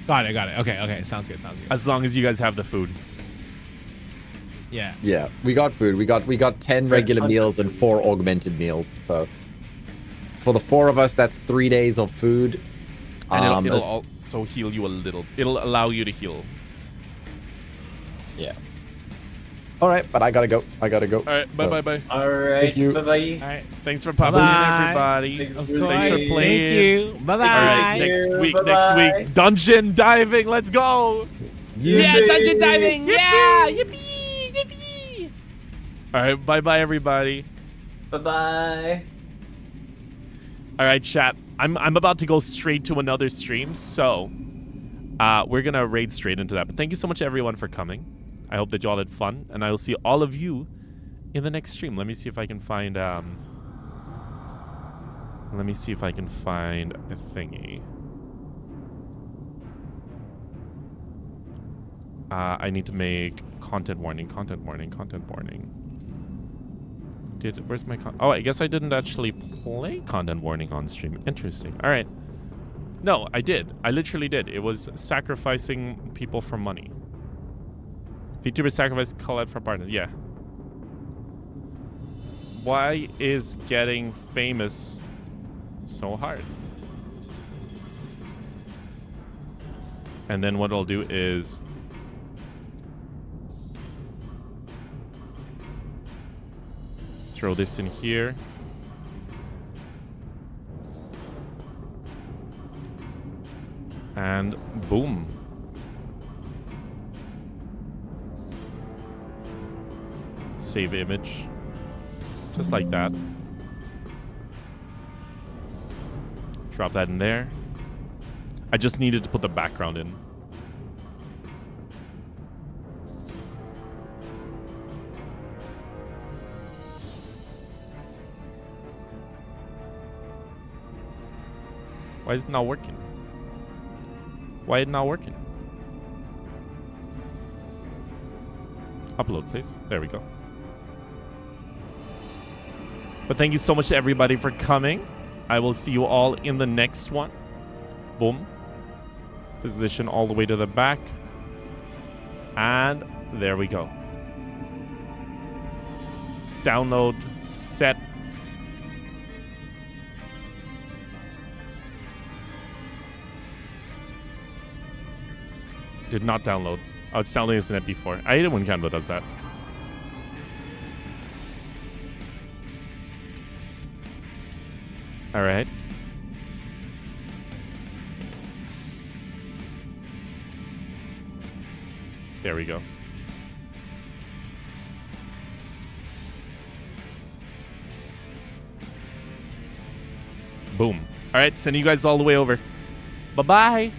got it. Okay, sounds good. as long as you guys have the food. Yeah. Yeah, we got food. We got 10 regular meals and 4 augmented meals. So for the 4 of us, that's 3 days of food. And it'll also heal you a little. It'll allow you to heal. Yeah. All right, but I gotta go. All right, bye. All right. you. Bye bye. All right, thanks for popping in, Bye-bye. everybody. Thanks Of for course. Thanks for playing. Thank you. Bye All right, bye. next week, Bye-bye. dungeon diving. Let's go. Yeah, dungeon diving. Yeah. Yippee. All right, bye, everybody. Bye bye. All right, chat. I'm about to go straight to another stream, so we're gonna raid straight into that. But thank you so much, everyone, for coming. I hope that you all had fun, and I will see all of you in the next stream. Let me see if I can find a thingy. I need to make content warning. Where's my oh, I guess I didn't actually play content warning on stream. Interesting. All right. No, I did. I literally did. It was sacrificing people for money. VTuber sacrifice collab for partners. Yeah. Why is getting famous so hard? And then what I'll do is throw this in here. And boom. Save image. Just like that. Drop that in there. I just needed to put the background in. Why is it not working? Why is it not working? Upload, please. There we go. But thank you so much to everybody for coming. I will see you all in the next one. Boom. Position all the way to the back. And there we go. Download, set. Did not download. Oh, it's downloading as an MP4. I hate it when Canva does that. All right. There we go. Boom. All right, sending you guys all the way over. Bye-bye.